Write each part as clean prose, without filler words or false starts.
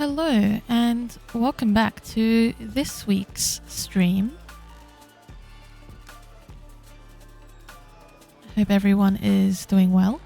hello and welcome back to this week's stream. Hope everyone is doing well.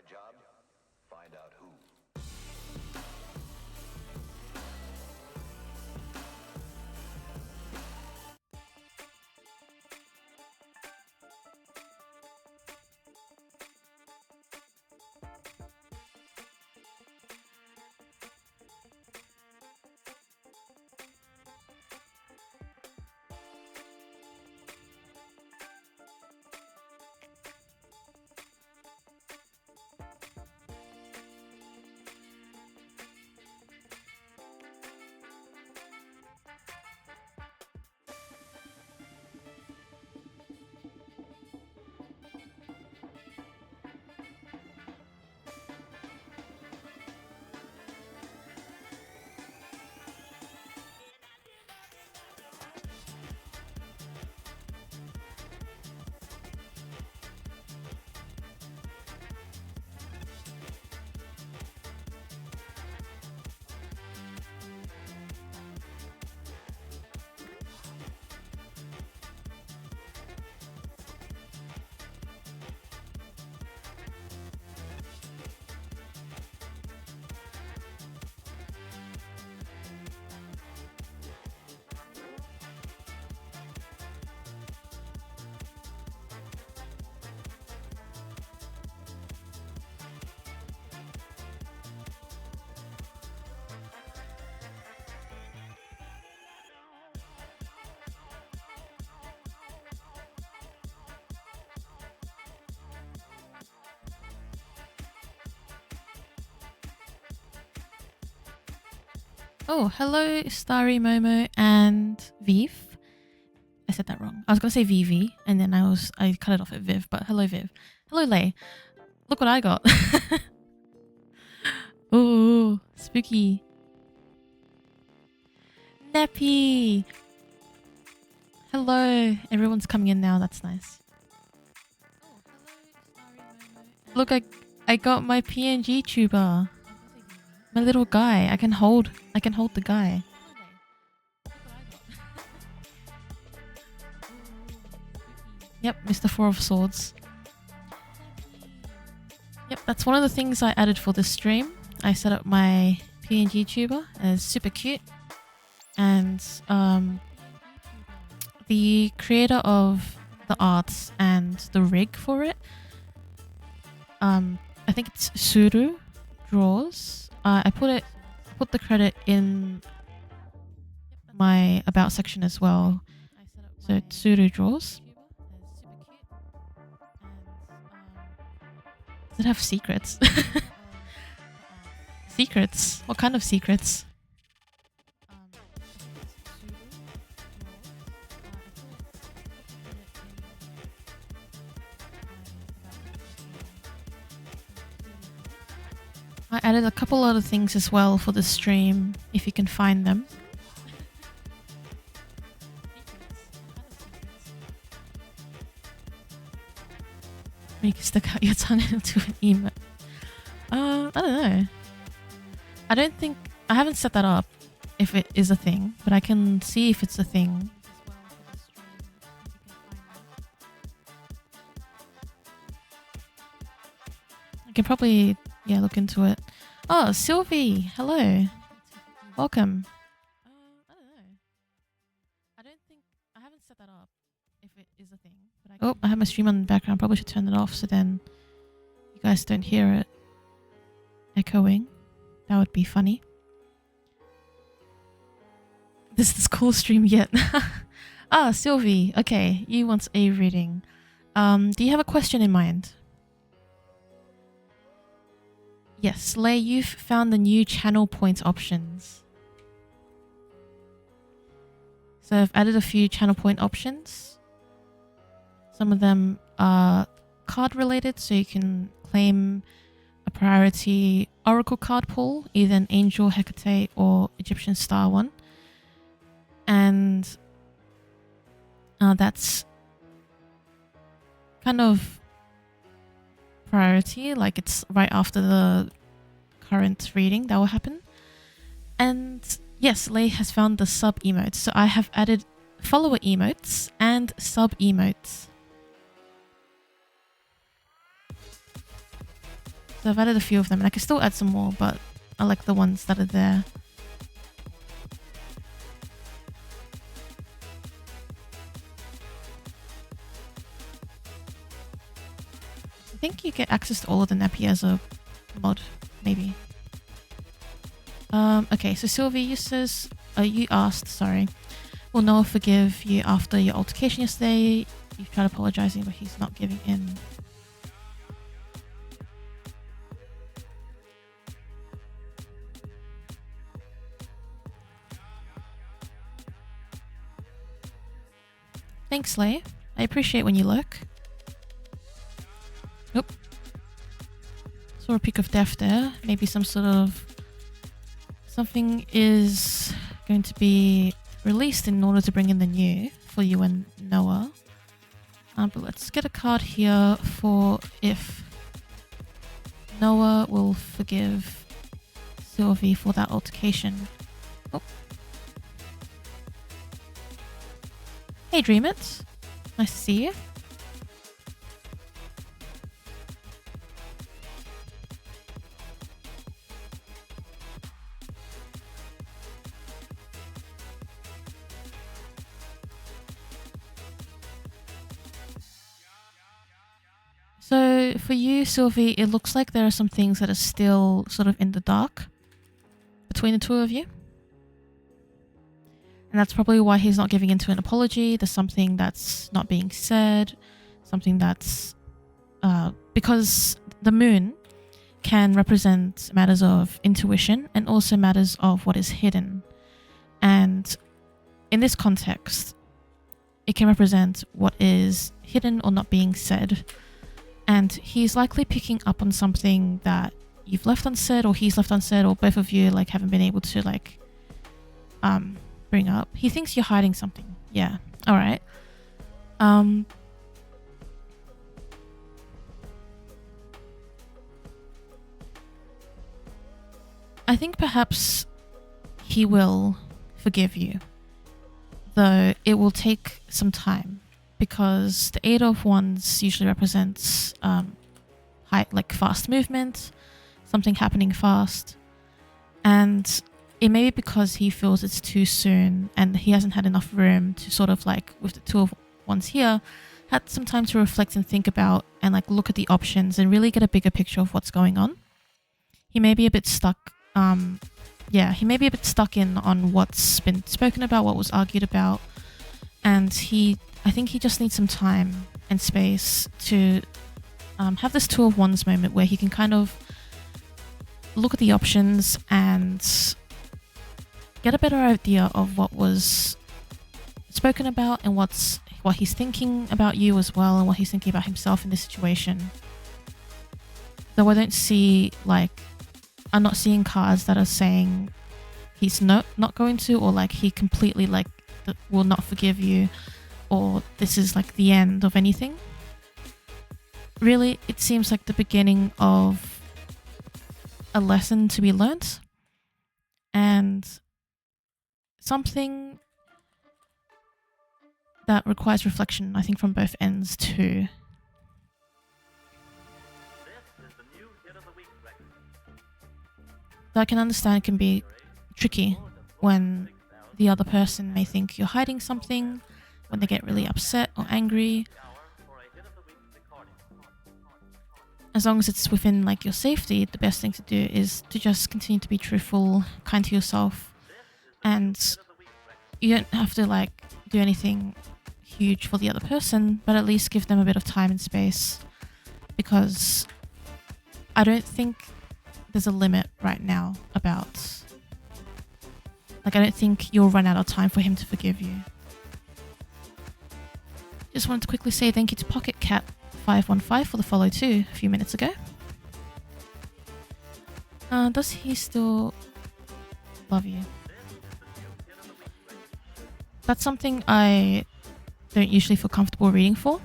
Job, find out who. Oh, hello Starry Momo and Viv. I said that wrong. I was gonna say Vivi and then I cut it off at Viv, but hello Viv. Hello Lay. Look what I got. Ooh, spooky. Nappy. Hello. Everyone's coming in now, that's nice. Look, I got my PNG tuber. My little guy. I can hold the guy. Yep, Mr. Four of Swords. Yep, that's one of the things I added for this stream. I set up my PNG tuber as super cute. And the creator of the arts and the rig for it, I think it's Suru Draws. I put the credit in my about section as well. So it's Suru Draws. Does it have secrets? Secrets? What kind of secrets? I added a couple other things as well for the stream, if you can find them. Make you stick out your tongue into an emote. I don't know. I haven't set that up if it is a thing, but I can see if it's a thing. I can probably, yeah, look into it. Oh, Sylvie, hello. Welcome. I don't know. I don't think, I haven't set that up if it is a thing. But I have my stream on the background. Probably should turn it off so then you guys don't hear it echoing. That would be funny. This is the cool stream yet. Ah, Sylvie. Okay, you want a reading. Do you have a question in mind? Yes, Lei, you've found the new channel point options. So I've added a few channel point options. Some of them are card related, so you can claim a priority oracle card pull, either an angel, Hecate, or Egyptian star one. And that's kind of priority, like it's right after the current reading that will happen. And yes, Lei has found the sub emotes, so I have added follower emotes and sub emotes. So I've added a few of them, and I can still add some more, but I like the ones that are there. I think you get access to all of the Nappy as a mod, maybe. Okay, so Sylvie, you asked, sorry, will Noah forgive you after your altercation yesterday? You've tried apologizing, but he's not giving in. Thanks, Lei. I appreciate when you lurk. Nope. Saw a pic of death there. Maybe some sort of... something is going to be released in order to bring in the new for you and Noah. But let's get a card here for if Noah will forgive Sylvie for that altercation. Oh. Hey Dreamit, nice to see you. So for you, Sylvie, it looks like there are some things that are still sort of in the dark between the two of you. And that's probably why he's not giving into an apology. There's something that's not being said, something that's... because the moon can represent matters of intuition and also matters of what is hidden. And in this context, it can represent what is hidden or not being said. And he's likely picking up on something that you've left unsaid, or he's left unsaid, or both of you like haven't been able to like bring up. He thinks you're hiding something. Yeah. All right. I think perhaps he will forgive you, though it will take some time, because the Eight of Wands usually represents like fast movement, something happening fast, and it may be because he feels it's too soon and he hasn't had enough room to sort of like, with the Two of Wands here, had some time to reflect and think about and like look at the options and really get a bigger picture of what's going on. He may be a bit stuck. He may be a bit stuck in on what's been spoken about, what was argued about, and I think he just needs some time and space to have this Two of Wands moment where he can kind of look at the options and get a better idea of what was spoken about and what he's thinking about you as well, and what he's thinking about himself in this situation. Though I don't see I'm not seeing cards that are saying he's not going to, or like he completely like will not forgive you, or this is like the end of anything. Really, it seems like the beginning of a lesson to be learnt, and something that requires reflection, I think, from both ends too. So I can understand it can be tricky when the other person may think you're hiding something, when they get really upset or angry. As long as it's within like your safety, the best thing to do is to just continue to be truthful, kind to yourself, and you don't have to like do anything huge for the other person, but at least give them a bit of time and space, because I don't think there's a limit right now about like I don't think you'll run out of time for him to forgive you. Just wanted to quickly say thank you to Pocket Cat 515 for the follow too a few minutes ago. Does he still love you? That's something I don't usually feel comfortable reading for,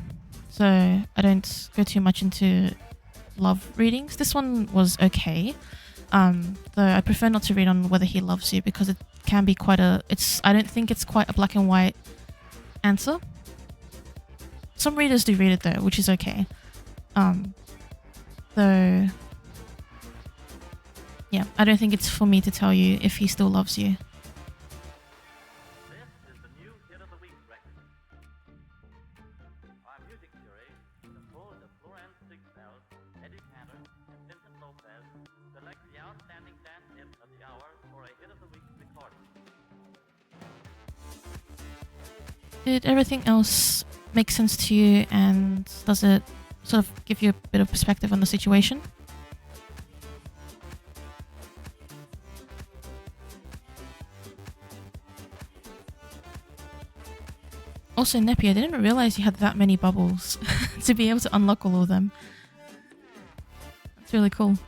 so I don't go too much into love readings. This one was okay, though I prefer not to read on whether he loves you, because it can be quite a I don't think it's quite a black and white answer. Some readers do read it though, which is okay. Though yeah, I don't think it's for me to tell you if he still loves you. Did everything else make sense to you, and does it sort of give you a bit of perspective on the situation? Also, Neppy, I didn't realize you had that many bubbles to be able to unlock all of them. It's really cool.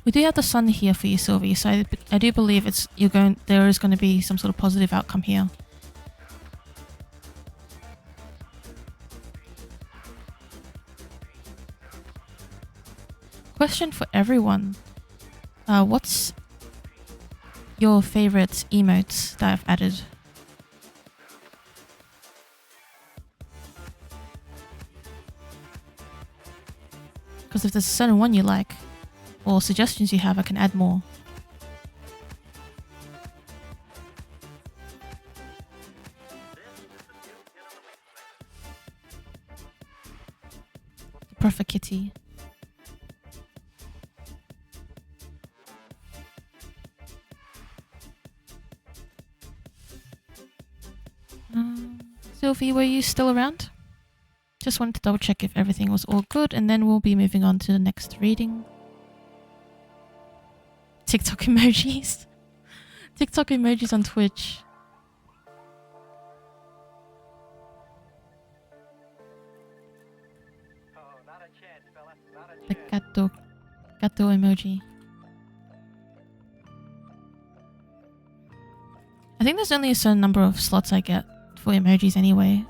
We do have the sun here for you, Sylvie, so I do believe there is going to be some sort of positive outcome here. Question for everyone. What's your favorite emote that I've added? Because if there's a certain one you like, or suggestions you have, I can add more. The perfect kitty. Sylvie, were you still around? Just wanted to double check if everything was all good, and then we'll be moving on to the next reading. TikTok emojis. TikTok emojis on Twitch. Oh, not a chance, fella. Not a The chance. gato emoji. I think there's only a certain number of slots I get for emojis anyway.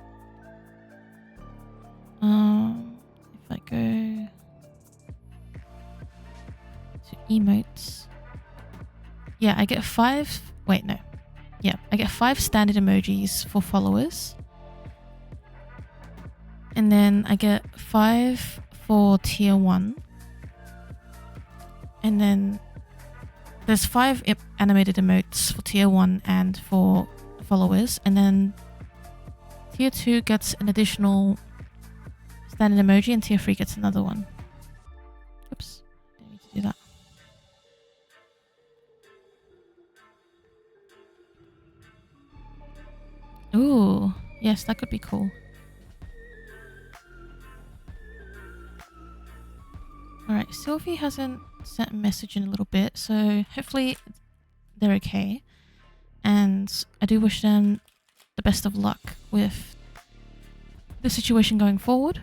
If I go to emotes. Yeah, I get 5. Wait, no. Yeah, I get 5 standard emojis for followers. And then I get 5 for tier 1. And then there's 5 animated emotes for tier 1 and for followers. And then tier 2 gets an additional standard emoji, and tier 3 gets another one. Oops, didn't need to do that. Ooh, yes, that could be cool. Alright, Sylvie hasn't sent a message in a little bit, so hopefully they're okay. And I do wish them the best of luck with the situation going forward.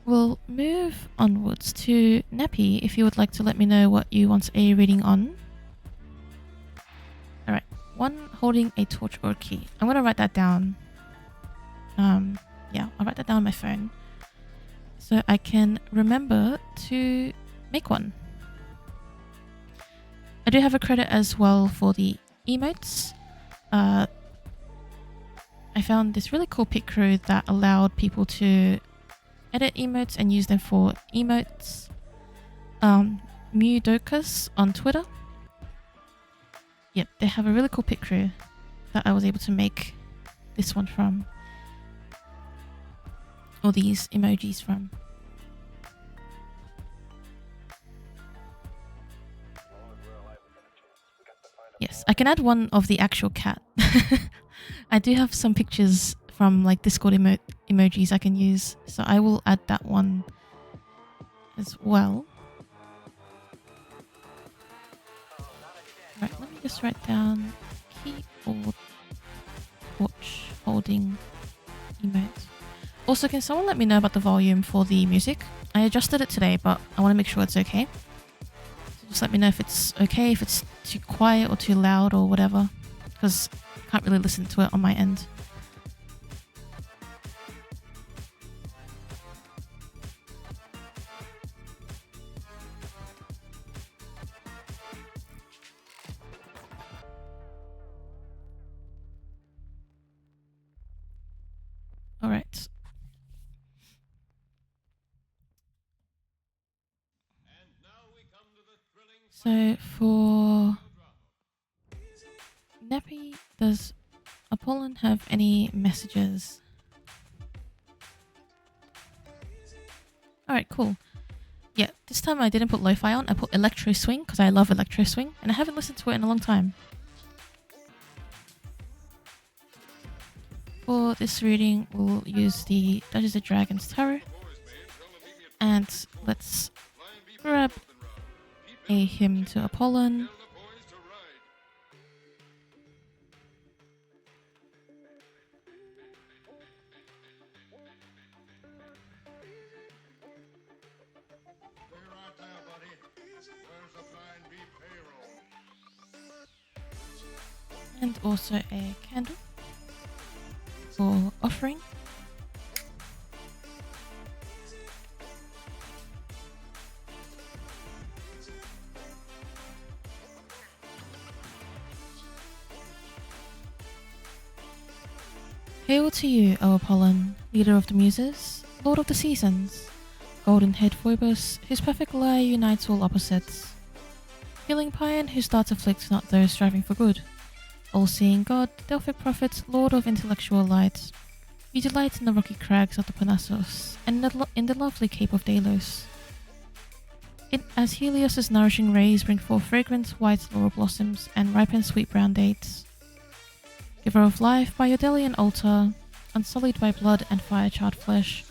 We'll move onwards to Neppy, if you would like to let me know what you want a reading on. Alright, 1 holding a torch or a key. I'm going to write that down Yeah, I'll write that down on my phone so I can remember to make one. I do have a credit as well for the emotes. I found this really cool pic crew that allowed people to edit emotes and use them for emotes. Mudokas on Twitter. Yep, they have a really cool pic crew that I was able to make this one from. Or these emojis from. Yes, I can add one of the actual cat. I do have some pictures from like Discord emojis I can use, so I will add that one as well. Right, let me just write down keyboard watch holding emote. Also, can someone let me know about the volume for the music? I adjusted it today, but I want to make sure it's okay. So just let me know if it's okay, if it's too quiet or too loud or whatever, because I can't really listen to it on my end. Alright. So for Neppy, does Apollon have any messages? Alright, cool. Yeah, this time I didn't put lo-fi on, I put electro swing because I love electro swing and I haven't listened to it in a long time. For this reading, we'll use the Dungeons & Dragons Tarot. And let's grab a hymn to Apollon. And also a candle for offering. Hail to you, O Apollon, leader of the Muses, lord of the seasons, golden-haired Phoebus, whose perfect lie unites all opposites, healing Paean whose darts afflict not those striving for good, all-seeing God, Delphic prophet, lord of intellectual light. You delight in the rocky crags of the Parnassus, and in the lovely Cape of Delos. As Helios's nourishing rays bring forth fragrant white laurel blossoms and ripen sweet brown dates. Giver of life by your Delian altar, unsullied by blood and fire-charred flesh,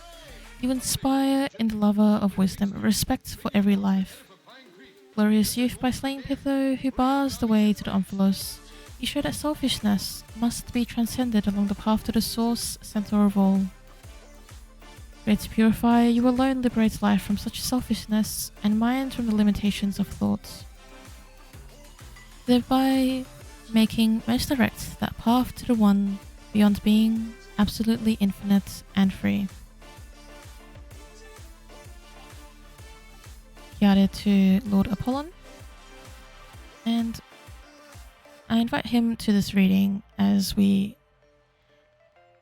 you inspire in the lover of wisdom a respect for every life. Glorious youth by slaying Pytho, who bars the way to the Omphalos, you show that selfishness must be transcended along the path to the source, center of all. Great purifier, you alone liberate life from such selfishness and mind from the limitations of thought, thereby making most direct that path to the one beyond being absolutely infinite and free. Kyare to Lord Apollon, and I invite him to this reading as we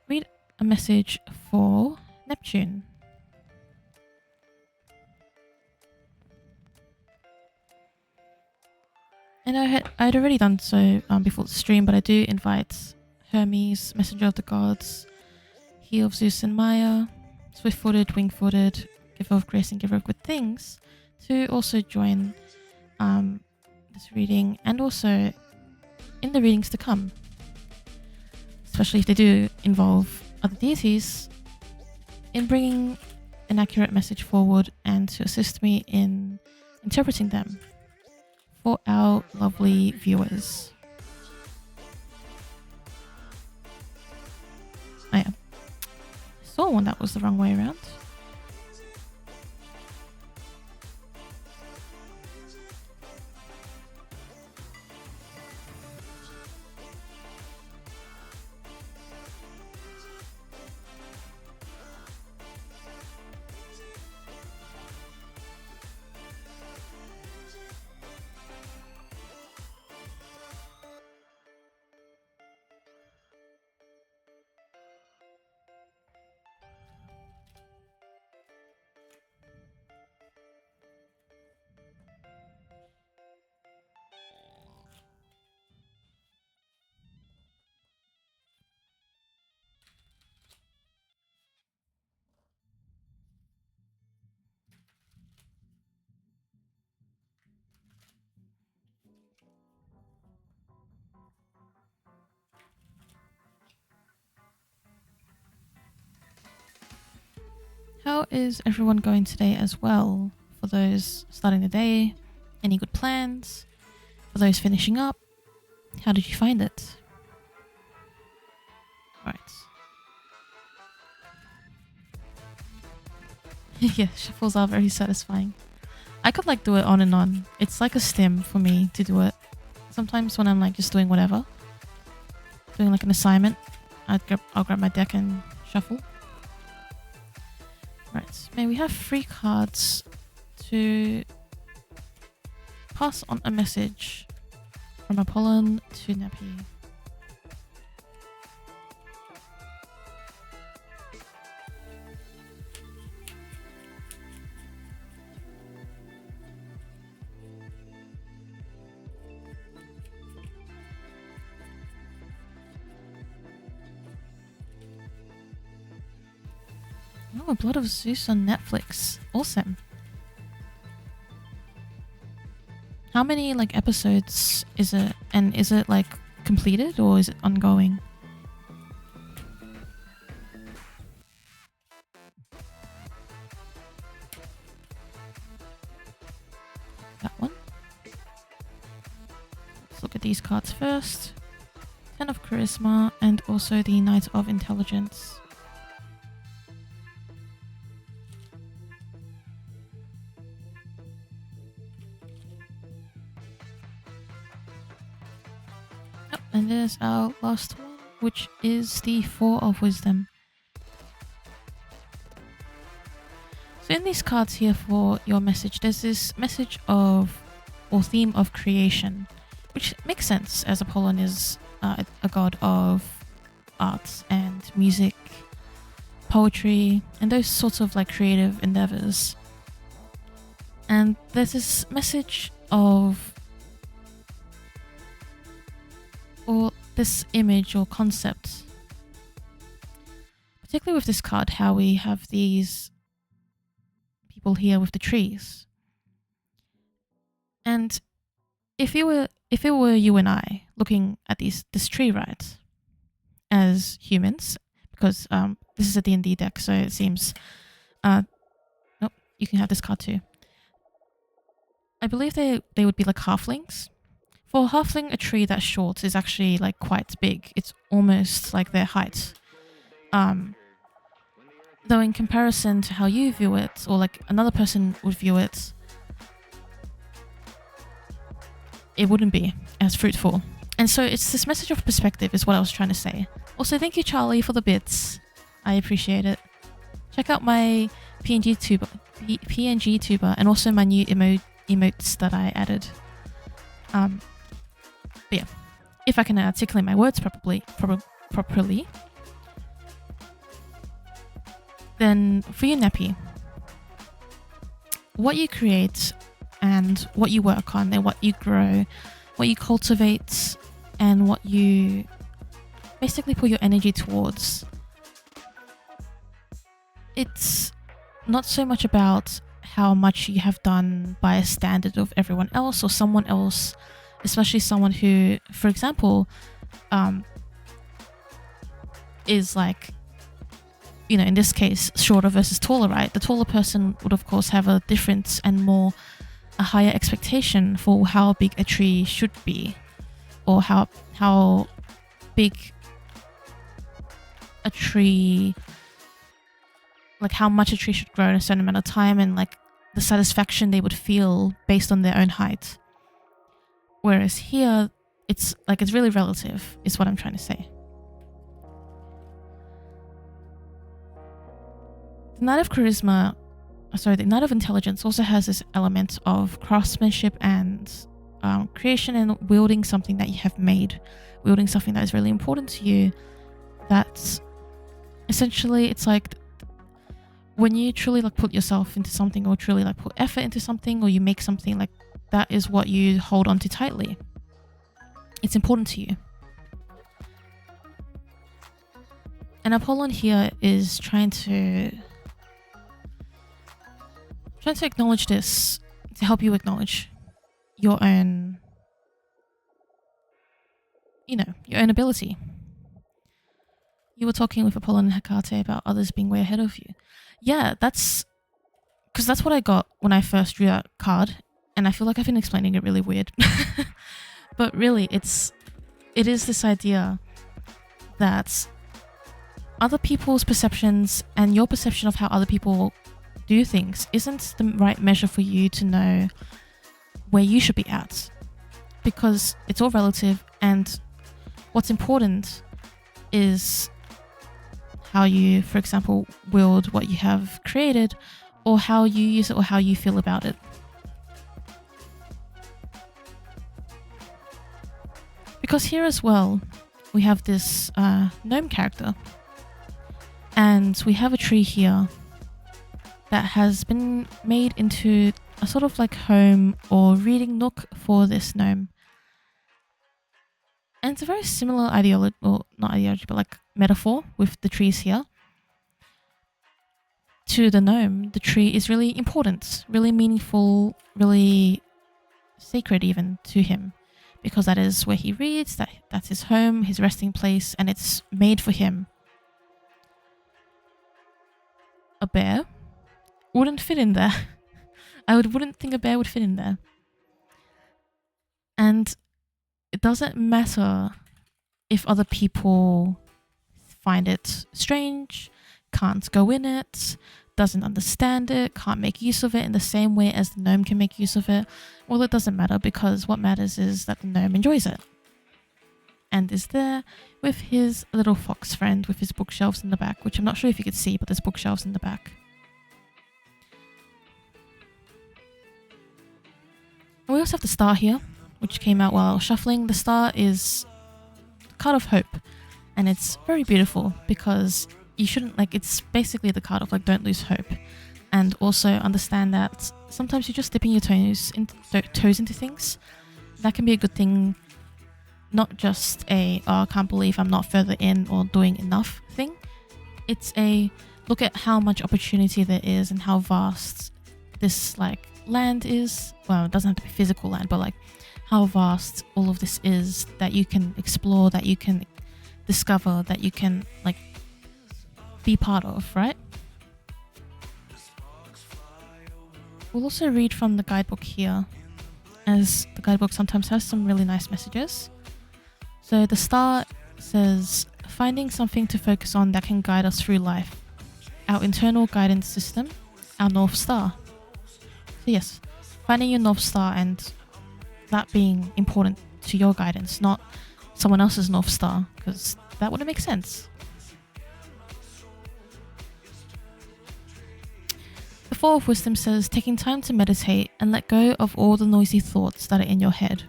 read a message for Neptune. And I'd already done so before the stream, but I do invite Hermes, Messenger of the Gods, He of Zeus and Maya, Swift-footed, Wing-footed, Giver of Grace and Giver of Good Things, to also join this reading and also in the readings to come, especially if they do involve other deities, in bringing an accurate message forward and to assist me in interpreting them for our lovely viewers. I saw one that was the wrong way around. How is everyone going today as well? For those starting the day, any good plans? For those finishing up, how did you find it? Right. Yeah, shuffles are very satisfying. I could like do it on and on. It's like a stim for me to do it. Sometimes when I'm like just doing whatever, doing like an assignment, I'll grab my deck and shuffle. Right, may we have 3 cards to pass on a message from Apollon to Nepi. Oh, Blood of Zeus on Netflix. Awesome. How many like episodes is it? And is it like completed or is it ongoing? That one. Let's look at these cards first. 10 of Charisma and also the Knight of Intelligence. And there's our last one, which is the 4 of Wisdom. So in these cards here for your message, there's this message of, or theme of creation, which makes sense as Apollon is a god of arts and music, poetry, and those sorts of like creative endeavors. And there's this message of, or this image or concept, particularly with this card, how we have these people here with the trees. And if it were you and I looking at this tree, right, as humans, because this is a D&D deck, so it seems nope, you can have this card too. I believe they would be like halflings. For a halfling, a tree that's short is actually like quite big. It's almost like their height. Though in comparison to how you view it, or like another person would view it, it wouldn't be as fruitful. And so it's this message of perspective is what I was trying to say. Also, thank you, Charlie, for the bits. I appreciate it. Check out my PNG tuber and also my new emotes that I added. But yeah, if I can articulate my words properly, then for you, Nepi, what you create and what you work on and what you grow, what you cultivate and what you basically put your energy towards, it's not so much about how much you have done by a standard of everyone else or someone else, especially someone who, for example, is like, you know, in this case, shorter versus taller, right? The taller person would, of course, have a different and a higher expectation for how big a tree should be, or how big a tree, like how much a tree should grow in a certain amount of time, and like the satisfaction they would feel based on their own height. Whereas here, it's really relative, is what I'm trying to say. The Knight of Charisma, the Knight of Intelligence also has this element of craftsmanship and creation and wielding something that you have made, wielding something that is really important to you. That's essentially, it's like when you truly like put yourself into something, or truly like put effort into something, or you make something, like that is what you hold on to tightly. It's important to you. And Apollon here is trying to acknowledge this, to help you acknowledge your own, your own ability. You were talking with Apollon and Hecate about others being way ahead of you. Yeah, that's because that's what I got when I first drew that card, and I feel like I've been explaining it really weird. But really, it is this idea that other people's perceptions and your perception of how other people do things isn't the right measure for you to know where you should be at, because it's all relative, and what's important is how you, for example, wield what you have created, or how you use it, or how you feel about it. Because here as well, we have this gnome character, and we have a tree here that has been made into a sort of like home or reading nook for this gnome. And it's a very similar ideology, or not ideology, but like metaphor with the trees here. To the gnome, the tree is really important, really meaningful, really sacred even to him, because that is where he reads, that's his home, his resting place, and it's made for him. A bear wouldn't fit in there. wouldn't think a bear would fit in there. And it doesn't matter if other people find it strange, can't go in it, doesn't understand it, can't make use of it in the same way as the gnome can make use of it. Well, it doesn't matter, because what matters is that the gnome enjoys it and is there with his little fox friend with his bookshelves in the back, which I'm not sure if you could see, but there's bookshelves in the back. And we also have the star here, which came out while shuffling. The star is a card of hope, and it's very beautiful because you shouldn't, like, it's basically the card of like don't lose hope, and also understand that sometimes you're just dipping your toes into things. That can be a good thing, not just a oh, I can't believe I'm not further in or doing enough thing. It's a look at how much opportunity there is and how vast this like land is. Well, it doesn't have to be physical land, but like how vast all of this is that you can explore, that you can discover, that you can like be part of, right? We'll also read from the guidebook here, as the guidebook sometimes has some really nice messages. So the star says, finding something to focus on that can guide us through life. Our internal guidance system, our North Star. So yes, finding your North Star and that being important to your guidance, not someone else's North Star, because that wouldn't make sense. The Four of Wisdom says, taking time to meditate and let go of all the noisy thoughts that are in your head.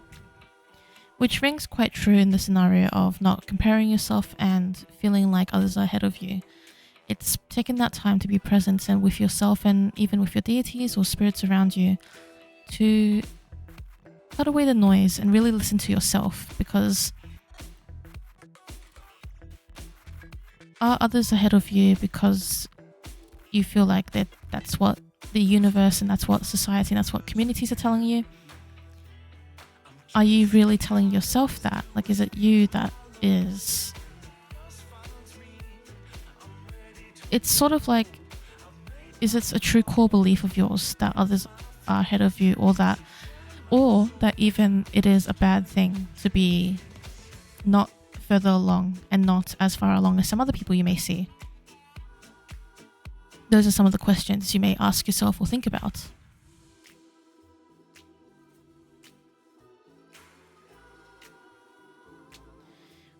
Which rings quite true in the scenario of not comparing yourself and feeling like others are ahead of you. It's taking that time to be present and with yourself, and even with your deities or spirits around you, to cut away the noise and really listen to yourself, because are others ahead of you because you feel like that's what the universe and that's what society and that's what communities are telling you? Are you really telling yourself that? Like, is it you that is... It's sort of like, is it a true core belief of yours that others are ahead of you, or that even it is a bad thing to be not further along and not as far along as some other people you may see? Those are some of the questions you may ask yourself or think about.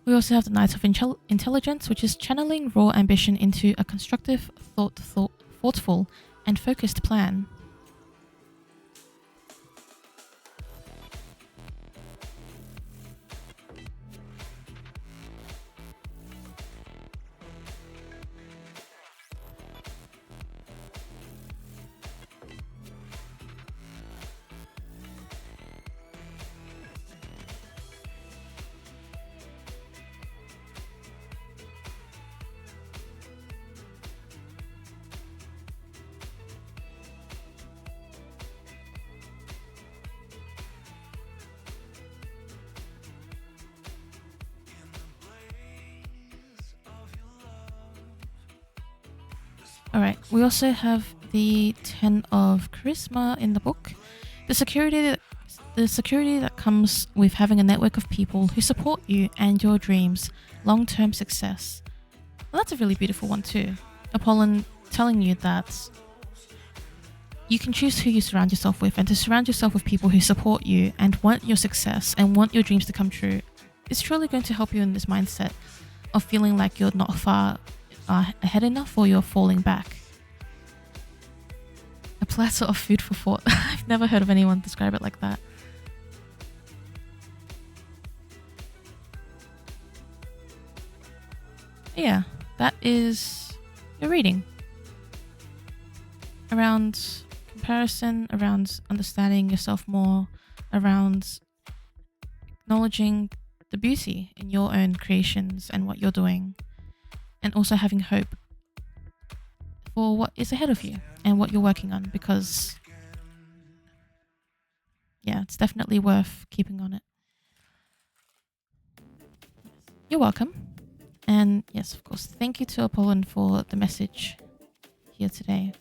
We also have the Knight of Intelligence, which is channeling raw ambition into a constructive, thoughtful, and focused plan. Alright, we also have the 10 of Charisma in the book. The security that comes with having a network of people who support you and your dreams, long-term success. Well, that's a really beautiful one too. Apollon telling you that you can choose who you surround yourself with, and to surround yourself with people who support you and want your success and want your dreams to come true is truly going to help you in this mindset of feeling like you're not far ahead enough or you're falling back. A platter of food for thought. I've never heard of anyone describe it like that. Yeah, that is your reading. Around comparison, around understanding yourself more, around acknowledging the beauty in your own creations and what you're doing, and also having hope for what is ahead of you and what you're working on, because yeah, it's definitely worth keeping on it. You're welcome. And yes, of course, thank you to Apollon for the message here today.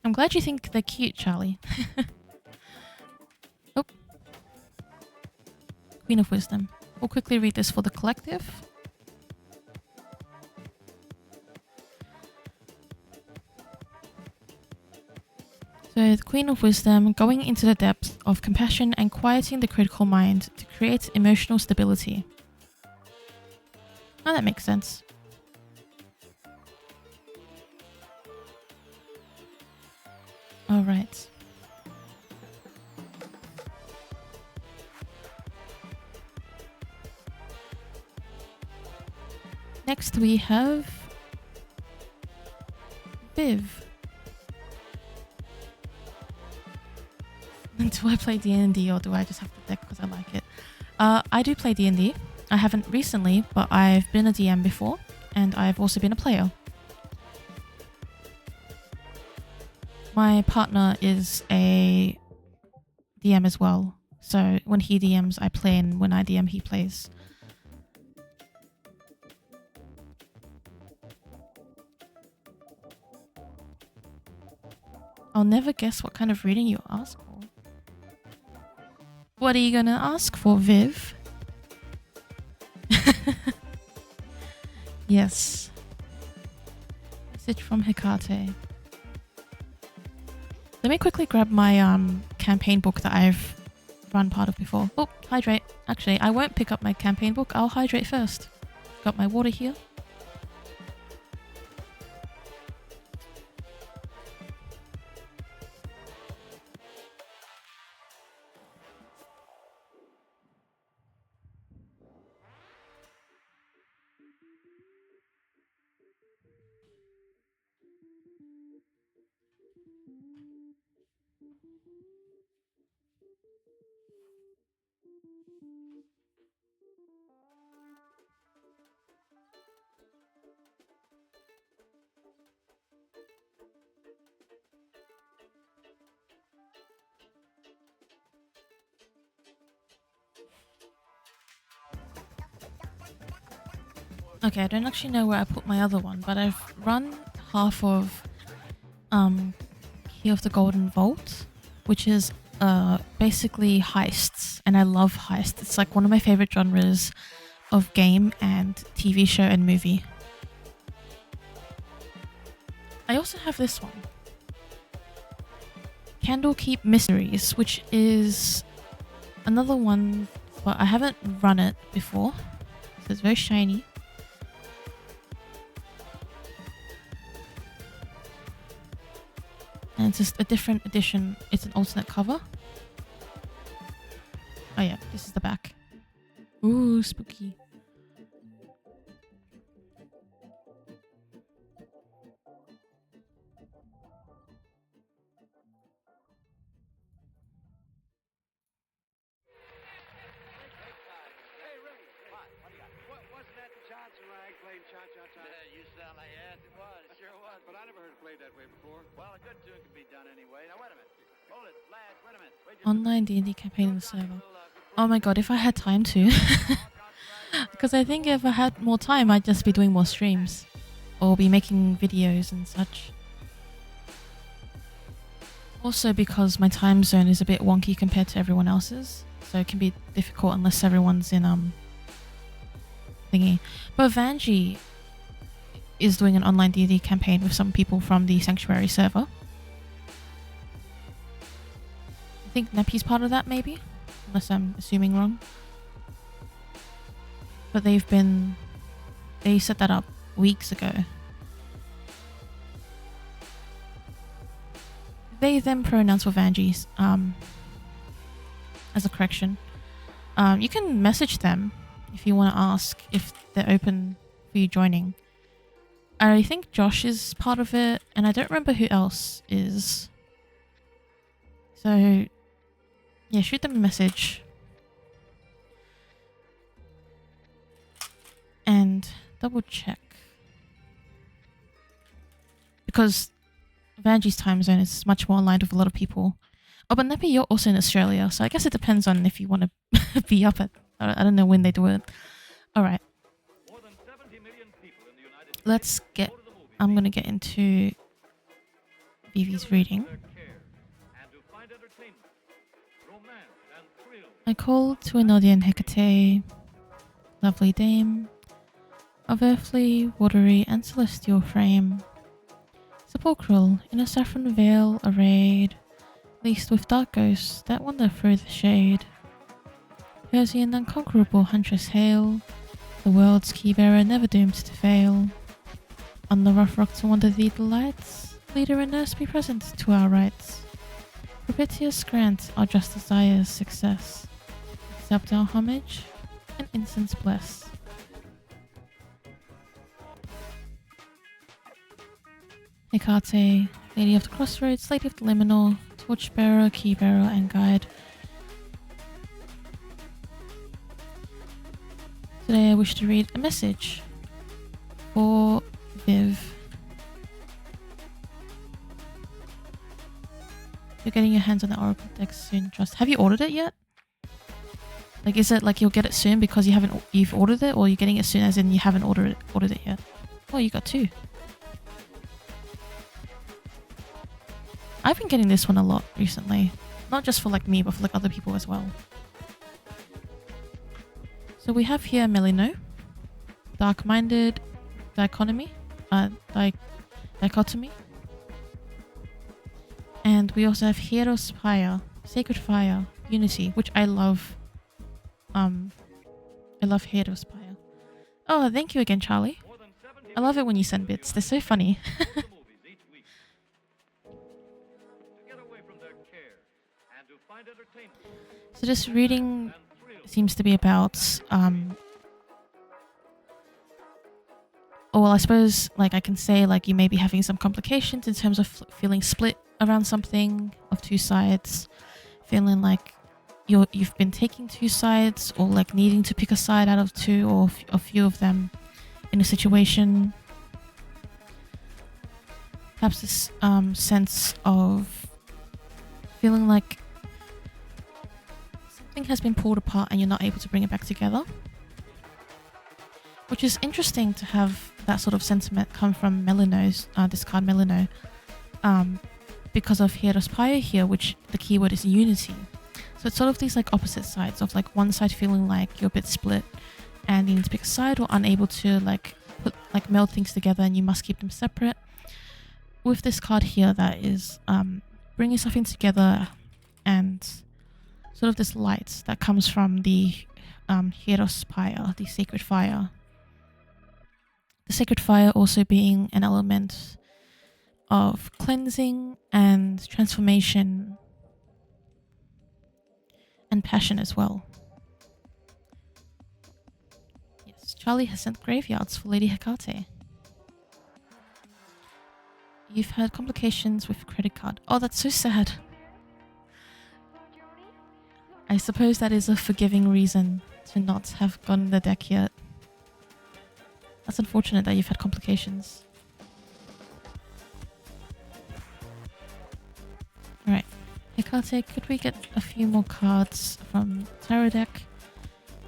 I'm glad you think they're cute, Charlie. Oh. Queen of Wisdom. We'll quickly read this for the collective. So, the Queen of Wisdom, going into the depth of compassion and quieting the critical mind to create emotional stability. Oh, that makes sense. Alright. Next we have Viv. Do I play D&D or do I just have the deck because I like it? I do play D&D. I haven't recently, but I've been a DM before, and I've also been a player. My partner is a DM as well, so when he DMs, I play, and when I DM, he plays. I'll never guess what kind of reading you ask for. What are you gonna ask for, Viv? Yes. Message from Hecate. Let me quickly grab my campaign book that I've run part of before. Oh, hydrate. Actually, I won't pick up my campaign book. I'll hydrate first. Got my water here. Okay, I don't actually know where I put my other one, but I've run half of Key of the Golden Vault, which is basically heists, and I love heists. It's like one of my favorite genres of game and TV show and movie. I also have this one, Candlekeep Mysteries, which is another one, but I haven't run it before, so it's very shiny. And it's just a different edition. It's an alternate cover. Oh yeah, this is the back. Ooh, spooky. You sound like, yes, it was. It sure was. But I never heard it played that way before. Well, a good tune can be done anyway. Now, wait a minute. Hold it, lad, wait a minute. Online D&D campaign in the server. Oh my god, if I had time to. Because I think if I had more time, I'd just be doing more streams. or be making videos and such. Also because my time zone is a bit wonky compared to everyone else's, so it can be difficult unless everyone's in thingy. But Vanji is doing an online D&D campaign with some people from the Sanctuary server. I think Neppy's part of that, maybe? Unless I'm assuming wrong. But they set that up weeks ago. They them pronouns for Vanjis, as a correction. You can message them if you want to ask if they're open for you joining. I think Josh is part of it, and I don't remember who else is. So, yeah, shoot them a message. And double check. Because Vanji's time zone is much more aligned with a lot of people. Oh, but Neppy, you're also in Australia, so I guess it depends on if you want to be up at... I don't know when they do it. Alright. Let's get... I'm going to get into Vivi's reading. I called to Enodian Hecate, lovely dame, of earthly, watery, and celestial frame, sepulchral, in a saffron veil arrayed, laced with dark ghosts that wander through the shade. Persian unconquerable huntress hail, the world's key-bearer never doomed to fail. On the rough rock to wander thee delights, leader and nurse be present to our rights. Propitious grant our just desires success, accept our homage, and incense bless. Hecate, Lady of the Crossroads, Lady of the Liminal, Torchbearer, Keybearer, and Guide. Today I wish to read a message for Viv. You're getting your hands on the Oracle deck soon, Trust. Have you ordered it yet? Like, is it like you'll get it soon because you've ordered it, or you're getting it soon as in you haven't ordered it yet? Oh, you got two. I've been getting this one a lot recently. Not just for like me, but for like other people as well. So we have here Melino, Dark-Minded Dichotomy, Dichotomy. And we also have Hero's Fire, Sacred Fire, Unity, which I love. I love Hero's Fire. Oh, thank you again, Charlie. I love it when you send bits. They're so funny. So this reading seems to be about, well, I suppose, like, I can say, like, you may be having some complications in terms of feeling split around something of two sides, feeling like you've been taking two sides, or like needing to pick a side out of two or a few of them in a situation. Perhaps this sense of feeling like something has been pulled apart and you're not able to bring it back together. Which is interesting to have that sort of sentiment come from Melino's, this card Melino, because of Hero's Fire here, which the keyword is unity. So it's sort of these like opposite sides of like one side feeling like you're a bit split and needing to pick a side, or unable to like meld things together and you must keep them separate. With this card here, that is bringing something together, and sort of this light that comes from the Hero's Fire, the Sacred Fire. The Sacred Fire also being an element of cleansing and transformation and passion as well. Yes, Charlie has sent graveyards for Lady Hecate. You've had complications with credit card. Oh, that's so sad. I suppose that is a forgiving reason to not have gotten the deck yet. That's unfortunate that you've had complications. Alright. Hecate, could we get a few more cards from Tarot deck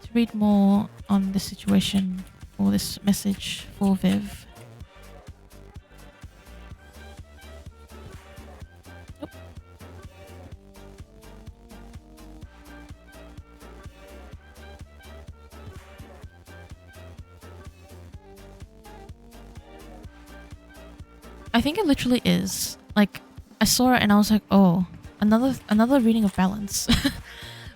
to read more on this situation or this message for Viv? I think it literally is. Like, I saw it and I was like, oh, another reading of balance.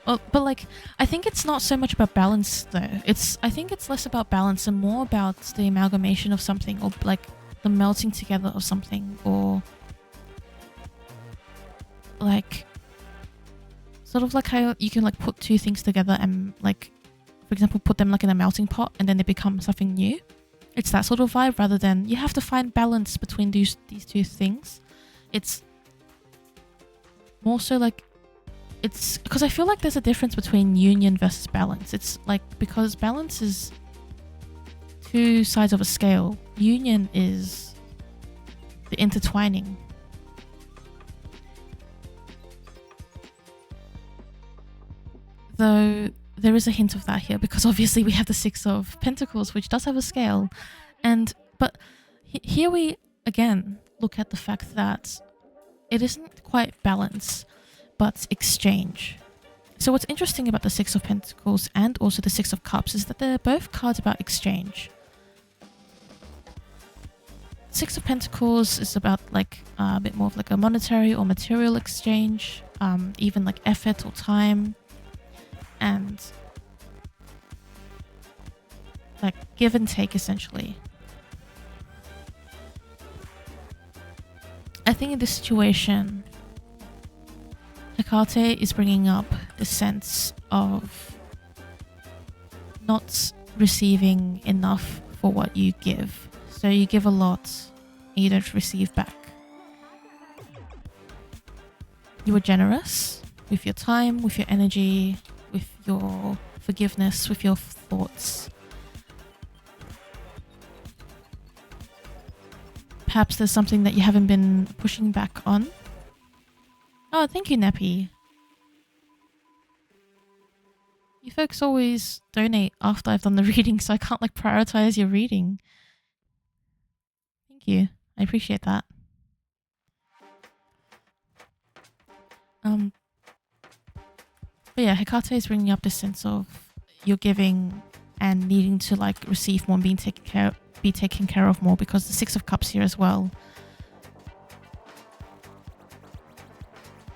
Well, but like, I think it's not so much about balance though. I think it's less about balance and more about the amalgamation of something, or like the melting together of something, or like sort of like how you can like put two things together and like, for example, put them like in a melting pot and then they become something new. It's that sort of vibe rather than you have to find balance between these two things. It's more so like, it's because I feel like there's a difference between union versus balance. It's like, because balance is two sides of a scale, union is the intertwining. Though there is a hint of that here, because obviously we have the Six of Pentacles, which does have a scale. But here we again look at the fact that it isn't quite balance, but exchange. So what's interesting about the Six of Pentacles and also the Six of Cups is that they're both cards about exchange. Six of Pentacles is about like a bit more of like a monetary or material exchange, even like effort or time, and like give and take essentially. I think in this situation, Hecate is bringing up the sense of not receiving enough for what you give. So you give a lot and you don't receive back. You were generous with your time, with your energy, with your forgiveness, with your thoughts. Perhaps there's something that you haven't been pushing back on. Oh, thank you, Neppy. You folks always donate after I've done the reading, so I can't like prioritize your reading. Thank you. I appreciate that. But yeah, Hecate is bringing up this sense of you're giving and needing to like receive more and be taken care of more, because the Six of Cups here as well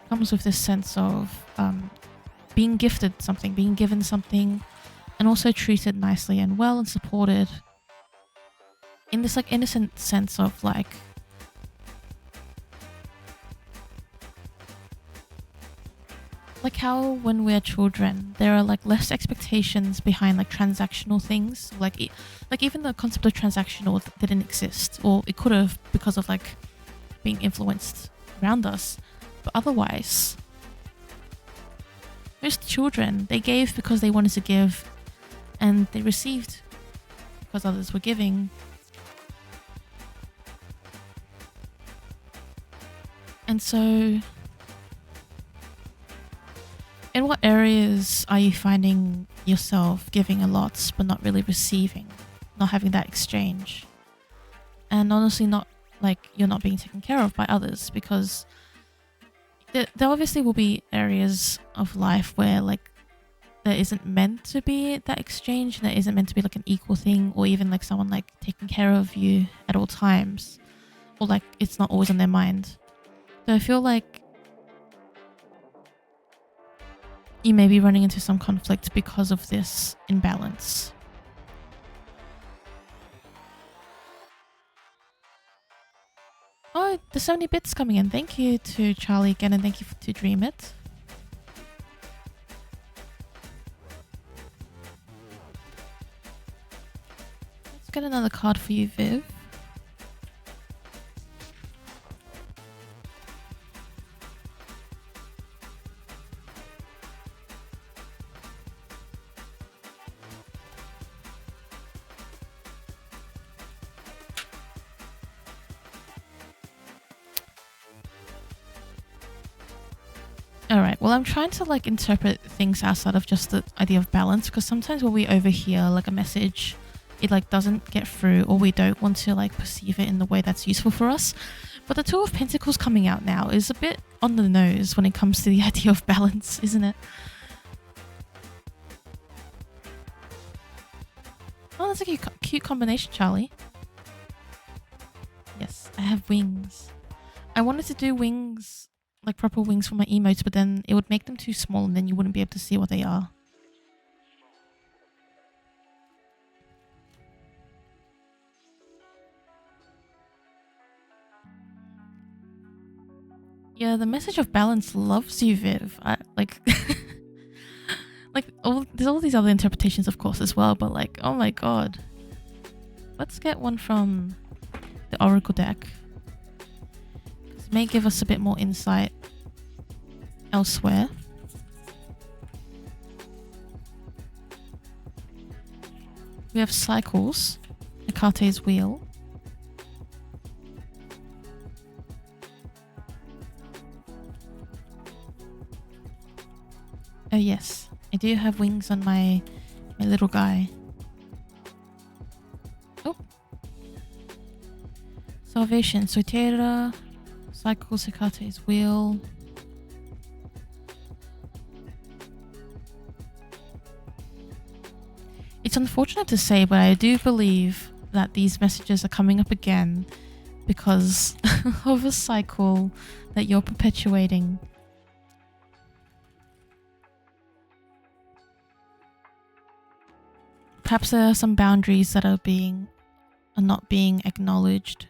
comes with this sense of being gifted something, being given something, and also treated nicely and well and supported in this like innocent sense of like how when we're children there are like less expectations behind like transactional things, like even the concept of transactional didn't exist, or it could have because of like being influenced around us, but otherwise most children, they gave because they wanted to give, and they received because others were giving. And so in what areas are you finding yourself giving a lot but not really receiving, not having that exchange? And honestly, not like you're not being taken care of by others, because there obviously will be areas of life where like there isn't meant to be that exchange, and there isn't meant to be like an equal thing, or even like someone like taking care of you at all times, or like it's not always on their mind. So I feel like you may be running into some conflict because of this imbalance. Oh, the 70 bits coming in. Thank you to Charlie again, and thank you to Dream It. Let's get another card for you, Viv. Alright, well I'm trying to like interpret things outside of just the idea of balance, because sometimes when we overhear like a message, it like doesn't get through, or we don't want to like perceive it in the way that's useful for us. But the Two of Pentacles coming out now is a bit on the nose when it comes to the idea of balance, isn't it? Oh, that's a cute combination, Charlie. Yes. I have wings. I wanted to do wings, like proper wings for my emotes, but then it would make them too small and then you wouldn't be able to see what they are. Yeah, the message of balance loves you, Viv. Like there's all these other interpretations, of course, as well, but like, oh my god. Let's get one from the Oracle deck. It may give us a bit more insight elsewhere. We have cycles, Hecate's wheel. Oh yes, I do have wings on my little guy. Oh. Salvation, Soitera, cycles, Hecate's wheel. It's unfortunate to say, but I do believe that these messages are coming up again because of a cycle that you're perpetuating. Perhaps there are some boundaries that are not being acknowledged.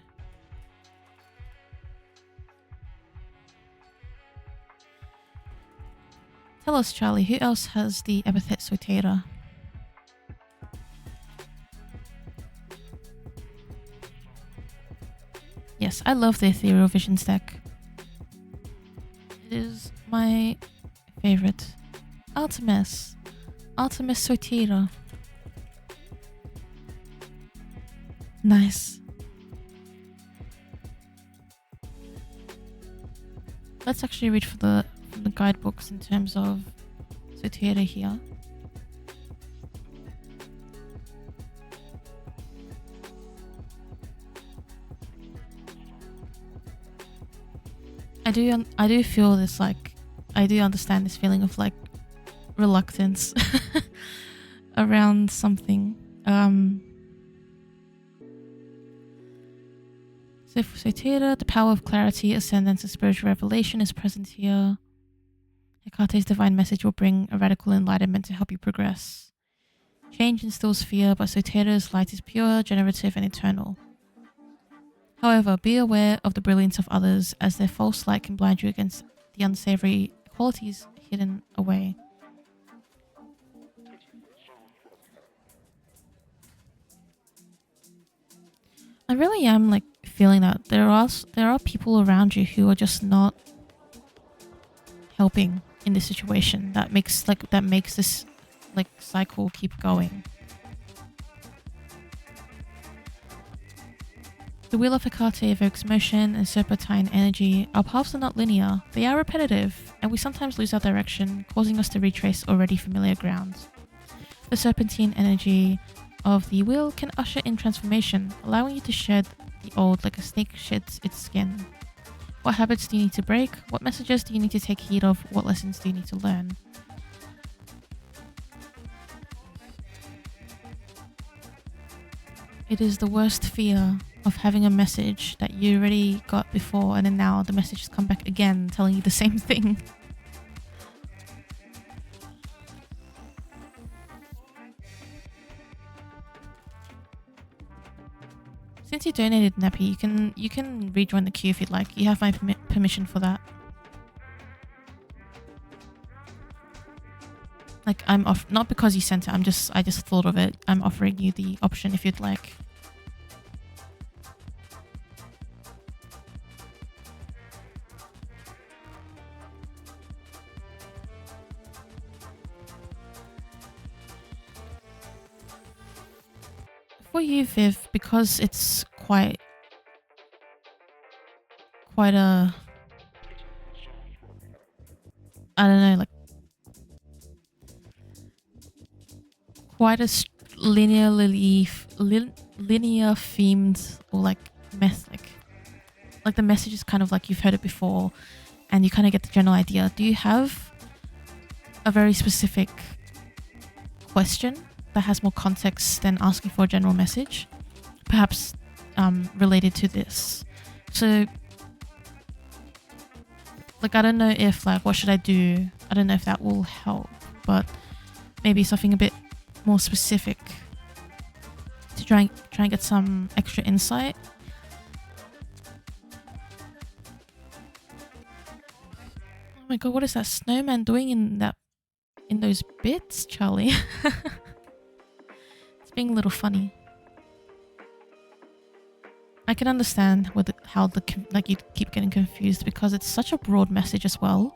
Tell us, Charlie, who else has the epithet Soitera? Yes, I love the Ethereal Visions deck. It is my favorite. Artemis Soitera. Nice. Let's actually read from the guidebooks in terms of Soitera here. I do feel this, like, I do understand this feeling of like reluctance around something. So for Soitera, the power of clarity, ascendance, and spiritual revelation is present here. Hecate's divine message will bring a radical enlightenment to help you progress. Change instills fear, but Soitera's light is pure, generative, and eternal. However, be aware of the brilliance of others, as their false light can blind you against the unsavory qualities hidden away. I really am like feeling that there are people around you who are just not helping in this situation. That makes this like cycle keep going. The Wheel of Hecate evokes motion and serpentine energy. Our paths are not linear, they are repetitive, and we sometimes lose our direction, causing us to retrace already familiar ground. The serpentine energy of the wheel can usher in transformation, allowing you to shed the old like a snake sheds its skin. What habits do you need to break? What messages do you need to take heed of? What lessons do you need to learn? It is the worst fear of having a message that you already got before, and then now the message has come back again telling you the same thing. Since you donated, Nappy, you can rejoin the queue if you'd like. You have my permission for that. Like, I'm off, not because you sent it, I just thought of it. I'm offering you the option if you'd like. For you, Viv, because it's quite a, I don't know, like quite a linear themed, or like like the message is kind of like you've heard it before and you kind of get the general idea. Do you have a very specific question that has more context than asking for a general message, perhaps related to this So, like, I don't know if, like, what should I do? I don't know if that will help, but maybe something a bit more specific to try and get some extra insight. Oh my god, what is that snowman doing in those bits, Charlie? It's being a little funny. I can understand how you keep getting confused because it's such a broad message as well.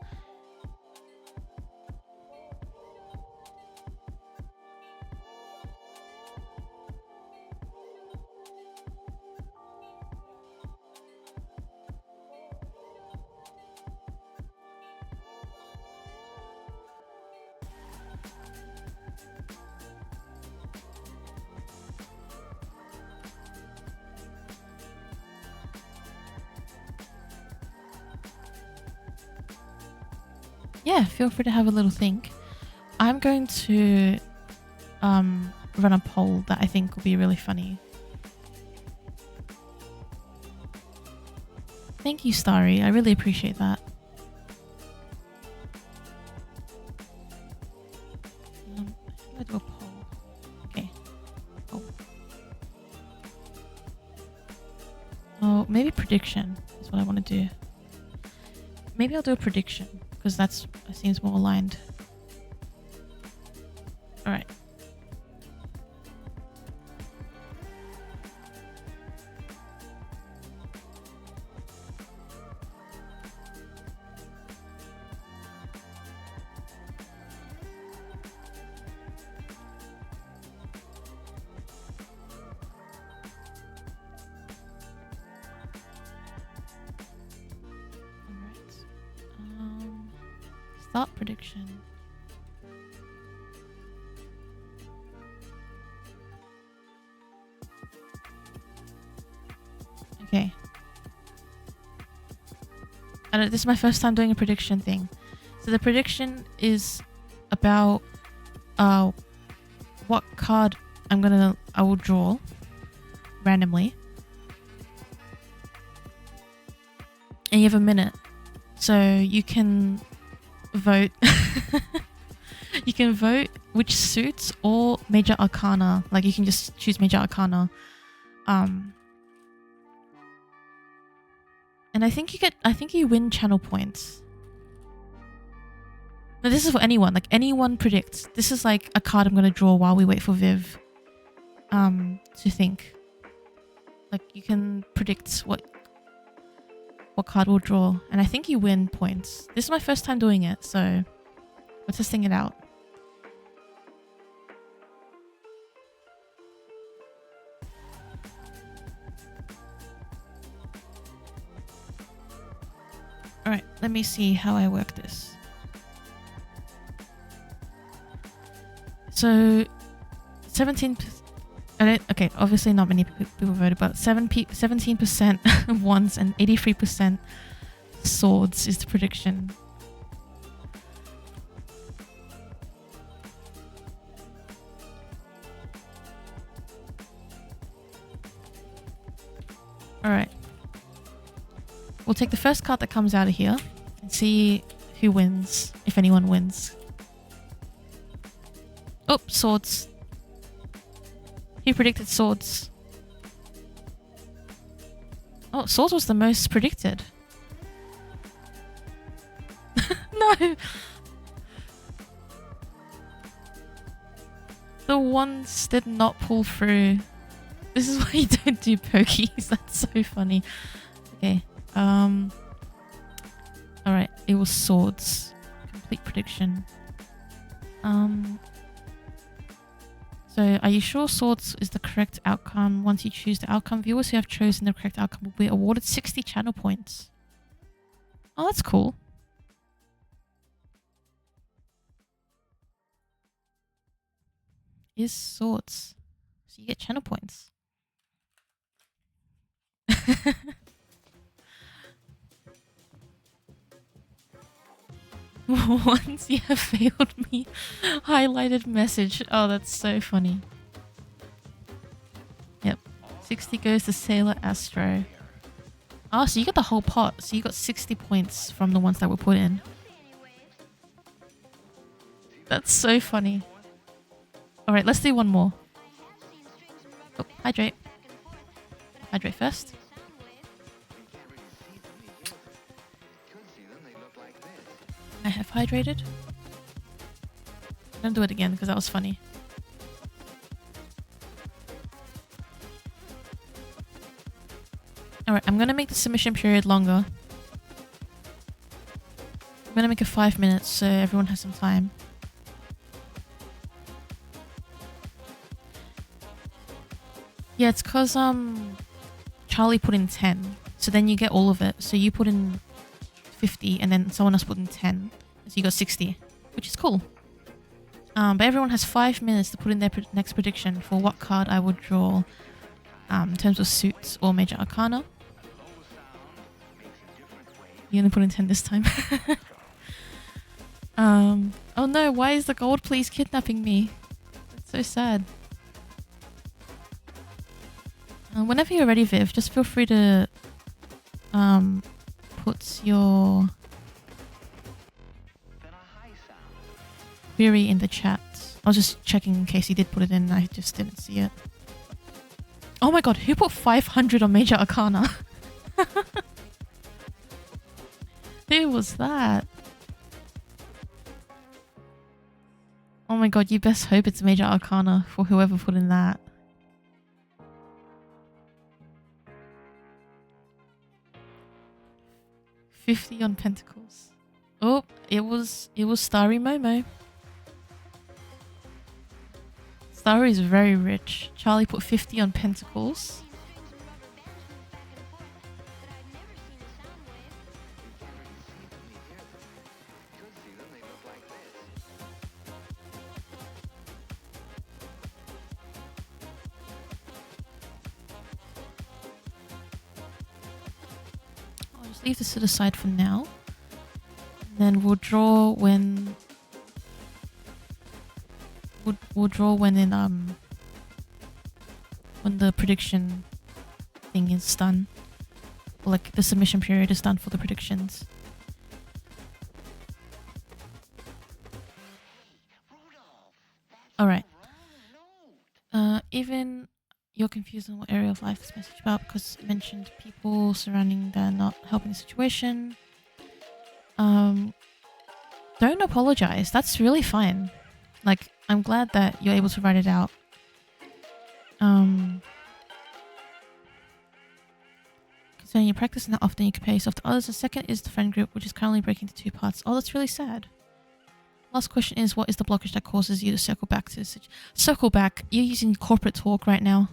Yeah, feel free to have a little think. I'm going to run a poll that I think will be really funny. Thank you, Starry. I really appreciate that. How do I do a poll? Okay. Oh, maybe prediction is what I want to do. Maybe I'll do a prediction because that seems more aligned. All right. Thought prediction. Okay. This is my first time doing a prediction thing. So the prediction is about what card I will draw randomly. And you have a minute. So you can vote. You can vote which suits or major arcana. Like you can just choose major arcana. And I think you win channel points. Now this is for anyone. Like anyone predicts. This is like a card I'm gonna draw while we wait for Viv to think. Like you can predict what card we'll draw, and I think you win points. This is my first time doing it, so we're testing it out. Alright, let me see how I work this. So 17%. Okay, obviously not many people voted, but 17% wands and 83% swords is the prediction. Alright. We'll take the first card that comes out of here and see who wins, if anyone wins. Oh, swords. He predicted swords. Oh, swords was the most predicted. No! The wands did not pull through. This is why you don't do pokies. That's so funny. Okay. Alright, it was swords. Complete prediction. So, are you sure swords is the correct outcome? Once you choose the outcome, viewers who have chosen the correct outcome will be awarded 60 channel points. Oh, that's cool. Is swords. So you get channel points. Once you have failed me, highlighted message. Oh, that's so funny. Yep. 60 goes to Sailor Astro. Oh, so you got the whole pot. So you got 60 points from the ones that were put in. That's so funny. Alright, let's do one more. Oh, hydrate. Hydrate first. I have hydrated. I'm gonna do it again because that was funny. Alright, I'm gonna make the submission period longer. I'm gonna make it 5 minutes so everyone has some time. Yeah, it's cause Charlie put in 10. So then you get all of it. So you put in 50 and then someone else put in 10. So you got 60, which is cool. But everyone has 5 minutes to put in their next prediction for what card I would draw in terms of suits or major arcana. You only put in 10 this time. Oh no, why is the gold please kidnapping me? That's so sad. Whenever you're ready, Viv, just feel free to put your query in the chat. I was just checking in case you did put it in. I just didn't see it. Oh my god, who put 500 on Major Arcana? Who was that? Oh my god, you best hope it's Major Arcana for whoever put in that. $50 on Pentacles. Oh, it was Starry Momo. Starry is very rich. Charlie put 50 on Pentacles. I'll just leave this to the side for now. And then we'll draw when we'll draw when the prediction thing is done. Like the submission period is done for the predictions. Alright. Even you're confused on what area of life this message about because it mentioned people surrounding that not helping the situation. Don't apologize. That's really fine. Like, I'm glad that you're able to write it out. Concerning your practice and how often you compare yourself to others. The second is the friend group, which is currently breaking into 2 parts. Oh, that's really sad. Last question is, what is the blockage that causes you to circle back to this? Circle back. You're using corporate talk right now.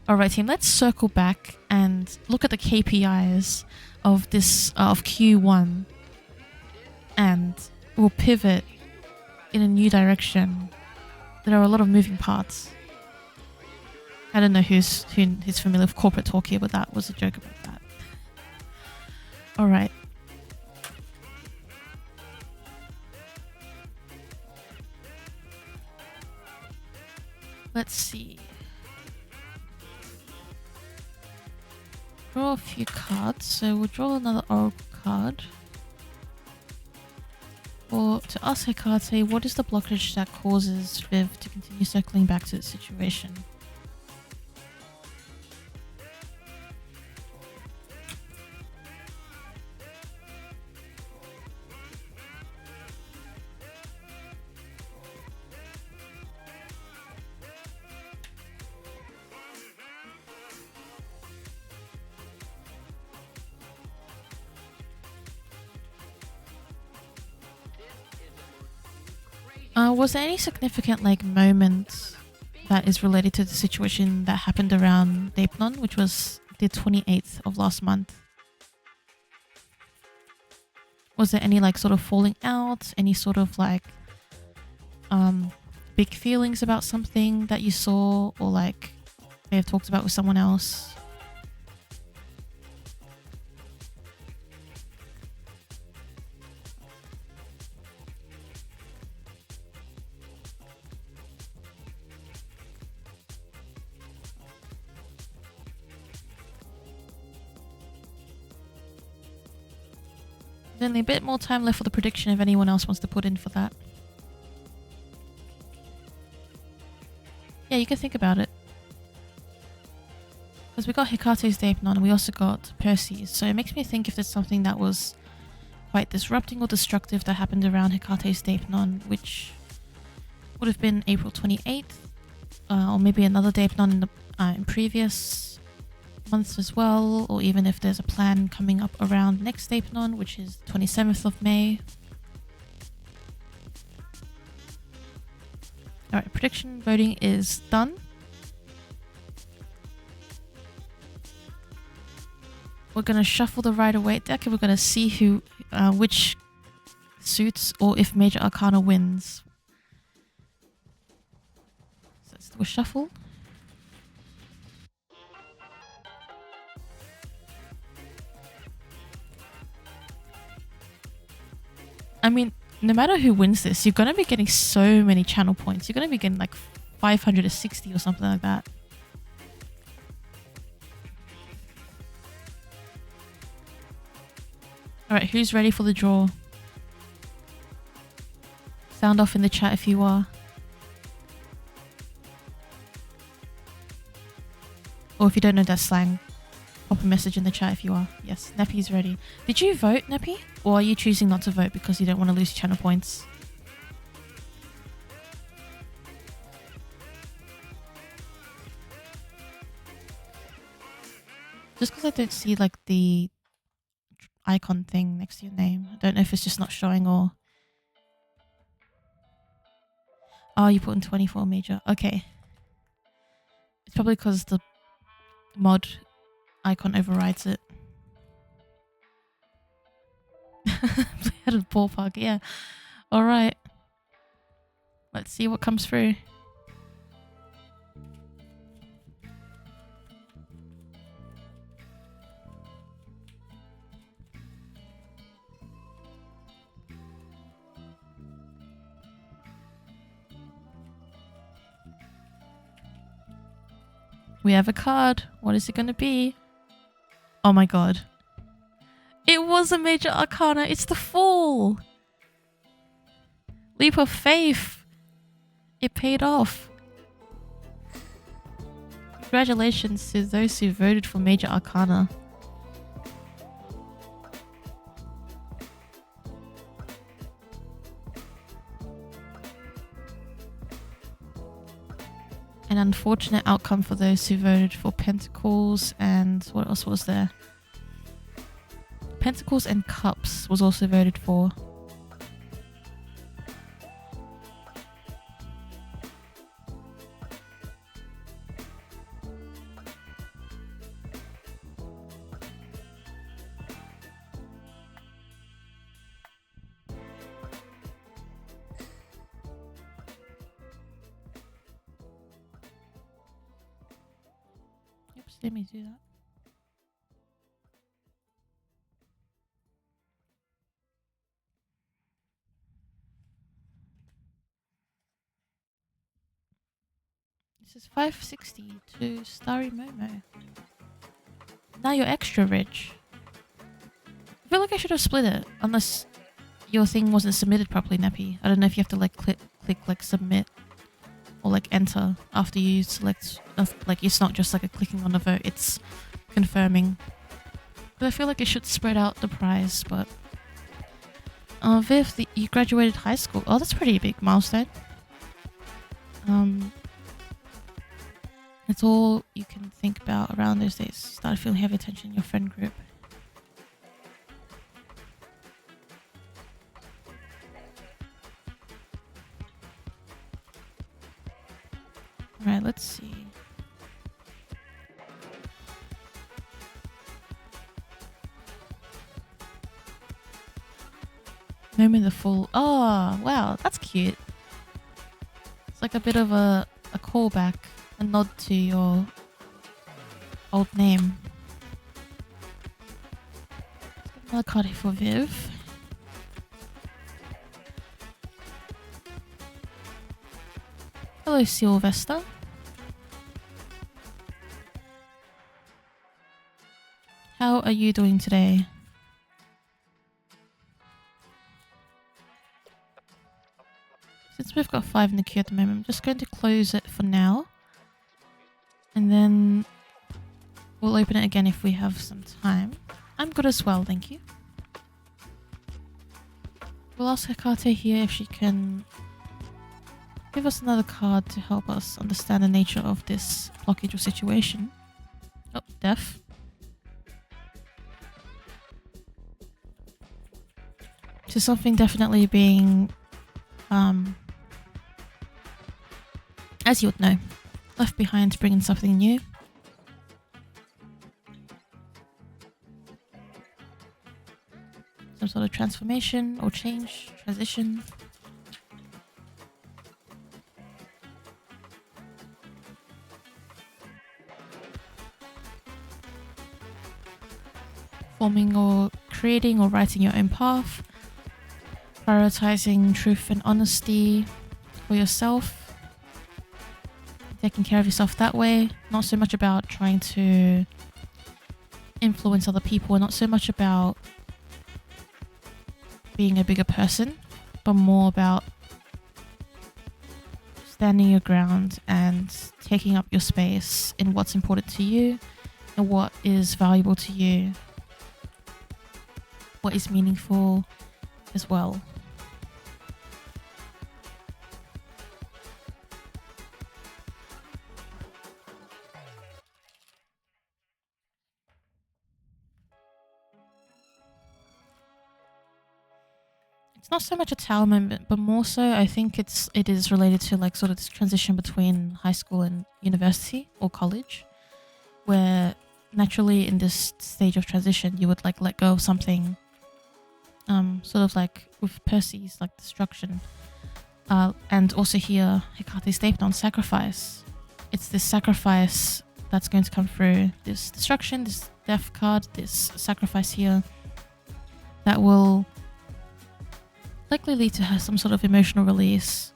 Alright team, let's circle back and look at the KPIs of this of Q1 and we'll pivot in a new direction. There are a lot of moving parts. I don't know who's familiar with corporate talk here, but that was a joke about that. Alright. Let's see. Draw a few cards. So we'll draw another oracle card. Or to ask a card, say, what is the blockage that causes Viv to continue circling back to the situation? Was there any significant like moment that is related to the situation that happened around Deipnon, which was the 28th of last month? Was there any like sort of falling out, any sort of like big feelings about something that you saw or like may have talked about with someone else? There's only a bit more time left for the prediction if anyone else wants to put in for that. Yeah, you can think about it. Because we got Hekate's Deipnon and we also got Perseus, so it makes me think if there's something that was quite disrupting or destructive that happened around Hekate's Deipnon, which would have been April 28th, or maybe another Deipnon in the in previous months as well, or even if there's a plan coming up around next Deipnon, which is 27th of May. Alright, prediction voting is done. We're gonna shuffle the Rider-Waite deck and we're gonna see who, which suits or if Major Arcana wins. So let's do a shuffle. I mean, no matter who wins this, you're gonna be getting so many channel points. You're gonna be getting like 560 or something like that. Alright, who's ready for the draw? Sound off in the chat if you are. Or if you don't know that slang, pop a message in the chat if you are. Yes, Neppy's ready. Did you vote, Neppy? Or are you choosing not to vote because you don't want to lose channel points? Just because I don't see like the icon thing next to your name. I don't know if it's just not showing or... Oh, you put in 24 major. Okay. It's probably because the mod icon overrides it. Play out of ballpark, yeah. Alright. Let's see what comes through. We have a card. What is it going to be? Oh my god. It was a Major Arcana. It's the Fool. Leap of faith. It paid off. Congratulations to those who voted for Major Arcana. An unfortunate outcome for those who voted for Pentacles and what else was there? Pentacles and Cups was also voted for. Oops, let me do that. This is 560 to Starry Momo. Now you're extra rich. I feel like I should have split it, unless your thing wasn't submitted properly, Neppy. I don't know if you have to like click like submit or like enter after you select. Like it's not just like a clicking on the vote; it's confirming. But I feel like it should spread out the prize. But Viv, you graduated high school. Oh, that's a pretty big milestone. It's all you can think about around those days. Started feeling heavy attention in your friend group. Alright, let's see. Moment the Fool. Oh, wow, that's cute. It's like a bit of a callback. A nod to your old name. Let's get another card here for Viv. Hello, Sylvester. How are you doing today? since we've got 5 in the queue at the moment, I'm just going to close it for now. And then we'll open it again if we have some time. I'm good as well, thank you. We'll ask Hecate here if she can give us another card to help us understand the nature of this blockage or situation. Oh, death. So something definitely being, as you would know, left behind to bring in something new. Some sort of transformation or change, transition. Forming or creating or writing your own path. Prioritizing truth and honesty for yourself. Taking care of yourself that way. Not so much about trying to influence other people. Not so much about being a bigger person, but more about standing your ground and taking up your space in what's important to you and what is valuable to you, what is meaningful as well. It's not so much a tower moment, but more so I think it is related to like sort of this transition between high school and university or college, where naturally in this stage of transition you would like let go of something, sort of like with Percy's like destruction, and also here Hecate's statement on sacrifice. It's this sacrifice that's going to come through this destruction, this death card, this sacrifice here that will likely lead to some sort of emotional release,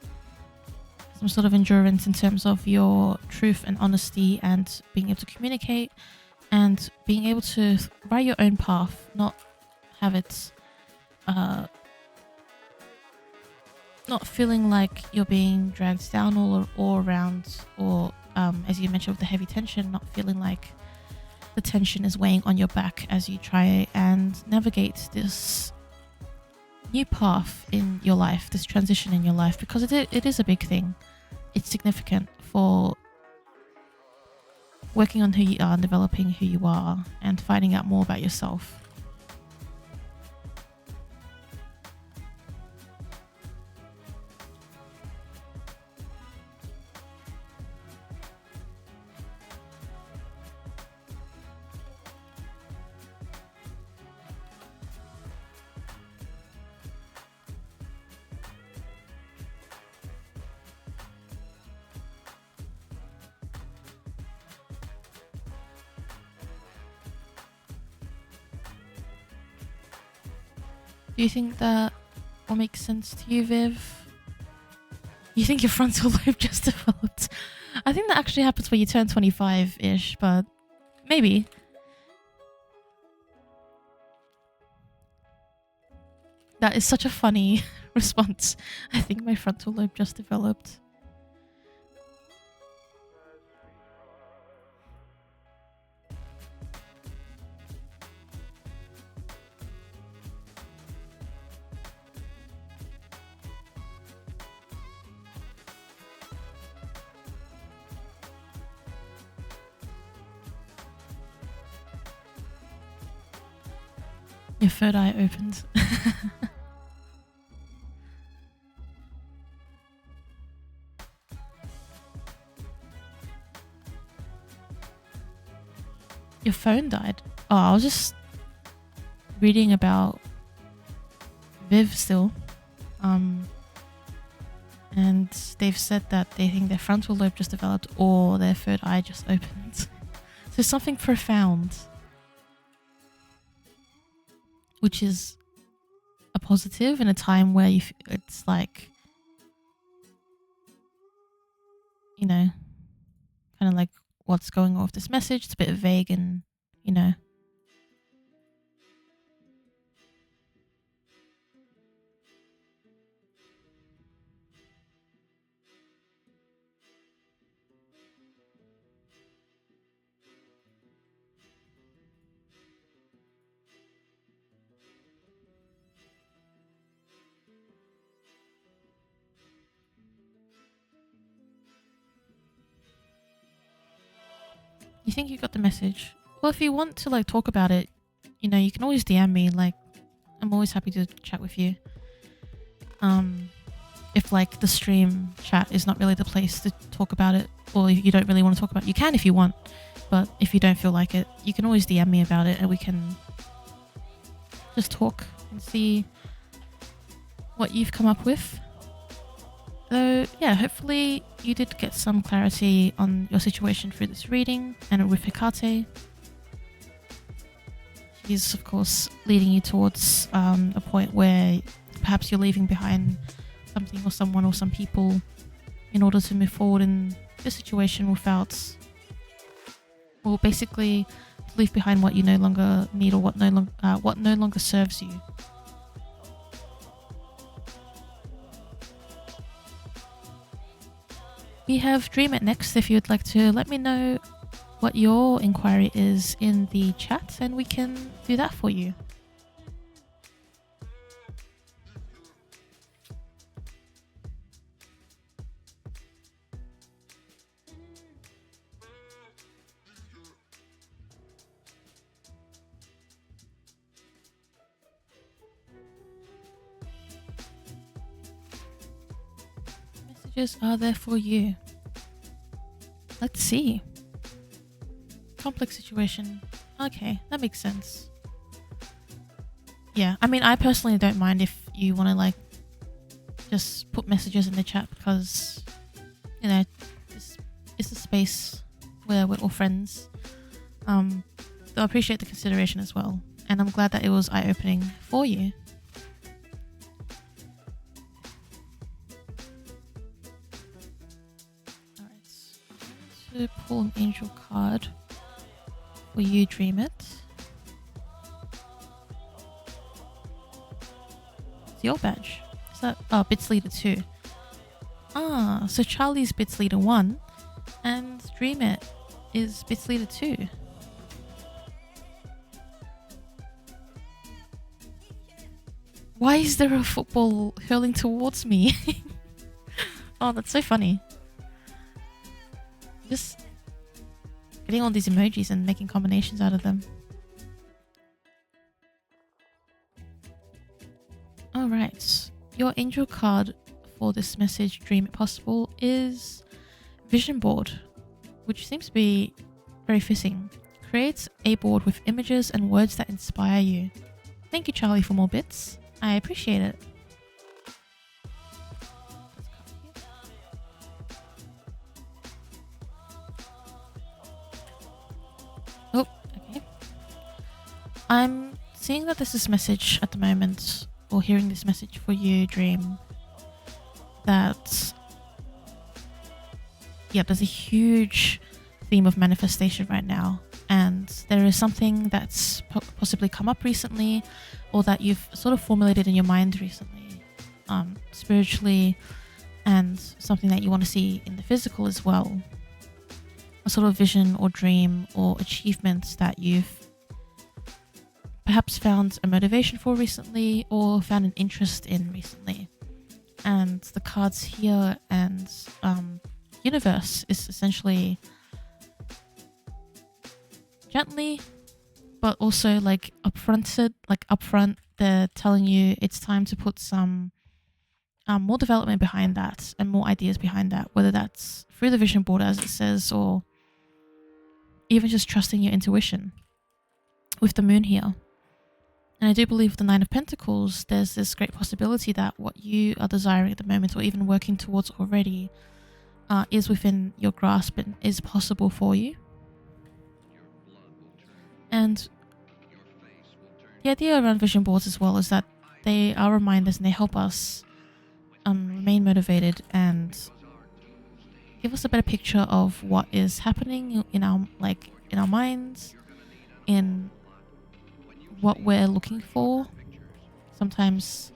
some sort of endurance in terms of your truth and honesty and being able to communicate and being able to write your own path, not have it, not feeling like you're being dragged down all around, or as you mentioned with the heavy tension, not feeling like the tension is weighing on your back as you try and navigate this new path in your life, this transition in your life, because it is a big thing. It's significant for working on who you are and developing who you are and finding out more about yourself. Do you think that will make sense to you, Viv? You think your frontal lobe just developed? I think that actually happens when you turn 25-ish, but maybe. That is such a funny response. I think my frontal lobe just developed. Your third eye opened. Your phone died? Oh, I was just reading about Viv still. And they've said that they think their frontal lobe just developed or their third eye just opened. So something profound. Which is a positive in a time where it's like, you know, kind of like what's going on with this message. It's a bit vague and, you know. You think you got the message? Well, if you want to like talk about it, you know, you can always DM me. Like, I'm always happy to chat with you. If like the stream chat is not really the place to talk about it, or if you don't really want to talk about it, you can if you want. But if you don't feel like it, you can always DM me about it and we can just talk and see what you've come up with. So yeah, hopefully you did get some clarity on your situation through this reading, and with Hecate. She's of course leading you towards a point where perhaps you're leaving behind something or someone or some people in order to move forward in this situation without, well, basically to leave behind what you no longer need or what no longer serves you. We have Dream It next. If you'd like to let me know what your inquiry is in the chat, and we can do that for you. Messages are there for you. Let's see. Complex situation. Okay, that makes sense. Yeah, I mean, I personally don't mind if you want to like just put messages in the chat, because you know it's a space where we're all friends. So I appreciate the consideration as well, and I'm glad that it was eye-opening for you. Alright, I'm going to pull an angel card for you, Dream It. It's your badge. Is that Bits Leader 2? Ah, so Charlie's Bits Leader 1 and Dream It is Bits Leader 2. Why is there a football hurling towards me? Oh, that's so funny. Just getting all these emojis and making combinations out of them. Alright, your angel card for this message, Dream It Possible, is Vision Board, which seems to be very fitting. Create a board with images and words that inspire you. Thank you, Charlie, for more bits. I appreciate it. Oh, okay. I'm seeing that this is message at the moment, or hearing this message for you, Dream, that yeah, there's a huge theme of manifestation right now, and there is something that's possibly come up recently, or that you've sort of formulated in your mind recently, spiritually, and something that you want to see in the physical as well. A sort of vision or dream or achievement that you've perhaps found a motivation for recently, or found an interest in recently. And the cards here and universe is essentially gently, but also like upfront, they're telling you it's time to put some more development behind that and more ideas behind that, whether that's through the vision board as it says, or even just trusting your intuition with the moon here. And I do believe with the Nine of Pentacles, there's this great possibility that what you are desiring at the moment, or even working towards already, is within your grasp and is possible for you. And the idea around vision boards as well is that they are reminders and they help us remain motivated and give us a better picture of what is happening in our minds, in what we're looking for. Sometimes,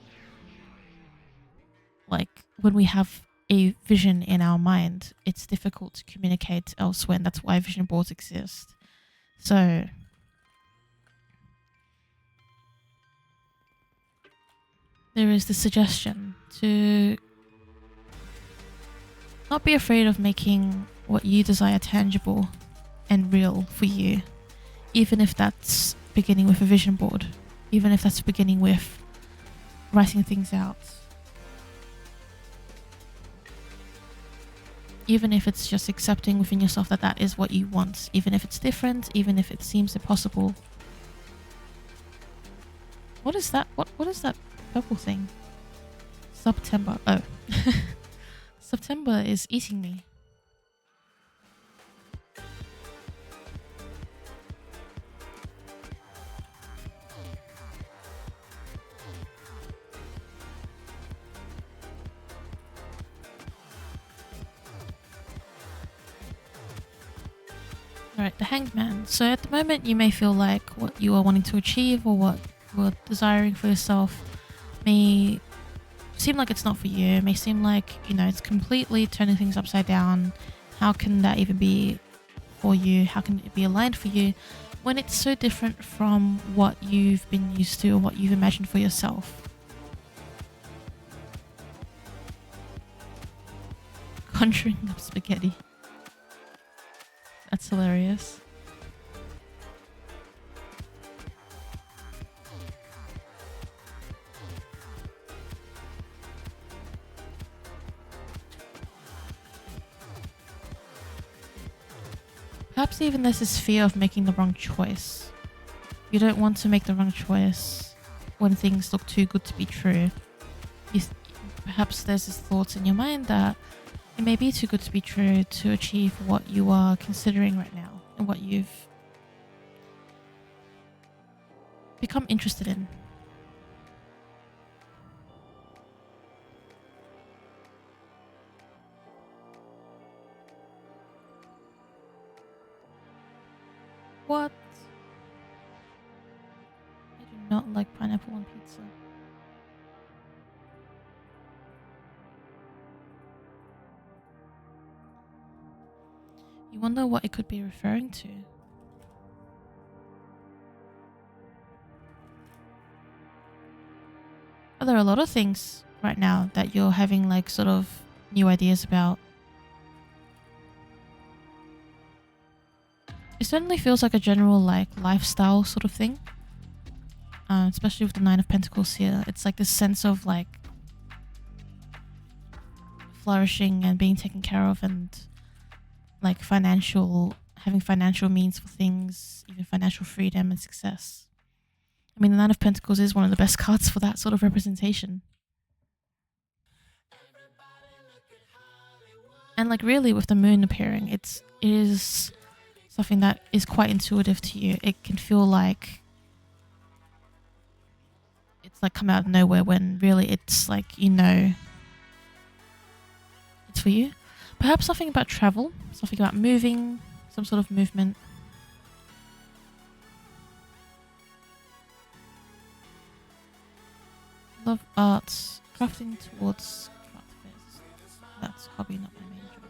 like when we have a vision in our mind, it's difficult to communicate elsewhere, and that's why vision boards exist. So there is the suggestion to not be afraid of making what you desire tangible and real for you, even if that's beginning with a vision board, even if that's beginning with writing things out, even if it's just accepting within yourself that that is what you want, even if it's different, even if it seems impossible. What is that? What is that purple thing? September. Oh. September is eating me. Alright, the Hanged Man. So at the moment you may feel like what you are wanting to achieve or what you're desiring for yourself may seem like it's not for you. It may seem like, you know, it's completely turning things upside down. How can that even be for you? How can it be aligned for you when it's so different from what you've been used to or what you've imagined for yourself? Conjuring up spaghetti. That's hilarious. Perhaps even there's this fear of making the wrong choice. You don't want to make the wrong choice when things look too good to be true. Perhaps there's this thought in your mind that it may be too good to be true to achieve what you are considering right now and what you've become interested in. What? I do not like pineapple on pizza. You wonder what it could be referring to. Are there a lot of things right now that you're having like sort of new ideas about? It certainly feels like a general like lifestyle sort of thing. Especially with the Nine of Pentacles here. It's like this sense of like flourishing and being taken care of and like having financial means for things, even financial freedom and success. I mean, the Nine of Pentacles is one of the best cards for that sort of representation. And like really with the moon appearing, it is something that is quite intuitive to you. It can feel like it's like come out of nowhere when really it's like, you know, it's for you. Perhaps something about travel, something about moving, some sort of movement. Love arts, crafting towards craft fairs. That's hobby, not my main job.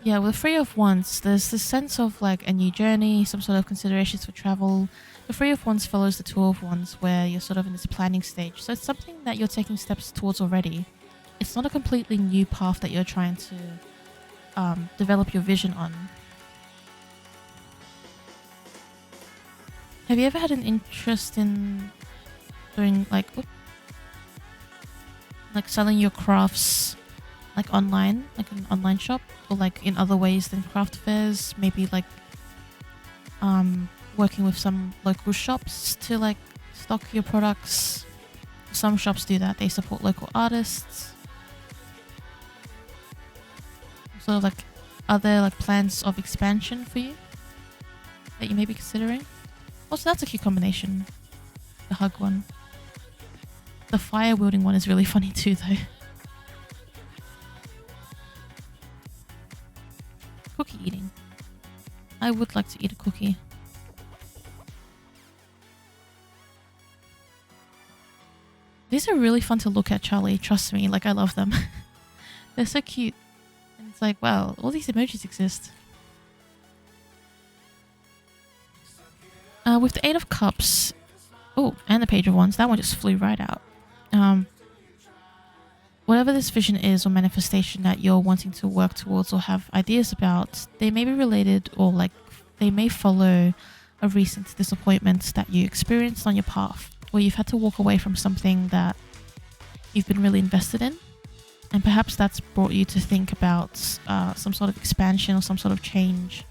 Yeah, with Three of Wands, there's this sense of like a new journey, some sort of considerations for travel. The Three of Wands follows the Two of Wands where you're sort of in this planning stage. So it's something that you're taking steps towards already. It's not a completely new path that you're trying to develop your vision on. Have you ever had an interest in doing like selling your crafts like online, like an online shop, or like in other ways than craft fairs? Maybe like working with some local shops to like stock your products. Some shops do that. They support local artists. Sort of like, are there like plans of expansion for you that you may be considering? Also, that's a cute combination. The hug one. The fire wielding one is really funny too though. Cookie eating. I would like to eat a cookie. These are really fun to look at, Charlie. Trust me, like I love them. They're so cute. And it's like, wow, all these emojis exist. With the Eight of Cups. Oh, and the Page of Wands. That one just flew right out. Well, whatever this vision is or manifestation that you're wanting to work towards or have ideas about, they may be related or like they may follow a recent disappointment that you experienced on your path, or you've had to walk away from something that you've been really invested in. And perhaps that's brought you to think about some sort of expansion or some sort of change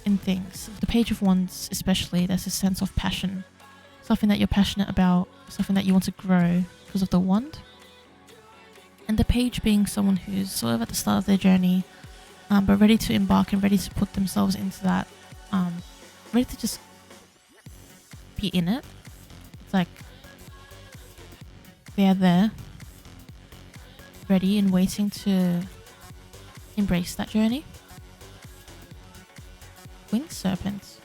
in things. The Page of Wands especially, there's a sense of passion. Something that you're passionate about, something that you want to grow because of the wand. And the page being someone who's sort of at the start of their journey, but ready to embark and ready to put themselves into that, ready to just be in it. It's like they're there, ready and waiting to embrace that journey. Winged serpent.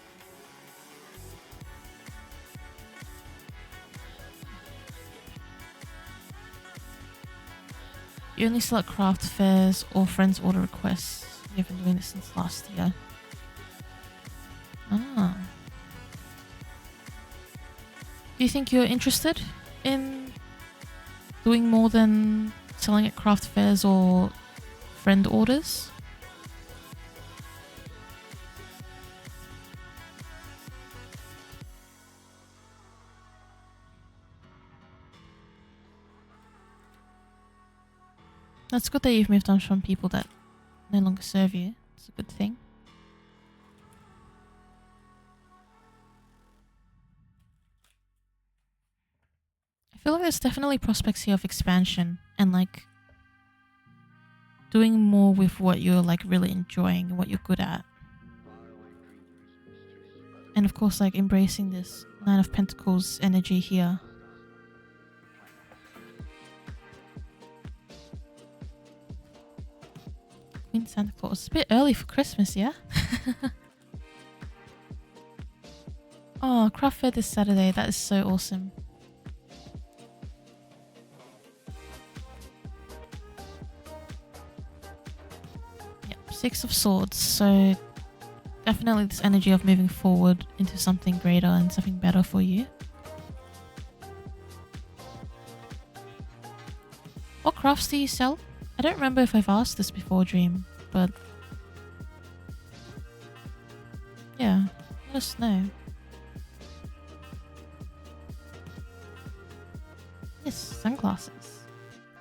You only select craft fairs or friends order requests. You've been doing this since last year. Ah. Do you think you're interested in doing more than selling at craft fairs or friend orders? That's good that you've moved on from people that no longer serve you. It's a good thing. I feel like there's definitely prospects here of expansion and like doing more with what you're like really enjoying and what you're good at. And of course, like embracing this Nine of Pentacles energy here. Queen Santa Claus. It's a bit early for Christmas, yeah? Oh, craft fair this Saturday. That is so awesome. Yep, Six of Swords. So definitely this energy of moving forward into something greater and something better for you. What crafts do you sell? I don't remember if I've asked this before, Dream, but yeah, let us know. Yes, sunglasses.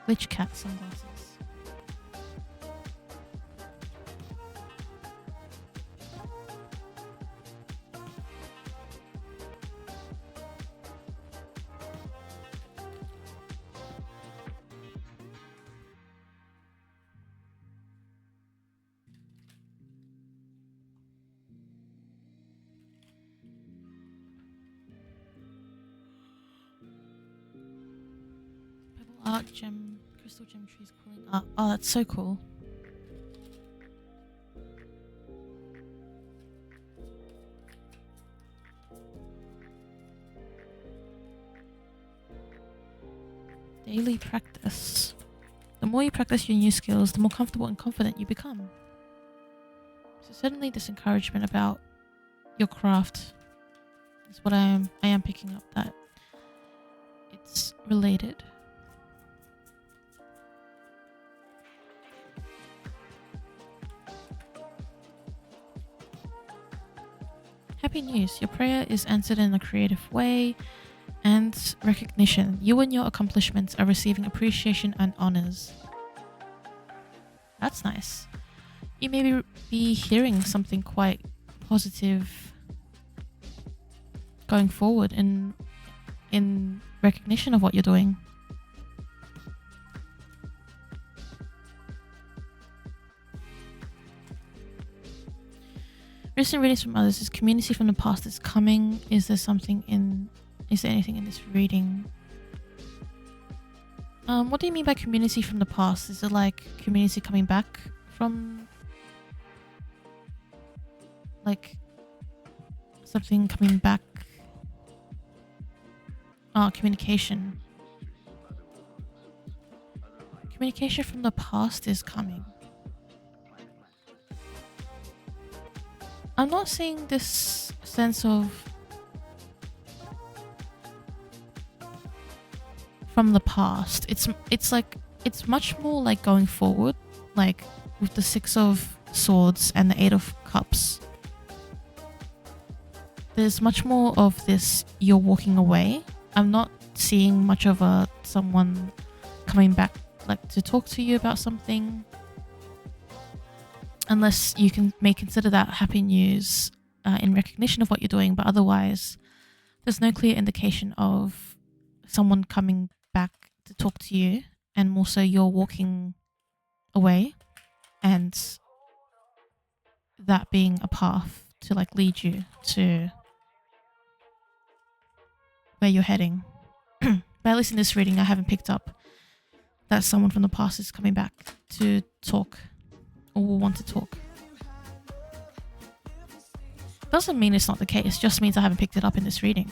Witch cat sunglasses. Art gem, crystal gem trees cooling up. Oh, that's so cool. Daily practice. The more you practice your new skills, the more comfortable and confident you become. So certainly this encouragement about your craft is what I am picking up, that it's related. Happy news, your prayer is answered in a creative way, and recognition. You and your accomplishments are receiving appreciation and honors. That's nice. You may be hearing something quite positive going forward in recognition of what you're doing. Recent readings from others. Is community from the past is coming? Is there anything in this reading? What do you mean by community from the past? Is it like community coming back from like something coming back? Communication. Communication from the past is coming. I'm not seeing this sense of from the past. It's like it's much more like going forward, like with the Six of Swords and the Eight of Cups. There's much more of this, you're walking away. I'm not seeing much of someone coming back like to talk to you about something, unless you may consider that happy news in recognition of what you're doing, but otherwise there's no clear indication of someone coming back to talk to you, and more so you're walking away and that being a path to like lead you to where you're heading. But at least in this reading, I haven't picked up that someone from the past is coming back to talk or will want to talk. Doesn't mean it's not the case, just means I haven't picked it up in this reading.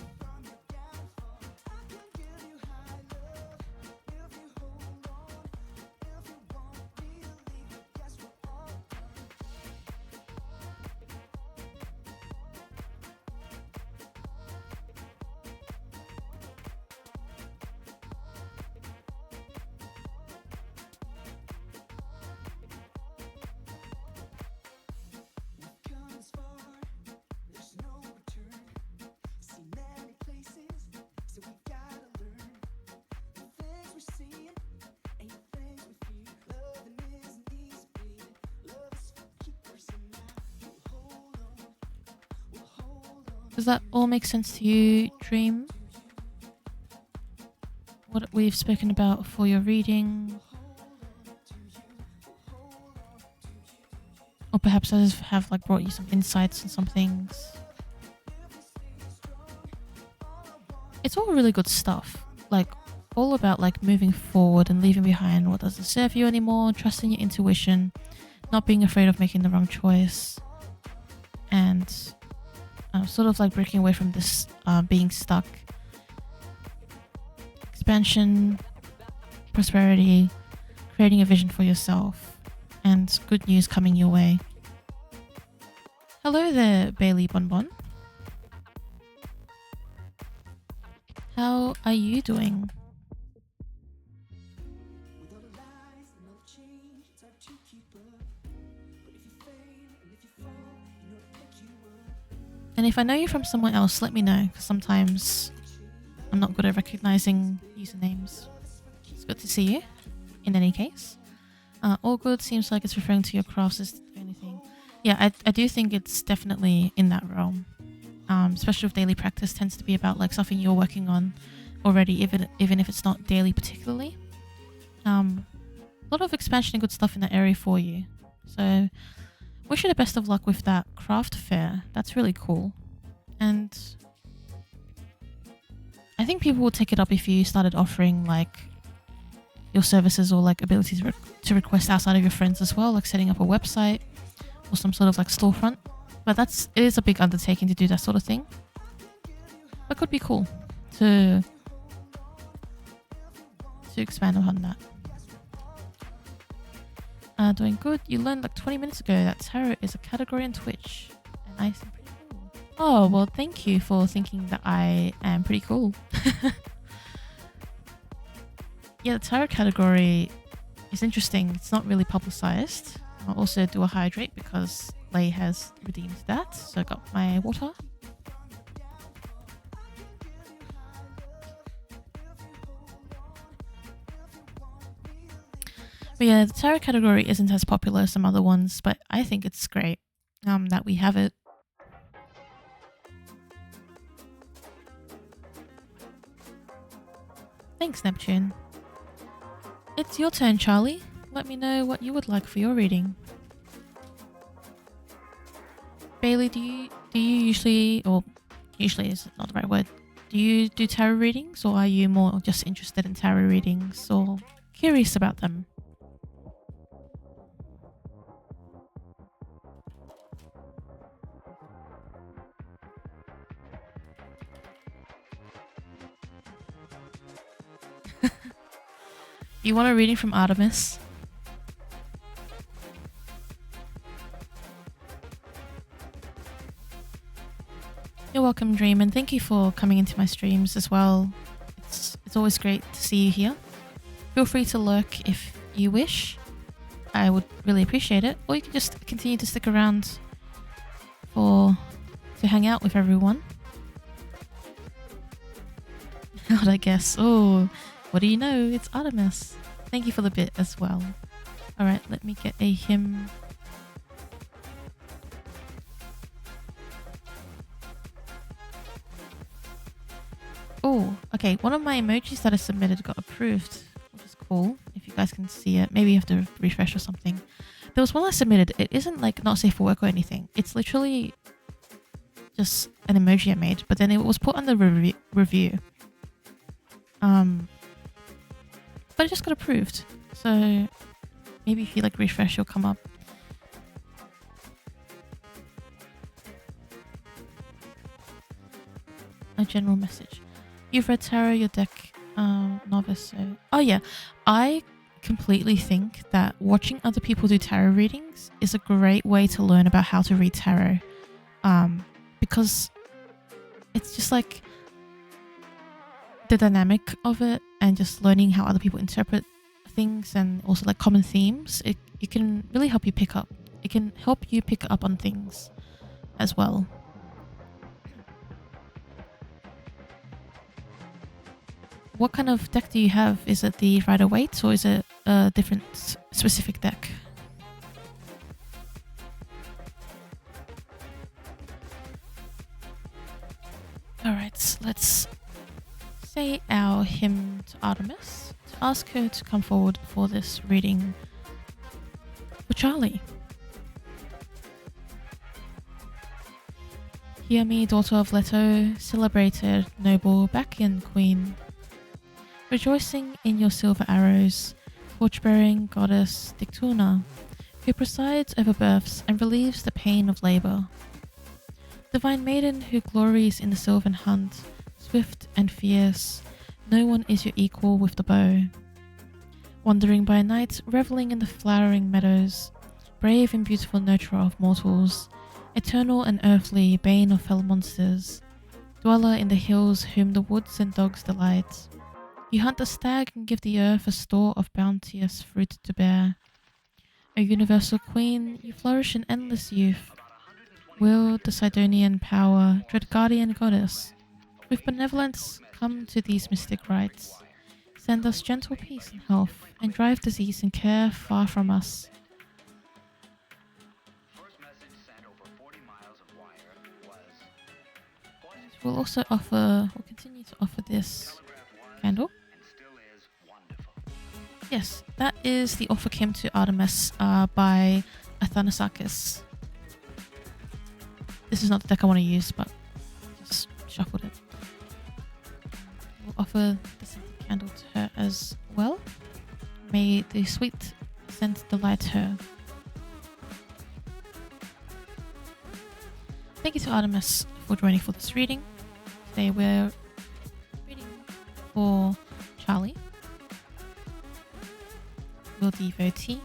Does that all make sense to you, Dream? What we've spoken about for your reading? Or perhaps I have like brought you some insights on some things. It's all really good stuff. Like all about like moving forward and leaving behind what doesn't serve you anymore, trusting your intuition, not being afraid of making the wrong choice, and sort of like breaking away from this being stuck. Expansion, prosperity, creating a vision for yourself, and good news coming your way. Hello there, Bailey Bonbon. How are you doing? And if I know you from somewhere else, let me know, because sometimes I'm not good at recognizing usernames. It's good to see you, in any case. All good seems like it's referring to your crafts as the only thing. Yeah, I do think it's definitely in that realm. Especially with daily practice, tends to be about like something you're working on already, even if it's not daily particularly. A lot of expansion and good stuff in that area for you. So wish you the best of luck with that craft fair. That's really cool. And I think people would take it up if you started offering like your services or like abilities to request outside of your friends as well, like setting up a website or some sort of like storefront. But it is a big undertaking to do that sort of thing. But could be cool to expand upon that. Doing good. You learned like 20 minutes ago that tarot is a category on Twitch. And I seem pretty cool. Oh, well, thank you for thinking that I am pretty cool. Yeah, the tarot category is interesting. It's not really publicized. I'll also do a hydrate because Lay has redeemed that. So I got my water. But yeah, the tarot category isn't as popular as some other ones, but I think it's great that we have it. Thanks, Neptune. It's your turn, Charlie. Let me know what you would like for your reading. Bailey, do you usually, or usually is not the right word, do you do tarot readings, or are you more just interested in tarot readings or curious about them? You want a reading from Artemis? You're welcome, Dream, and thank you for coming into my streams as well. It's always great to see you here. Feel free to lurk if you wish. I would really appreciate it. Or you can just continue to stick around to hang out with everyone. How'd I guess? Oh, what do you know? It's Artemis. Thank you for the bit as well. Alright, let me get a hymn. Oh, okay. One of my emojis that I submitted got approved, which is cool. If you guys can see it, maybe you have to refresh or something. There was one I submitted. It isn't like not safe for work or anything. It's literally just an emoji I made, but then it was put on the review. But it just got approved. So maybe if you like refresh, it'll come up. A general message. You've read tarot, your deck novice. So oh yeah, I completely think that watching other people do tarot readings is a great way to learn about how to read tarot, because it's just like the dynamic of it and just learning how other people interpret things and also like common themes. It can really help you pick up. It can help you pick up on things as well. What kind of deck do you have? Is it the Rider-Waite or is it a different specific deck? Alright, let's say our hymn to Artemis to ask her to come forward for this reading for Charlie. Hear me, daughter of Leto, celebrated noble Bacchian queen. Rejoicing in your silver arrows, torch-bearing goddess Dictuna, who presides over births and relieves the pain of labour. Divine maiden who glories in the sylvan hunt, swift and fierce, no one is your equal with the bow. Wandering by night, revelling in the flowering meadows, brave and beautiful nurturer of mortals, eternal and earthly bane of fell monsters, dweller in the hills whom the woods and dogs delight. You hunt the stag and give the earth a store of bounteous fruit to bear. A universal queen, you flourish in endless youth. Wield the Sidonian power, dread guardian goddess. With benevolence, come to these mystic rites. Send us gentle peace and health, and drive disease and care far from us. We'll continue to offer this candle. Yes, that is the Offer Hymn to Artemis by Athanasakis. This is not the deck I want to use, but just shuffled it. We'll offer this candle to her as well. May the sweet scent delight her. Thank you to Artemis for joining for this reading. Today we're reading for Charlie, your devotee.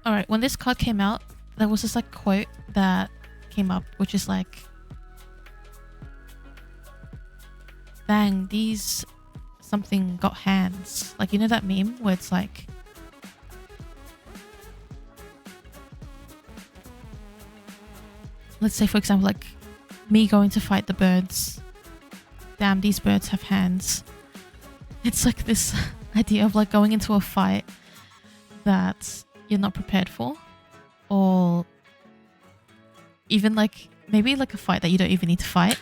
Alright, when this card came out, there was this like quote that came up, which is like, dang, these something got hands. Like, you know that meme where it's like, let's say for example, like me going to fight the birds. Damn, these birds have hands. It's like this idea of like going into a fight that you're not prepared for, or even like maybe like a fight that you don't even need to fight.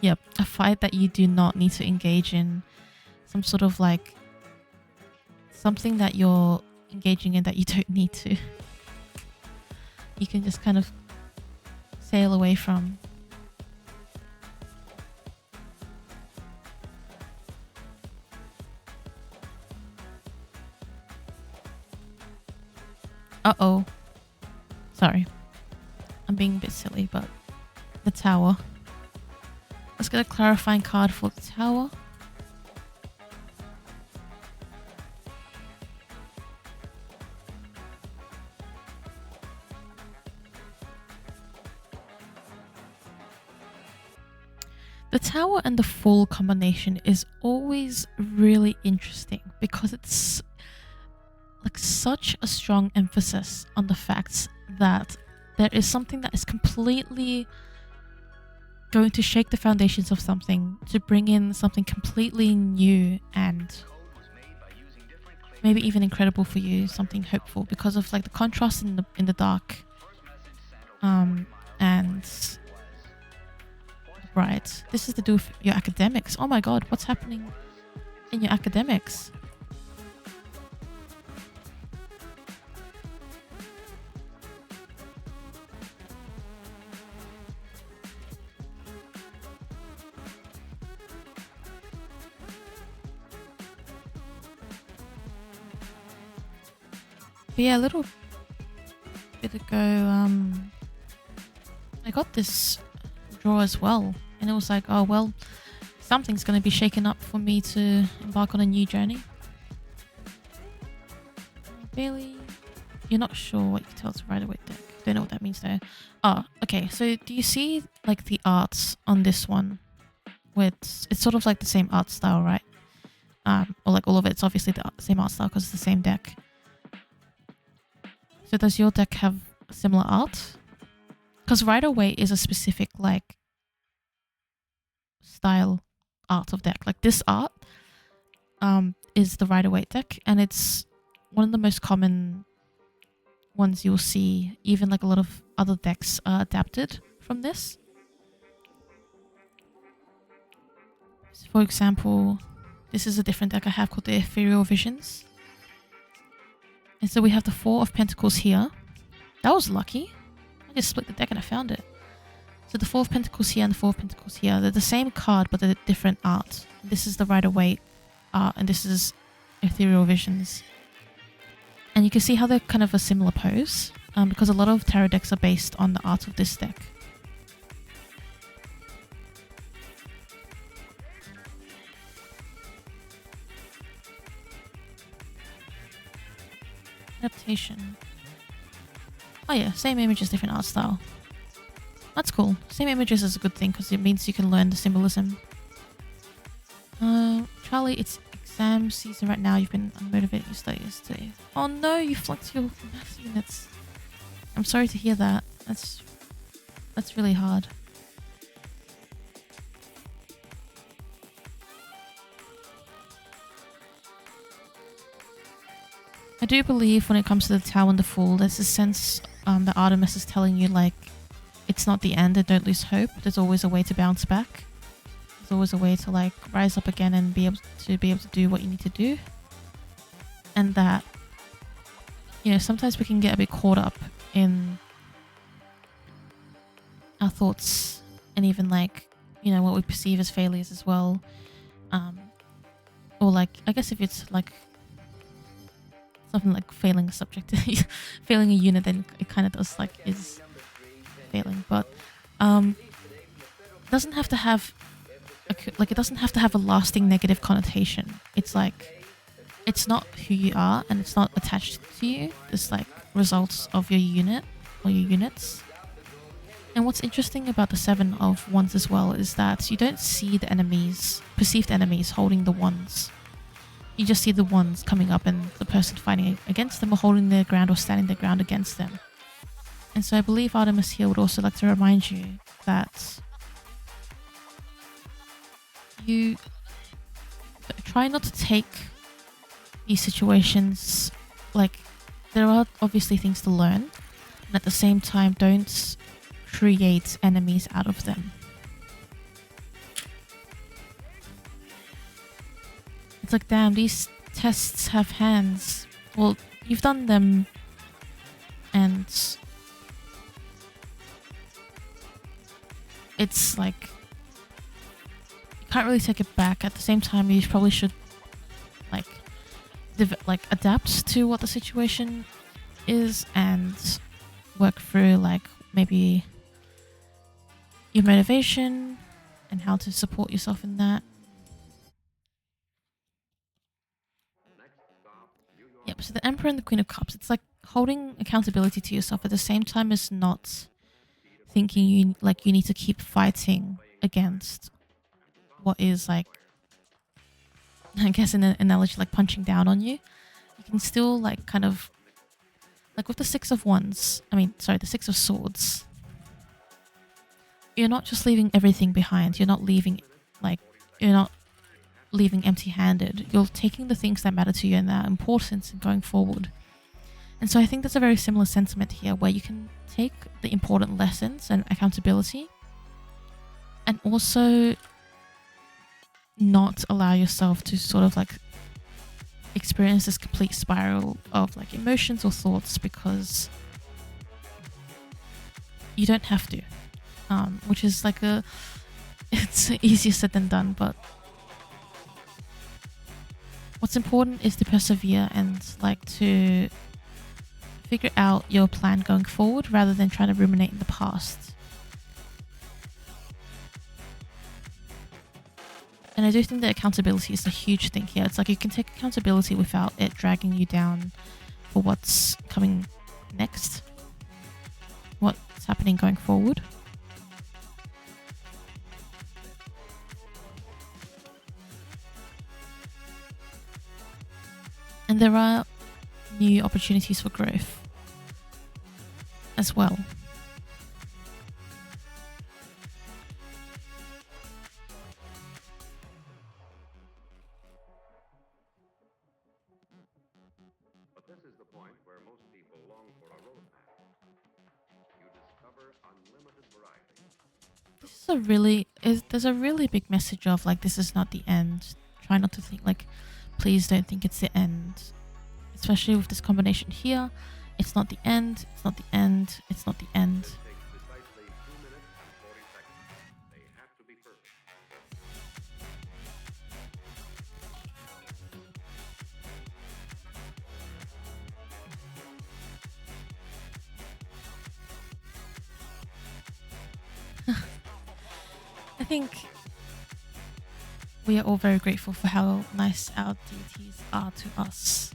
Yep, a fight that you do not need to engage in. Some sort of like something that you're engaging in that you don't need to. You can just kind of sail away from. Uh-oh. Sorry. I'm being a bit silly, but the Tower. Let's get a clarifying card for the Tower. The Tower and the Fool combination is always really interesting because it's like such a strong emphasis on the fact that there is something that is completely going to shake the foundations of something to bring in something completely new and maybe even incredible for you, something hopeful because of like the contrast in the dark and bright. This is to do with your academics. Oh my god, what's happening in your academics? But yeah, a little bit ago, I got this draw as well, and it was like, oh well, something's gonna be shaken up for me to embark on a new journey. Really? You're not sure what you can tell it's a Rider Waite deck. Don't know what that means though. Oh, okay. So do you see like the arts on this one? With it's sort of like the same art style, right? Or like all of it's obviously the same art style because it's the same deck. So does your deck have similar art? Because Rider Waite is a specific like style art of deck. Like this art is the Rider Waite deck, and it's one of the most common ones you'll see. Even like a lot of other decks are adapted from this. So for example, this is a different deck I have called the Ethereal Visions. And so we have the Four of Pentacles here. That was lucky. I just split the deck and I found it. So the Four of Pentacles here and the Four of Pentacles here. They're the same card, but they're different art. This is the Rider Waite art, and this is Ethereal Visions. And you can see how they're kind of a similar pose, because a lot of tarot decks are based on the art of this deck. Adaptation. Oh yeah, same images, different art style. That's cool. Same images is a good thing because it means you can learn the symbolism. Charlie, it's exam season right now. You've been unmotivated. You study yesterday. Oh no, you flunked your math units. I'm sorry to hear that. That's really hard. I do believe when it comes to the Tower and the Fool, there's a sense that Artemis is telling you like it's not the end and don't lose hope. There's always a way to bounce back. There's always a way to like rise up again and be able to do what you need to do. And that, you know, sometimes we can get a bit caught up in our thoughts and even like, you know, what we perceive as failures as well. Or like, I guess if it's like something like failing a subject, failing a unit, then it kind of does like is failing, but doesn't have to have like it doesn't have to have a lasting negative connotation. It's like it's not who you are and it's not attached to you. It's like results of your unit or your units. And what's interesting about the Seven of Wands as well is that you don't see the enemies, perceived enemies holding the wands. You just see the wands coming up and the person fighting against them or holding their ground or standing their ground against them. And so I believe Artemis here would also like to remind you that you try not to take these situations like there are obviously things to learn, and at the same time don't create enemies out of them. It's like, damn, these tests have hands. Well, you've done them and it's like you can't really take it back. At the same time, you probably should like adapt to what the situation is and work through like maybe your motivation and how to support yourself in that. Yep, so the Emperor and the Queen of Cups, it's like holding accountability to yourself at the same time as not thinking you need to keep fighting against what is like, I guess in an analogy, like punching down on you, you can still like kind of like with the the Six of Swords. You're not just leaving everything behind. You're not leaving empty-handed. You're taking the things that matter to you and that are important and going forward. And so I think there's a very similar sentiment here where you can take the important lessons and accountability and also not allow yourself to sort of like experience this complete spiral of like emotions or thoughts, because you don't have to, which is like it's easier said than done, but what's important is to persevere and like to figure out your plan going forward rather than trying to ruminate in the past. And I do think that accountability is a huge thing here. It's like you can take accountability without it dragging you down for what's coming next, what's happening going forward. And there are new opportunities for growth as well. But this is the point where most people long for a roadmap. You discover unlimited variety. There's a really big message of like, this is not the end. Try not to think like, please don't think it's the end. Especially with this combination here. It's not the end, it's not the end, it's not the end. It takes precisely 2 minutes and 40 seconds. They have to be perfect. I think we are all very grateful for how nice our deities are to us.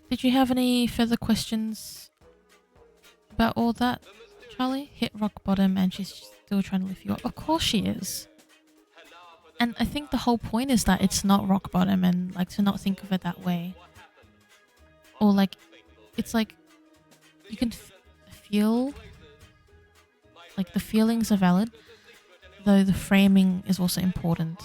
Did you have any further questions about all that, Charlie? Hit rock bottom and she's still trying to lift you up. Of course she is. And I think the whole point is that it's not rock bottom, and like to not think of it that way. Or like, it's like you can feel like the feelings are valid, though the framing is also important.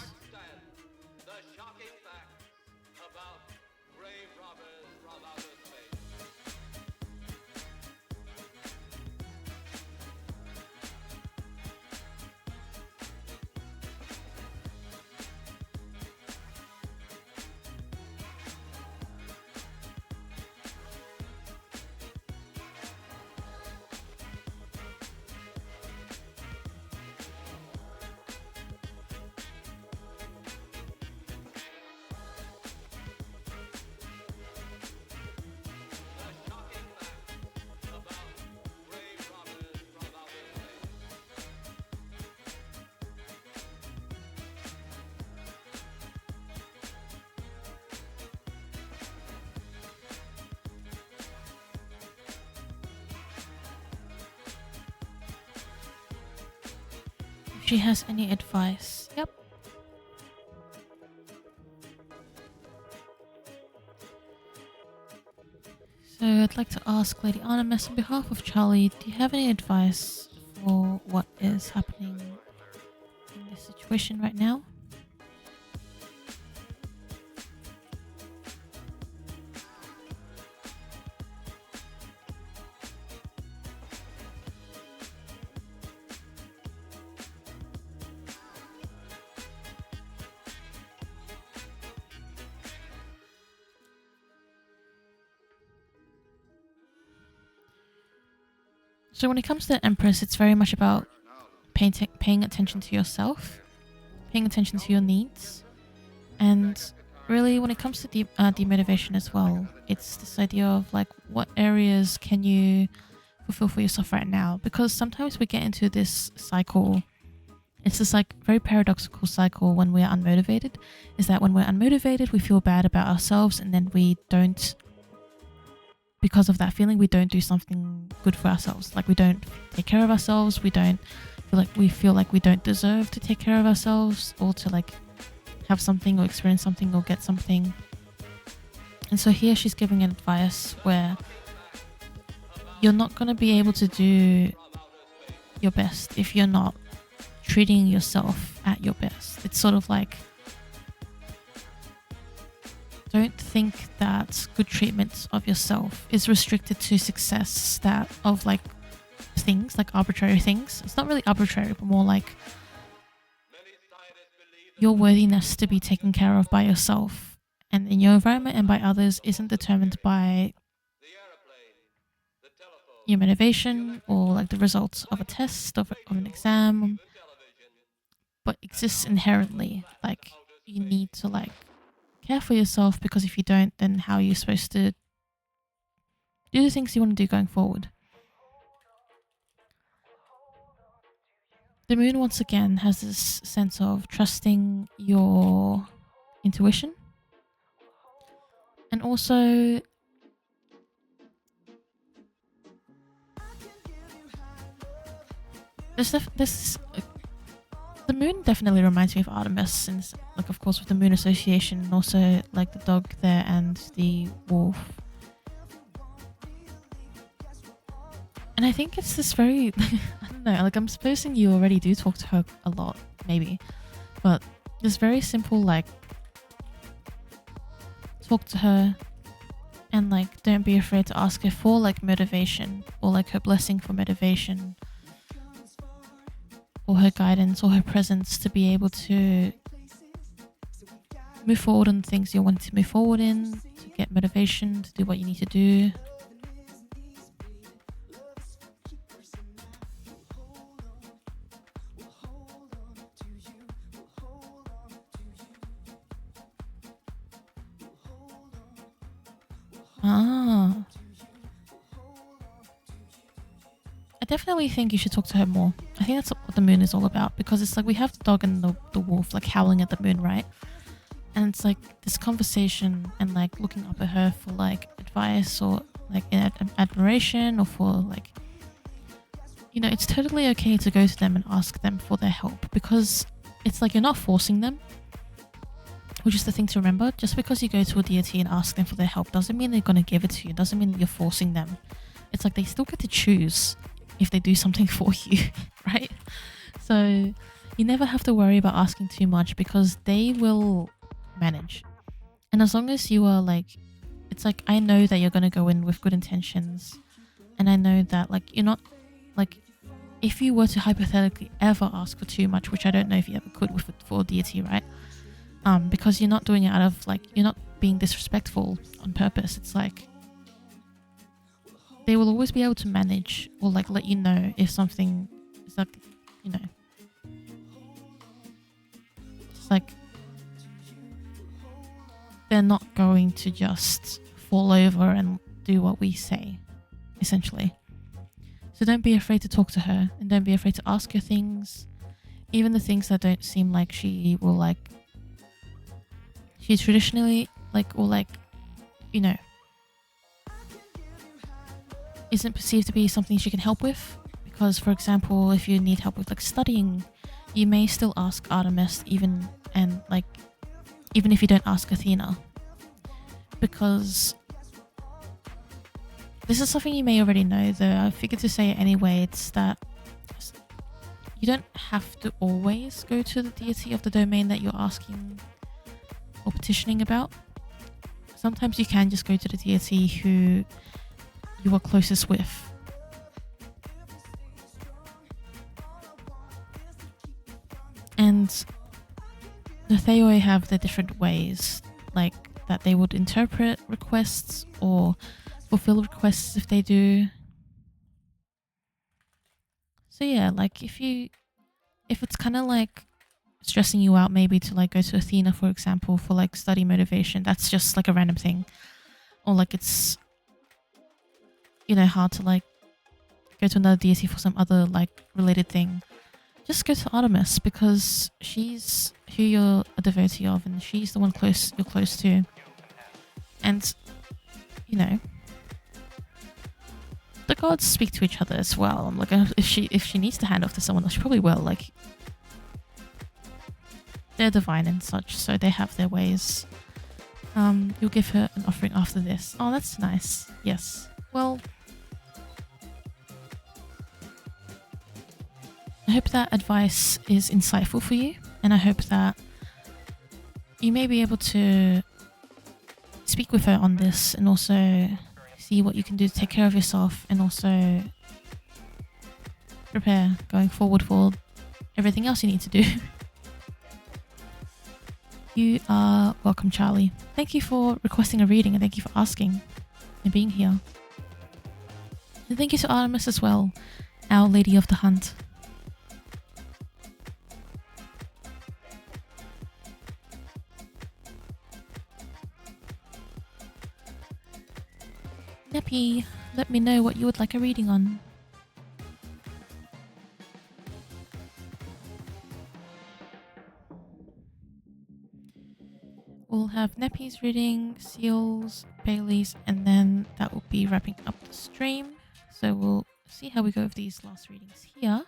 If she has any advice. Yep. So I'd like to ask Lady Artemis, on behalf of Charlie, do you have any advice for what is happening in this situation right now? So when it comes to Empress, it's very much about paying attention to yourself, paying attention to your needs, and really when it comes to demotivation as well, it's this idea of like, what areas can you fulfill for yourself right now, because sometimes we get into this cycle. It's this like very paradoxical cycle when we're unmotivated, is that when we're unmotivated we feel bad about ourselves, and then we don't, because of that feeling, we don't do something good for ourselves. Like we don't take care of ourselves, we feel like we don't deserve to take care of ourselves, or to like have something or experience something or get something. And so here she's giving an advice where you're not going to be able to do your best if you're not treating yourself at your best. It's sort of like, don't think that good treatment of yourself is restricted to success that of like things, like arbitrary things. It's not really arbitrary, but more like your worthiness to be taken care of by yourself and in your environment and by others isn't determined by your motivation or like the results of a test of an exam, but exists inherently. Like you need to like care for yourself, because if you don't, then how are you supposed to do the things you want to do going forward? The moon once again has this sense of trusting your intuition, and also the moon definitely reminds me of Artemis, and like of course with the moon association, and also like the dog there and the wolf. And I think it's this very I don't know, like I'm supposing you already do talk to her a lot, maybe, but this very simple like talk to her, and like don't be afraid to ask her for like motivation, or like her blessing for motivation, or her guidance or her presence to be able to move forward on things you want to move forward in, to get motivation to do what you need to do. I definitely think you should talk to her more. I think that's what the moon is all about, because it's like we have the dog and the wolf like howling at the moon, right? And it's like this conversation and like looking up at her for like advice or like admiration, or for like, you know, it's totally okay to go to them and ask them for their help, because it's like you're not forcing them, which is the thing to remember. Just because you go to a deity and ask them for their help doesn't mean they're going to give it to you, doesn't mean that you're forcing them. It's like they still get to choose if they do something for you, right? So you never have to worry about asking too much, because they will manage. And as long as you are like, it's like, I know that you're going to go in with good intentions, and I know that like you're not like, if you were to hypothetically ever ask for too much, which I don't know if you ever could with for a deity, right? Because you're not doing it out of like, you're not being disrespectful on purpose. It's like they will always be able to manage, or like let you know if something is like, you know, it's like they're not going to just fall over and do what we say, essentially. So don't be afraid to talk to her, and don't be afraid to ask her things, even the things that don't seem like she will like, she traditionally like, or like, you know, isn't perceived to be something she can help with. Because for example, if you need help with like studying, you may still ask Artemis, even if you don't ask Athena, because this is something you may already know, though I figured to say it anyway. It's that you don't have to always go to the deity of the domain that you're asking or petitioning about. Sometimes you can just go to the deity who you are closest with. And the Theoi have their different ways, like that they would interpret requests or fulfill requests if they do. So yeah, like if it's kind of like stressing you out, maybe to like go to Athena, for example, for like study motivation, that's just like a random thing. Or like it's, you know, hard to like go to another deity for some other like related thing, just go to Artemis because she's who you're a devotee of, and she's the one you're close to. And you know, the gods speak to each other as well. I'm like, if she needs to hand off to someone else, she probably will. Like, they're divine and such, so they have their ways. You'll give her an offering after this. Oh, that's nice. Yes. Well, I hope that advice is insightful for you, and I hope that you may be able to speak with her on this and also see what you can do to take care of yourself and also prepare going forward for everything else you need to do. You are welcome, Charlie. Thank you for requesting a reading and thank you for asking and being here. And thank you to Artemis as well, our Lady of the Hunt. Neppy, let me know what you would like a reading on. We'll have Neppy's reading, Seals, Bailey's, and then that will be wrapping up the stream. So we'll see how we go with these last readings here.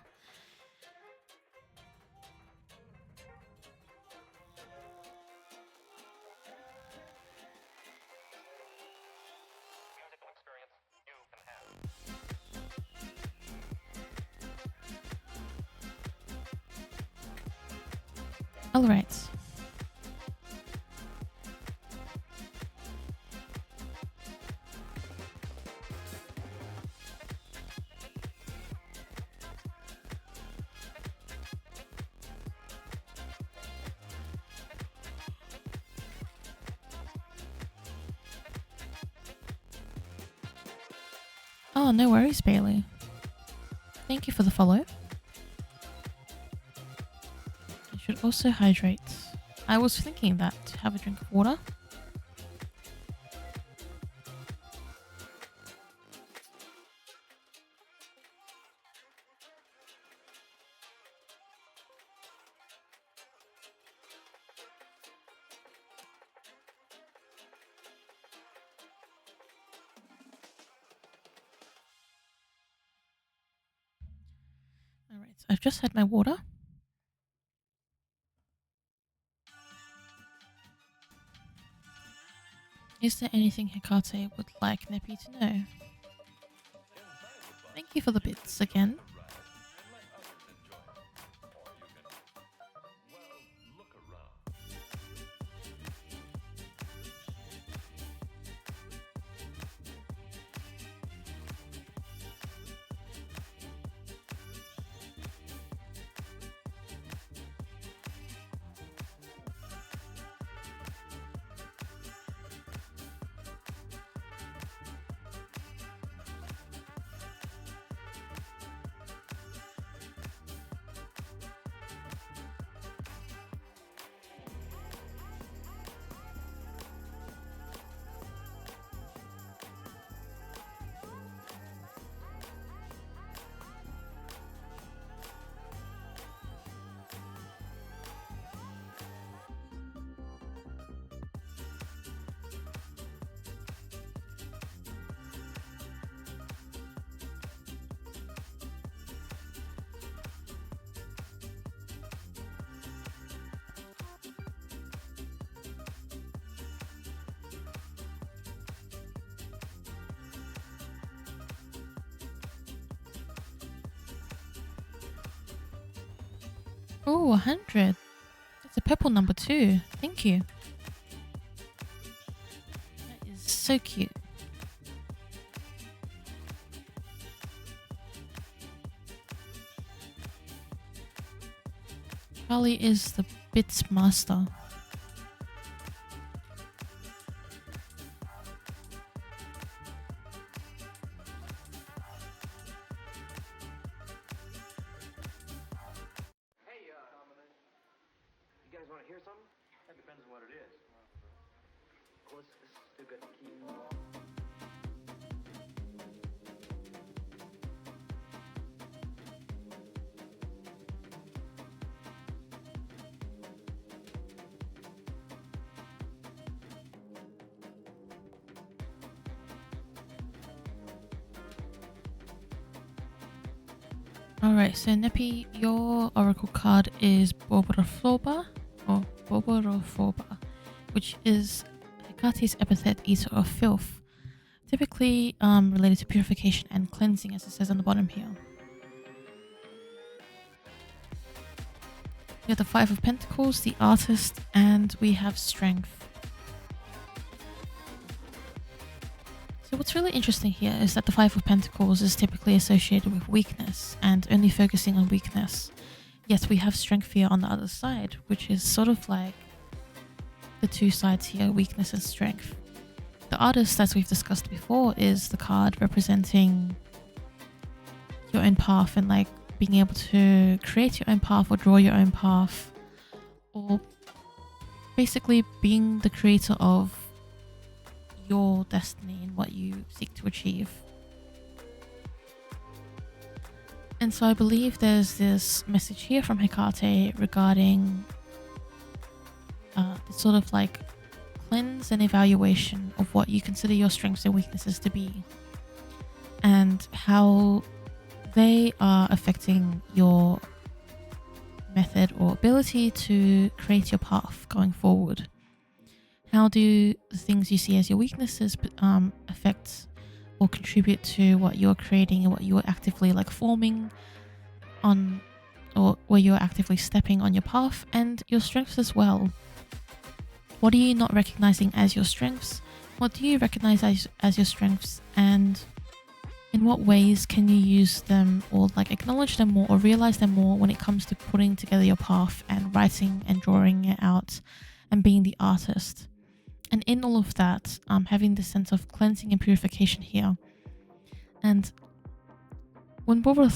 Alright. Oh, no worries, Bailey. Thank you for the follow. You should also hydrate. I was thinking that, to have a drink of water. Alright, so I've just had my water. Is there anything Hecate would like Neppy to know? Thank you for the bits again. Oh, 100. That's a purple number too. Thank you. That is so cute. Charlie is the bits master. Alright, so Nepi, your oracle card is Boborofloba, or Boborofloba, which is Hekate's epithet Eater of Filth, typically related to purification and cleansing, as it says on the bottom here. We have the Five of Pentacles, the Artist, and we have Strength. So what's really interesting here is that the Five of Pentacles is typically associated with weakness and only focusing on weakness. Yet we have Strength here on the other side, which is sort of like the two sides here, weakness and strength. The Artist, as we've discussed before, is the card representing your own path and like being able to create your own path or draw your own path, or basically being the creator of your destiny and what you seek to achieve. And so I believe there's this message here from Hecate regarding this sort of like cleanse and evaluation of what you consider your strengths and weaknesses to be, and how they are affecting your method or ability to create your path going forward. How do the things you see as your weaknesses affect or contribute to what you're creating and what you're actively like forming on, or where you're actively stepping on your path, and your strengths as well? What are you not recognizing as your strengths? What do you recognize as your strengths, and in what ways can you use them or like acknowledge them more or realize them more when it comes to putting together your path and writing and drawing it out and being the artist? And in all of that, having this sense of cleansing and purification here. And when Bobra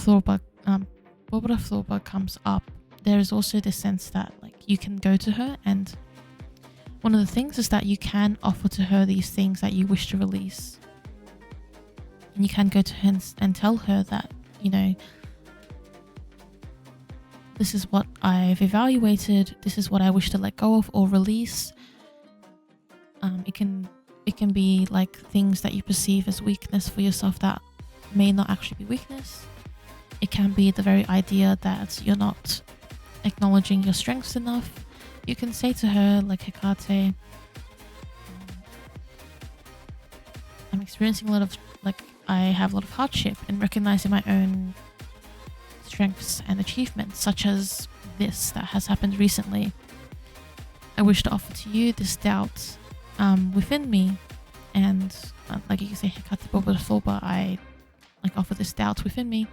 Thorba comes up, there is also this sense that like you can go to her, and one of the things is that you can offer to her these things that you wish to release. And you can go to her and tell her that, you know, this is what I've evaluated, this is what I wish to let go of or release. It can be like things that you perceive as weakness for yourself that may not actually be weakness. It can be the very idea that you're not acknowledging your strengths enough. You can say to her, like, Hecate, I'm experiencing a lot of, like, I have a lot of hardship in recognizing my own strengths and achievements, such as this that has happened recently. I wish to offer to you this doubt within me, and like you can say, Hecate Boba Thorba, I like offer this doubt within me,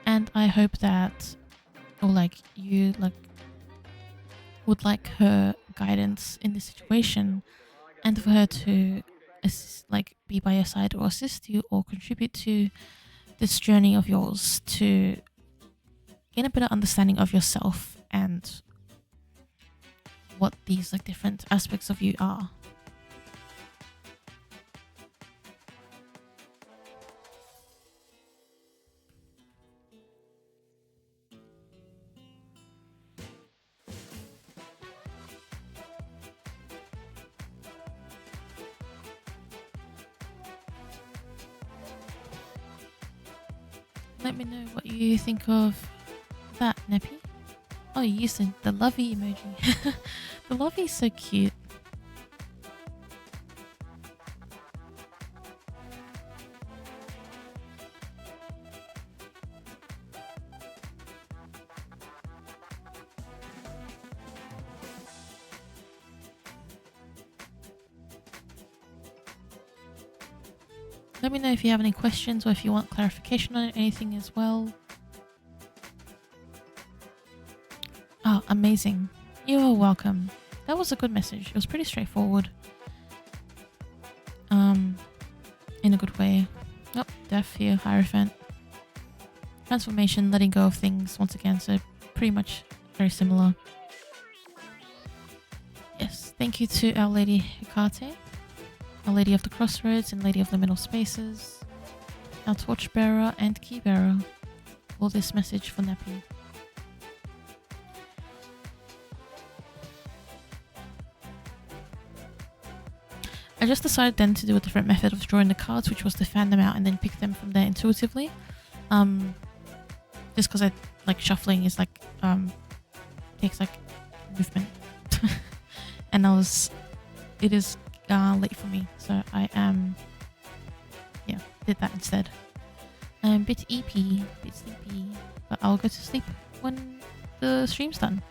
and I hope that, or like you like would like her guidance in this situation, and for her to assist, like be by your side or assist you or contribute to this journey of yours to gain a better understanding of yourself and what these like different aspects of you are. Let me know what you think of that, Neppy. Oh, you used the lovey emoji. The lovey is so cute. Let me know if you have any questions or if you want clarification on anything as well. Oh, amazing. You are welcome. That was a good message. It was pretty straightforward. In a good way. Oh, death here, Hierophant. Transformation, letting go of things once again, so pretty much very similar. Yes, thank you to Our Lady Hecate, Our Lady of the Crossroads and Lady of Liminal Spaces, our Torchbearer and Keybearer, for this message for Neppy. I just decided then to do a different method of drawing the cards, which was to fan them out and then pick them from there intuitively. just because I like shuffling is like takes like movement, and it is late for me, so I am did that instead. Bit EP, bit sleepy, but I'll go to sleep when the stream's done.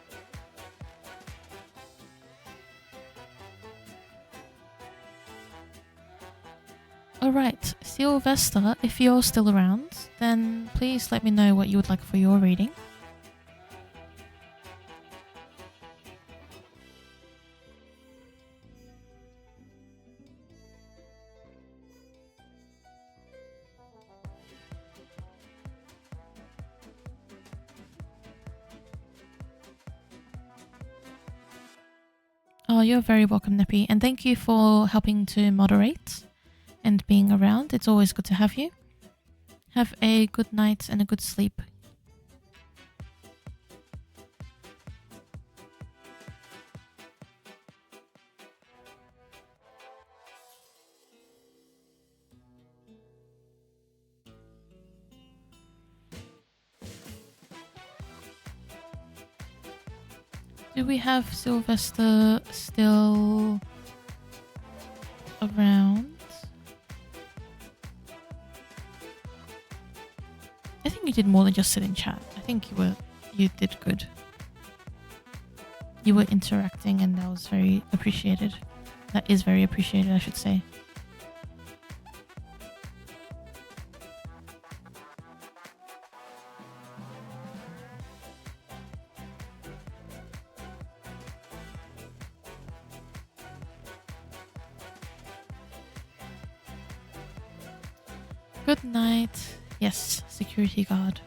Alright, Sylvester, if you're still around, then please let me know what you would like for your reading. Oh, you're very welcome, Neppy, and thank you for helping to moderate and being around. It's always good to have you. Have a good night and a good sleep. Do we have Sylvester still around? I think you did more than just sit in chat. I think you did good. You were interacting and that was very appreciated. That is very appreciated, I should say. Good night. Yes, security guard.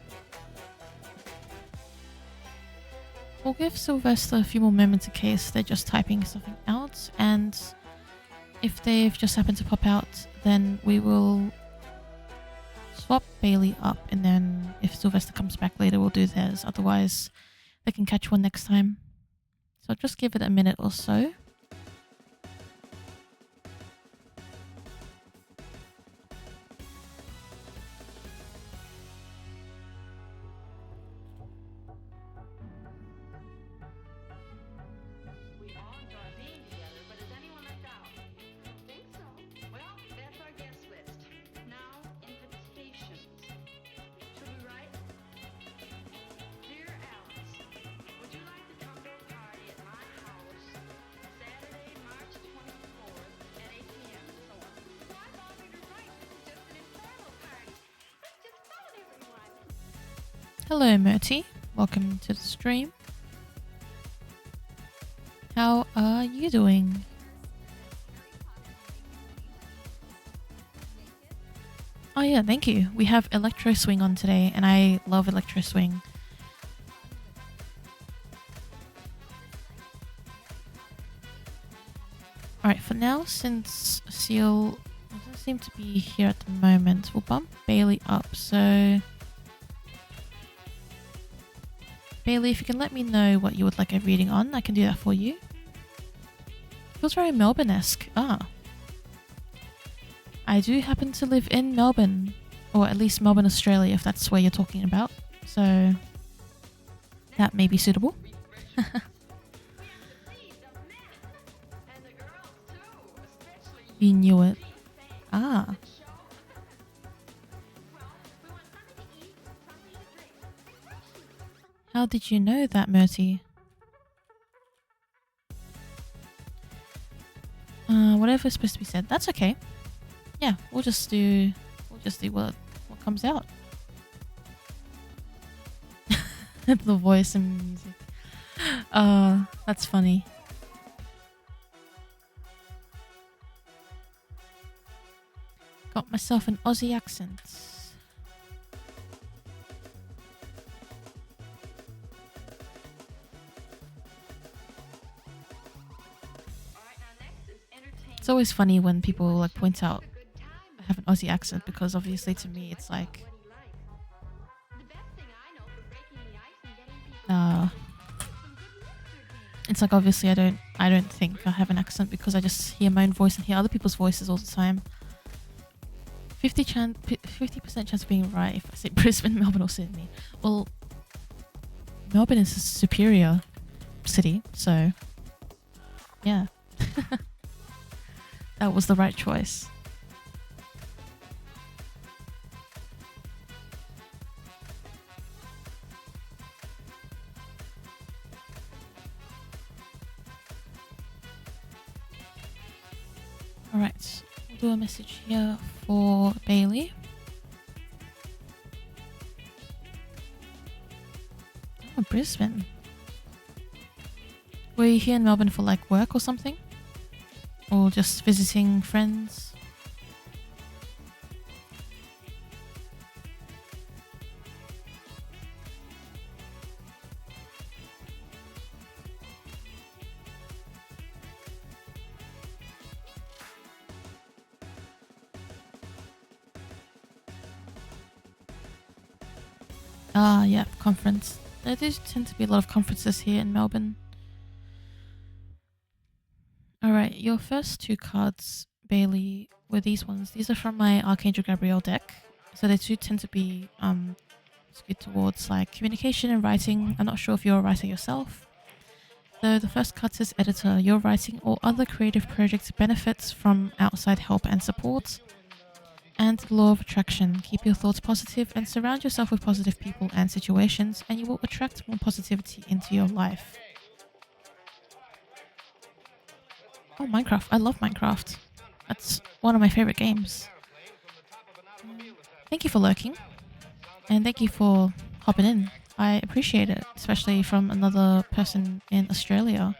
We'll give Sylvester a few more moments in case they're just typing something out, and if they've just happened to pop out, then we will swap Bailey up, and then if Sylvester comes back later, we'll do theirs. Otherwise, they can catch one next time. So just give it a minute or so. Hello Murty, welcome to the stream. How are you doing? Oh yeah, thank you. We have Electro Swing on today and I love Electro Swing. Alright, for now, since Seal doesn't seem to be here at the moment, we'll bump Bailey up, so... Bailey, if you can let me know what you would like a reading on, I can do that for you. Feels very Melbourne-esque. Ah. I do happen to live in Melbourne, or at least Melbourne, Australia, if that's where you're talking about. So, that may be suitable. You knew it. Ah. How did you know that, Murty? Whatever's supposed to be said. That's okay. Yeah, we'll just do what comes out. The voice and music. That's funny. Got myself an Aussie accent. It's always funny when people like point out I have an Aussie accent because obviously to me it's like it's like obviously I don't think I have an accent because I just hear my own voice and hear other people's voices all the time. 50% chance of being right if I say Brisbane, Melbourne, or Sydney. Well, Melbourne is a superior city, so yeah, that was the right choice. Alright, we'll do a message here for Bailey. Oh, Brisbane. Were you here in Melbourne for like work or something? Or just visiting friends? Ah, yeah, conference. There do tend to be a lot of conferences here in Melbourne. Alright, your first two cards, Bailey, were these ones. These are from my Archangel Gabriel deck. So they do tend to be skewed towards like communication and writing. I'm not sure if you're a writer yourself. So the first card says editor, your writing or other creative projects benefits from outside help and support. And the law of attraction, keep your thoughts positive and surround yourself with positive people and situations, and you will attract more positivity into your life. Oh, Minecraft. I love Minecraft. That's one of my favorite games. Thank you for lurking. And thank you for hopping in. I appreciate it, especially from another person in Australia.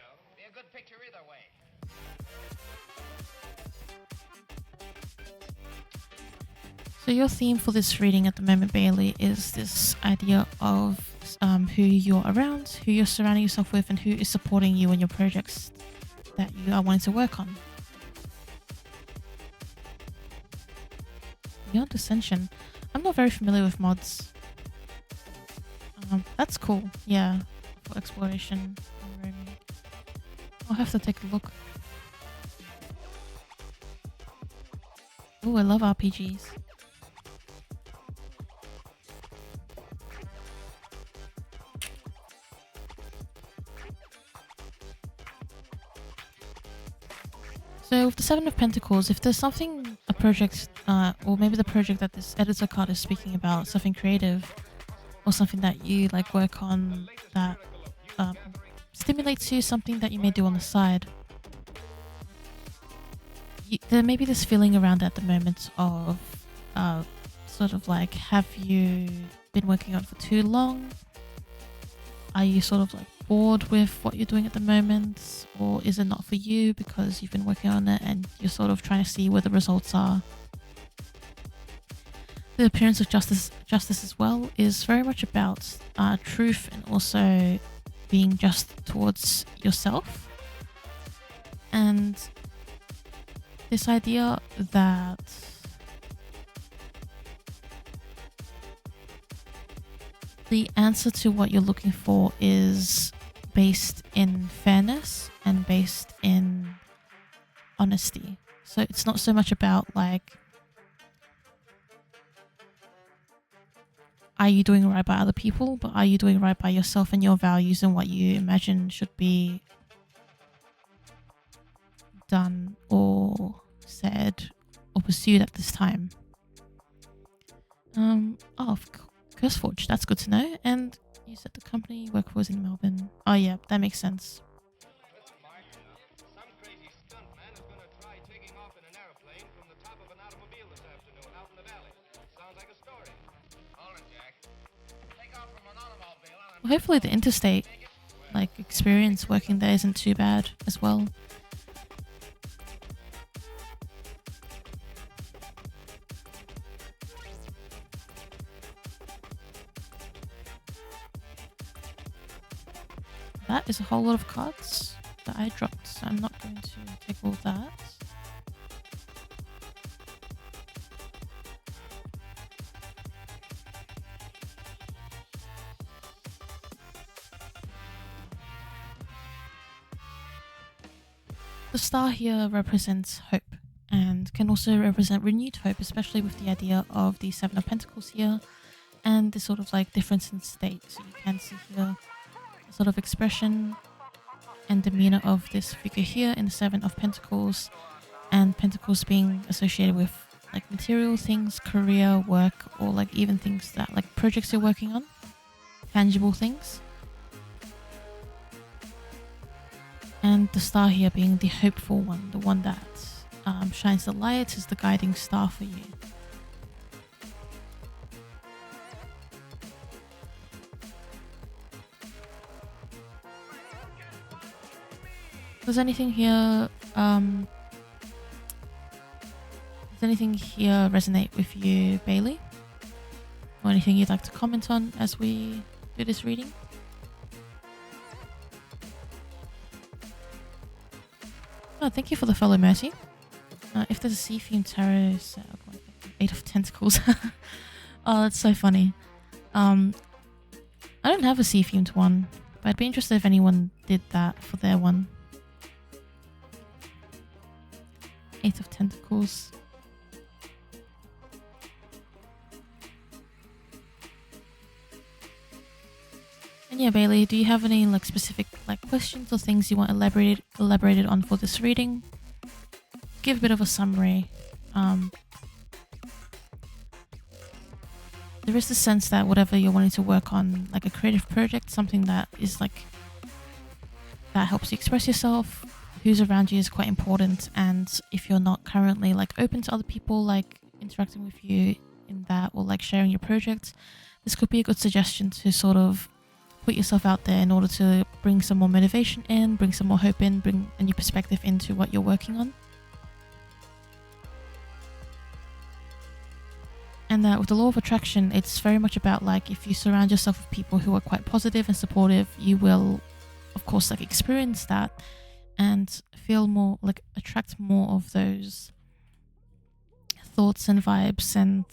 So your theme for this reading at the moment, Bailey, is this idea of who you're around, who you're surrounding yourself with, and who is supporting you in your projects that you are wanting to work on. Beyond Ascension. I'm not very familiar with mods. That's cool. Yeah, for exploration and roaming. I'll have to take a look. Oh, I love RPGs. So with the Seven of Pentacles, if there's something, a project, or maybe the project that this editor card is speaking about, something creative, or something that you like work on that stimulates you, something that you may do on the side, there may be this feeling around at the moment of sort of like, have you been working on it for too long? Are you sort of like bored with what you're doing at the moment, or is it not for you because you've been working on it and you're sort of trying to see where the results are? The appearance of justice as well is very much about truth and also being just towards yourself, and this idea that the answer to what you're looking for is based in fairness and based in honesty. So it's not so much about like, are you doing right by other people, but are you doing right by yourself and your values and what you imagine should be done or said or pursued at this time. Oh, Curseforge, that's good to know. And you said the company you work for is in Melbourne. Oh yeah, that makes sense. Some crazy stuntman is gonna try taking off in an airplane from the top of an automobile this afternoon out in the valley. Sounds like a story. Hold it, Jack. Take off from an automobile and Well, hopefully the interstate experience working there isn't too bad as well. That is a whole lot of cards that I dropped, so I'm not going to take all that. The star here represents hope, and and can also represent renewed hope, especially with the idea of the Seven of Pentacles here and the sort of like difference in state. So you can see here the sort of expression and demeanor of this figure here in the Seven of Pentacles, and Pentacles being associated with like material things, career, work, or like even things that like projects you're working on, tangible things. And the star here being the hopeful one, the one that shines the light, is the guiding star for you. Does anything here resonate with you, Bailey? Or anything you'd like to comment on as we do this reading? Oh, thank you for the follow, Mercy. If there's a sea-themed tarot set, Eight of Tentacles. Oh, that's so funny. I don't have a sea-themed one, but I'd be interested if anyone did that for their one. Eight of Tentacles. And yeah, Bailey, do you have any like specific like questions or things you want elaborated on for this reading? Give a bit of a summary. There is the sense that whatever you're wanting to work on, like a creative project, something that is like that helps you express yourself, who's around you is quite important, and if you're not currently like open to other people like interacting with you in that or like sharing your project, this could be a good suggestion to sort of put yourself out there in order to bring some more motivation in, bring some more hope in, bring a new perspective into what you're working on. And that with the law of attraction, it's very much about like if you surround yourself with people who are quite positive and supportive, you will of course like experience that and feel more like attract more of those thoughts and vibes and,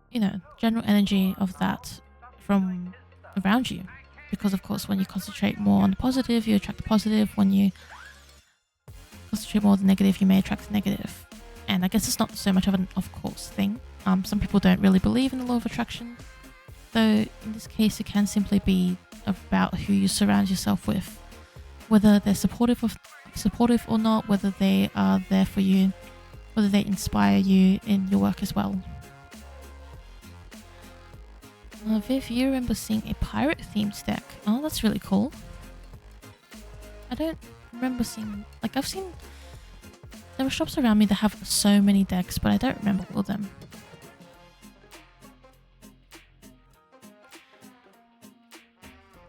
you know, general energy of that from around you. Because of course when you concentrate more on the positive, you attract the positive. When you concentrate more on the negative, you may attract the negative. And I guess it's not so much of an of course thing. Some people don't really believe in the law of attraction, though in this case it can simply be about who you surround yourself with, whether they're supportive or not, whether they are there for you, whether they inspire you in your work as well. Viv, you remember seeing a pirate themed deck. Oh, that's really cool. I don't remember seeing, like I've seen, there are shops around me that have so many decks, but I don't remember all of them.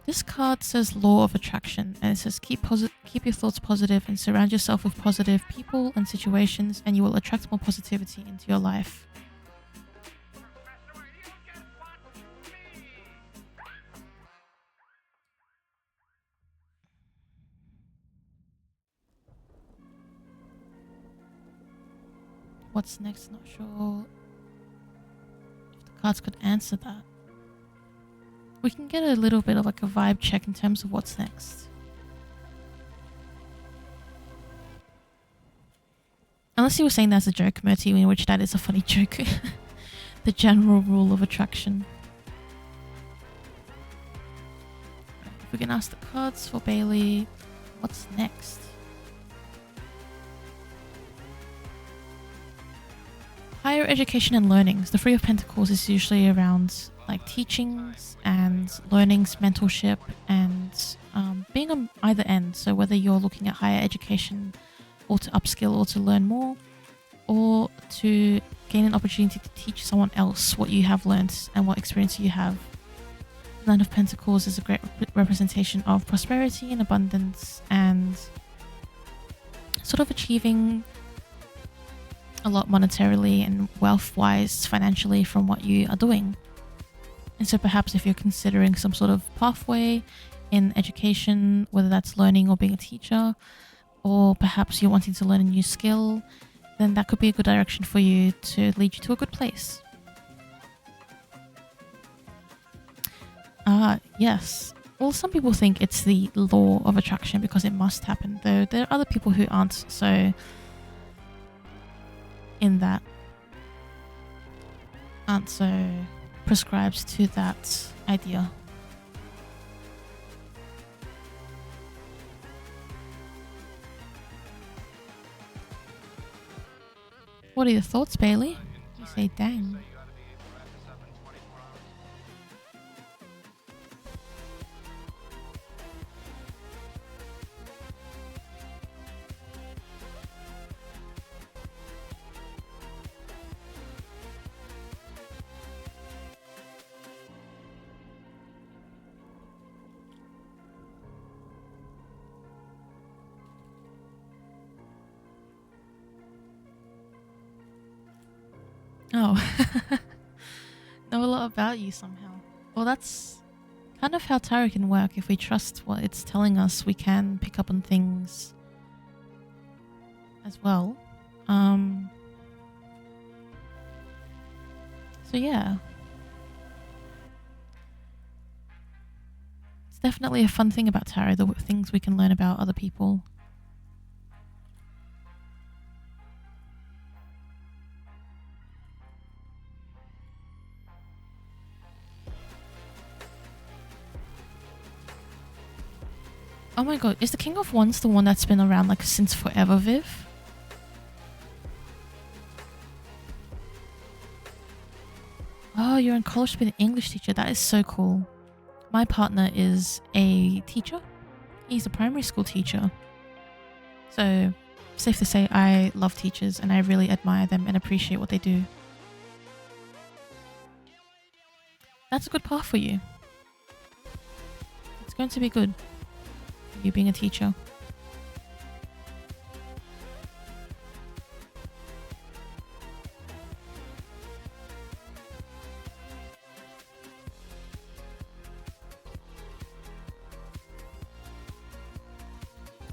This card says Law of Attraction, and it says keep your thoughts positive and surround yourself with positive people and situations, and you will attract more positivity into your life. What's next? Not sure if the cards could answer that. We can get a little bit of like a vibe check in terms of what's next. Unless you were saying that's a joke, Murty, in which that is a funny joke. The general rule of attraction. If we can ask the cards for Bailey, what's next? Higher education and learnings. The Three of Pentacles is usually around like teachings and learnings, mentorship, and being on either end. So whether you're looking at higher education or to upskill or to learn more, or to gain an opportunity to teach someone else what you have learned and what experience you have. The Nine of Pentacles is a great representation of prosperity and abundance and sort of achieving a lot monetarily and wealth-wise, financially, from what you are doing. And so perhaps if you're considering some sort of pathway in education, whether that's learning or being a teacher, or perhaps you're wanting to learn a new skill, then that could be a good direction for you to lead you to a good place. Yes. Well, some people think it's the law of attraction because it must happen, though there are other people who aren't so in that aren't so prescribed to that idea. What are your thoughts, Bailey? You say, dang. Oh, know a lot about you somehow. Well, that's kind of how tarot can work. If we trust what it's telling us, we can pick up on things as well. So yeah. It's definitely a fun thing about tarot, the things we can learn about other people. Oh my god, is the King of Wands the one that's been around like since forever, Viv? Oh, you're in college to be an English teacher. That is so cool. My partner is a teacher. He's a primary school teacher. So, safe to say I love teachers and I really admire them and appreciate what they do. That's a good path for you. It's going to be good. You being a teacher.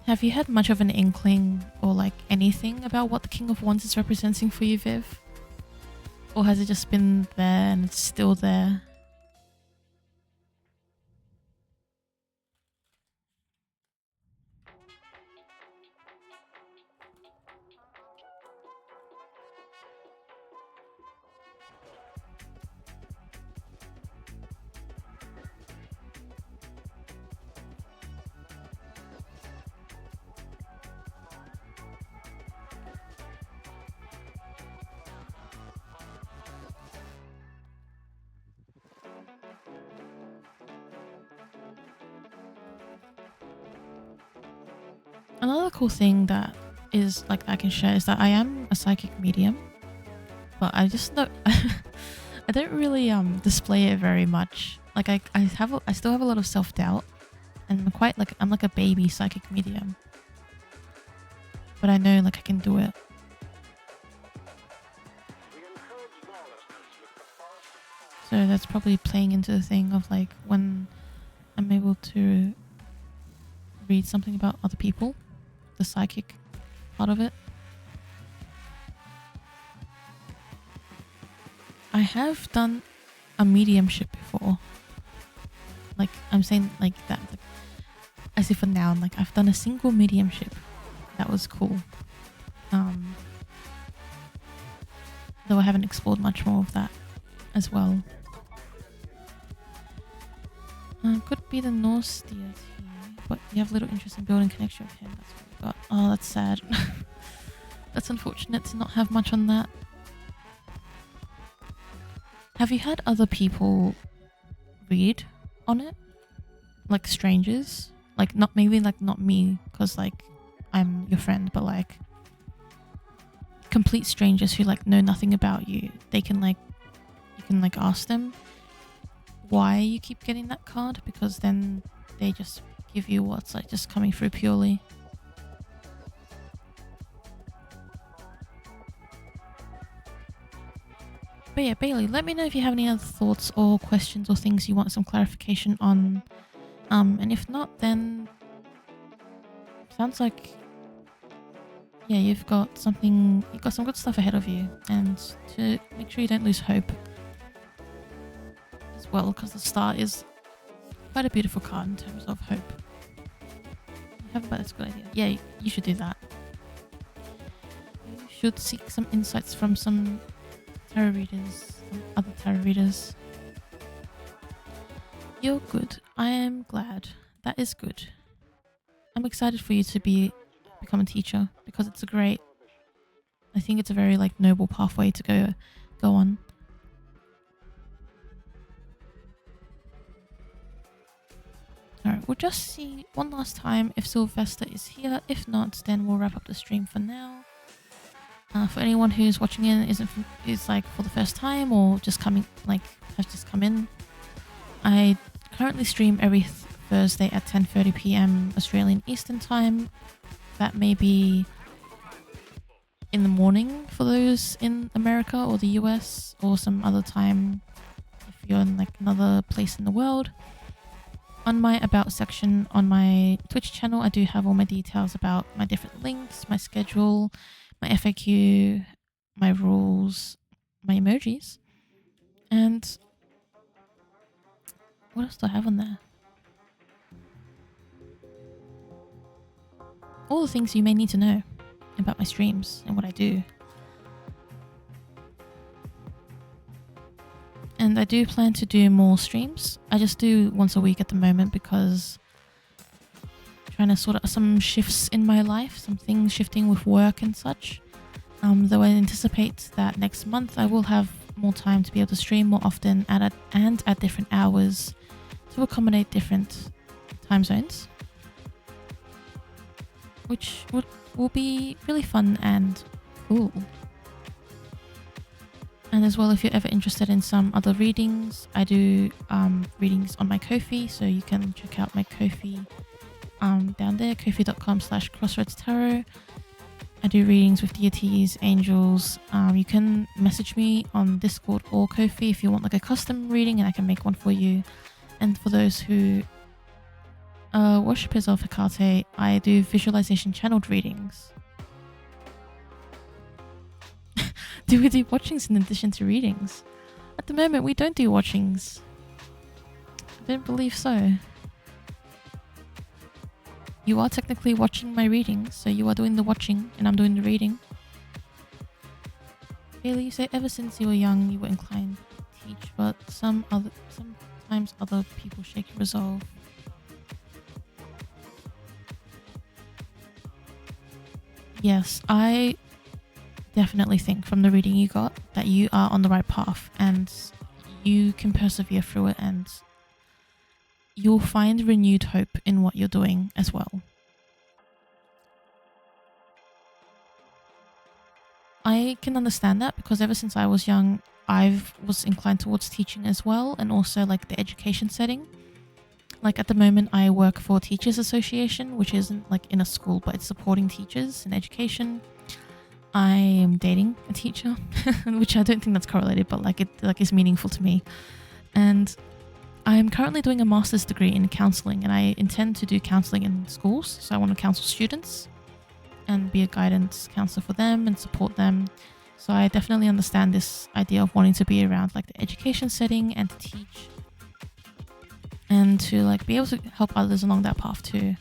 Have you had much of an inkling or like anything about what the King of Wands is representing for you, Viv? Or has it just been there and it's still there? Another cool thing that is like I can share is that I am a psychic medium, but I just don't I don't really display it very much. Like I still have a lot of self-doubt, and I'm like a baby psychic medium. But I know like I can do it. So that's probably playing into the thing of like when I'm able to read something about other people, the psychic part of it. I have done a mediumship before. Like I'm saying like that, like, as if a noun. Like I've done a single mediumship. That was cool. Though I haven't explored much more of that as well. Could be the Norse deity, but you have little interest in building connection with him. That's what we got. Oh, that's sad. That's unfortunate to not have much on that. Have you had other people read on it? Like strangers? Like not maybe like not me, because like I'm your friend, but like complete strangers who like know nothing about you. They can like, you can like ask them why you keep getting that card, because then they just give you what's like just coming through purely. But yeah, Bailey, let me know if you have any other thoughts or questions or things you want some clarification on. And if not, then sounds like yeah, you've got some good stuff ahead of you, and to make sure you don't lose hope as well, because the star is quite a beautiful card in terms of hope. You have, but that's a good idea. Yeah, you should do that. You should seek some insights from some tarot readers, some other tarot readers. You're good. I am glad. That is good. I'm excited for you to become a teacher because I think it's a very like noble pathway to go on. Alright, we'll just see one last time if Sylvester is here. If not, then we'll wrap up the stream for now. For anyone who's watching in is like for the first time or just coming, like has just come in, I currently stream every Thursday at 10:30 p.m. Australian Eastern Time. That may be in the morning for those in America or the US, or some other time if you're in like another place in the world. On my About section on my Twitch channel, I do have all my details about my different links, my schedule, my FAQ, my rules, my emojis, and what else do I have on there? All the things you may need to know about my streams and what I do. And I do plan to do more streams. I just do once a week at the moment because I'm trying to sort out some shifts in my life, some things shifting with work and such. Though I anticipate that next month I will have more time to be able to stream more often and at different hours to accommodate different time zones, which will be really fun and cool. And as well, if you're ever interested in some other readings, I do readings on my Ko-fi, so you can check out my Ko-fi down there, ko-fi.com/crossroadstarot. I do readings with deities, angels. You can message me on Discord or Ko-fi if you want like a custom reading, and I can make one for you. And for those who are worshippers of Hecate, I do visualization channeled readings. Do we do watchings in addition to readings? At the moment, we don't do watchings. I don't believe so. You are technically watching my readings, so you are doing the watching and I'm doing the reading. Bailey, you say ever since you were young you were inclined to teach, but sometimes other people shake your resolve. Yes, I definitely think from the reading you got that you are on the right path and you can persevere through it, and you'll find renewed hope in what you're doing as well. I can understand that because ever since I was young, I was inclined towards teaching as well, and also like the education setting. Like at the moment I work for Teachers Association, which isn't like in a school, but it's supporting teachers in education. I am dating a teacher, which I don't think that's correlated, but like it is meaningful to me. And I'm currently doing a master's degree in counseling, and I intend to do counseling in schools. So I want to counsel students and be a guidance counselor for them and support them. So I definitely understand this idea of wanting to be around like the education setting and to teach and to like be able to help others along that path too.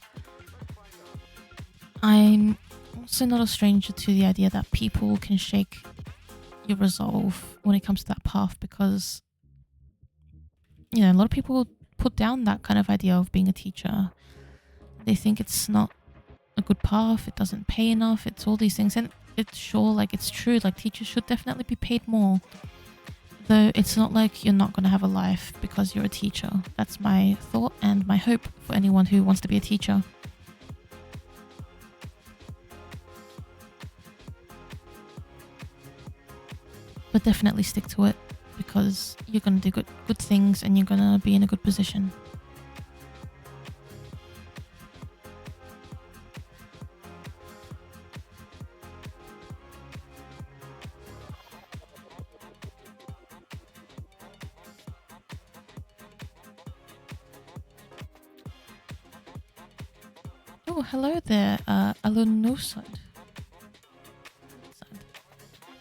I'm also not a stranger to the idea that people can shake your resolve when it comes to that path, because you know, a lot of people put down that kind of idea of being a teacher. They think it's not a good path, it doesn't pay enough, it's all these things, and it's sure, like it's true, like teachers should definitely be paid more, though it's not like you're not going to have a life because you're a teacher. That's my thought and my hope for anyone who wants to be a teacher. But definitely stick to it, because you're going to do good things and you're going to be in a good position. Oh, hello there, Alunusad.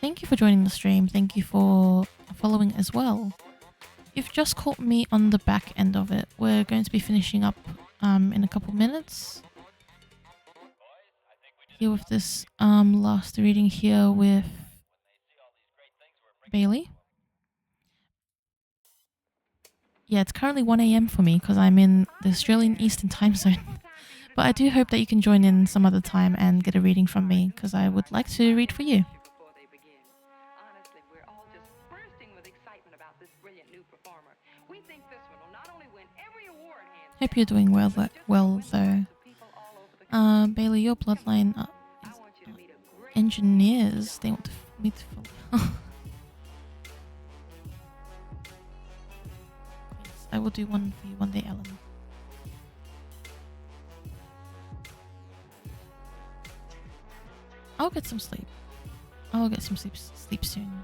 Thank you for joining the stream. Thank you for following as well. You've just caught me on the back end of it. We're going to be finishing up in a couple minutes. I here with this last reading here with Bailey. Yeah, it's currently 1 a.m. for me because I'm in the Australian Eastern time zone. But I do hope that you can join in some other time and get a reading from me because I would like to read for you. Honestly, we're all just bursting with excitement about this brilliant new performer. We think this one will not only win every award hands Hope you're doing well though. Bailey, your bloodline is engineers. They want me to follow. Yes, I will do one for you one day, Ellen. I'll get some sleep. I'll get some sleep soon.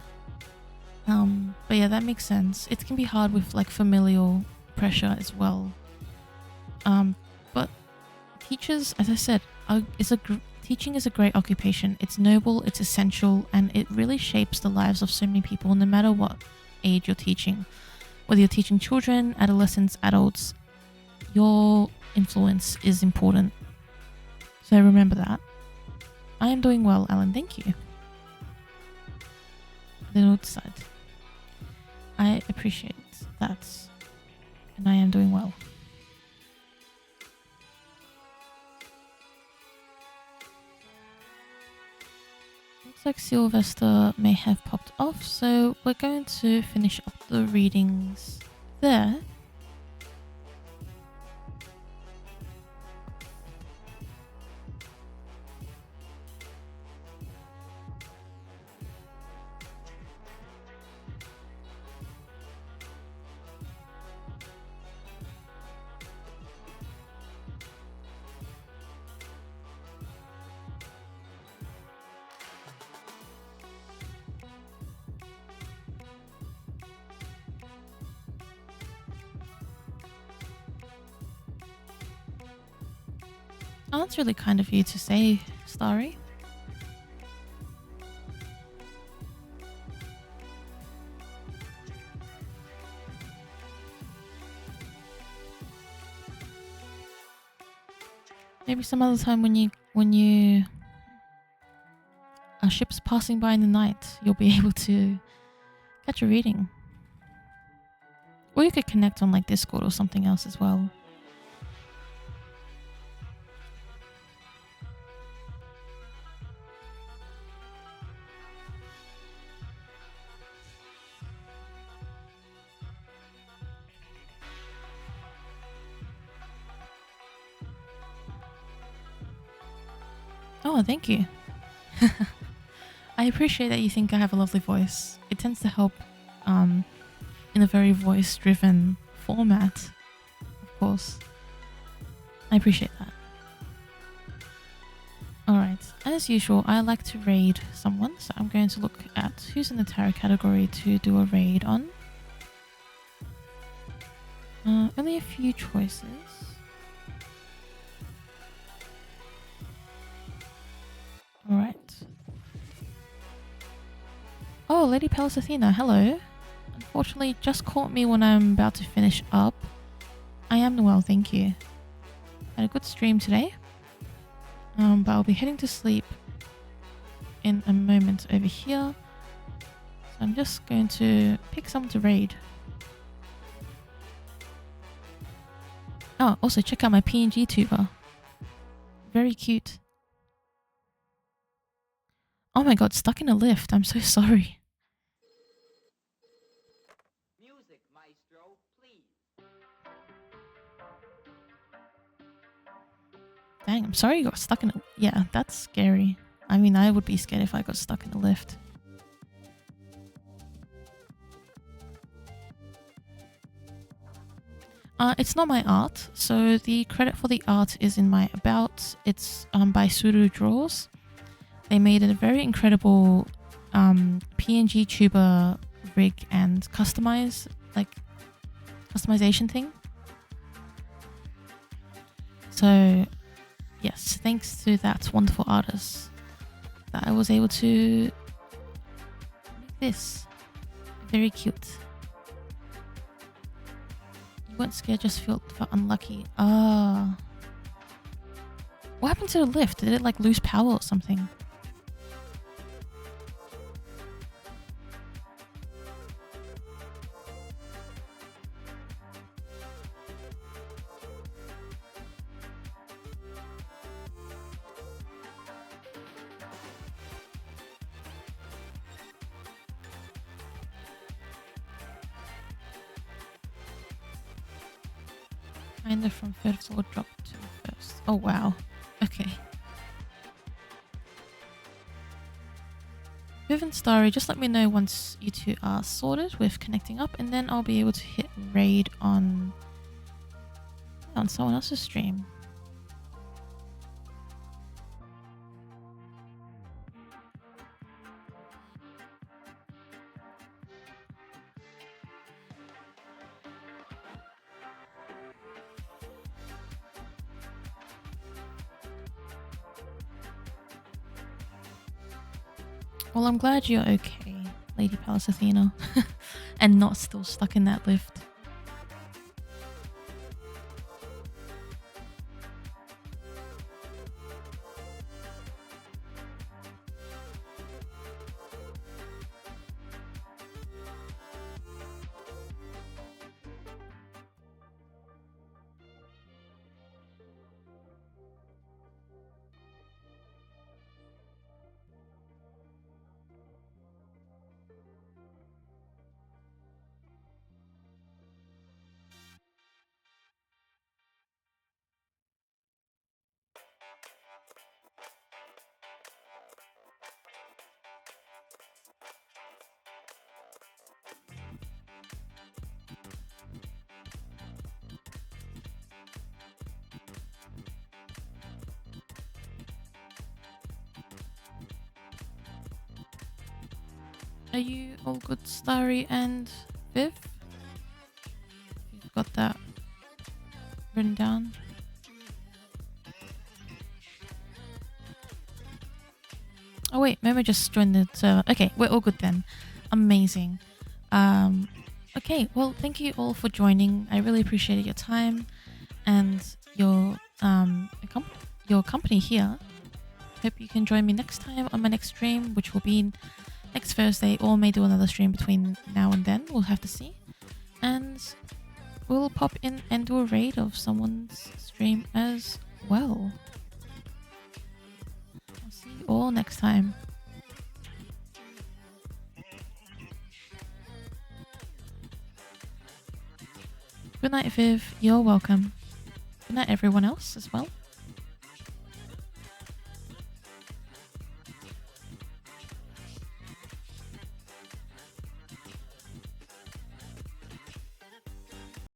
But yeah, that makes sense. It can be hard with like familial pressure as well. But teachers, as I said, teaching is a great occupation. It's noble, it's essential, and it really shapes the lives of so many people, no matter what age you're teaching. Whether you're teaching children, adolescents, adults, your influence is important. So remember that. I am doing well, Alan. Thank you. The note side. I appreciate that. And I am doing well. Looks like Sylvester may have popped off, so we're going to finish up the readings there. Oh, that's really kind of you to say, Starry. Maybe some other time when you a ship's passing by in the night, you'll be able to catch a reading. Or you could connect on like Discord or something else as well. Oh, thank you. I appreciate that you think I have a lovely voice. It tends to help in a very voice-driven format, of course. I appreciate that. Alright, as usual, I like to raid someone, so I'm going to look at who's in the tarot category to do a raid on. Only a few choices. Alright. Oh, Lady Palace Athena, hello. Unfortunately, just caught me when I'm about to finish up. I am well, thank you. Had a good stream today. But I'll be heading to sleep in a moment over here. So I'm just going to pick someone to raid. Oh, also check out my PNG tuber. Very cute. Oh my god, stuck in a lift. I'm so sorry. music, maestro, please. Dang, I'm sorry you got stuck in a... Yeah, that's scary. I mean, I would be scared if I got stuck in a lift. It's not my art, so the credit for the art is in my about. It's by Suru Draws. They made a very incredible PNG tuber rig and customization thing. So yes, thanks to that wonderful artist that I was able to make this. Very cute. You weren't scared, just felt unlucky. Ah. What happened to the lift? Did it like lose power or something? Kinda from third floor dropped to first. Oh wow. Okay. Viv and Starry, just let me know once you two are sorted with connecting up, and then I'll be able to hit raid on someone else's stream. Well, I'm glad you're okay, Lady Palace Athena, and not still stuck in that lift. Are you all good, Starry and Viv? You've got that written down? Oh wait, Momo just joined the server. Okay, we're all good then. Amazing. Okay, well, thank you all for joining. I really appreciated your time and your company here. Hope you can join me next time on my next stream, which will be next Thursday, or may do another stream between now and then. We'll have to see. And we'll pop in and do a raid of someone's stream as well. I'll see you all next time. Good night, Viv. You're welcome. Good night, everyone else as well.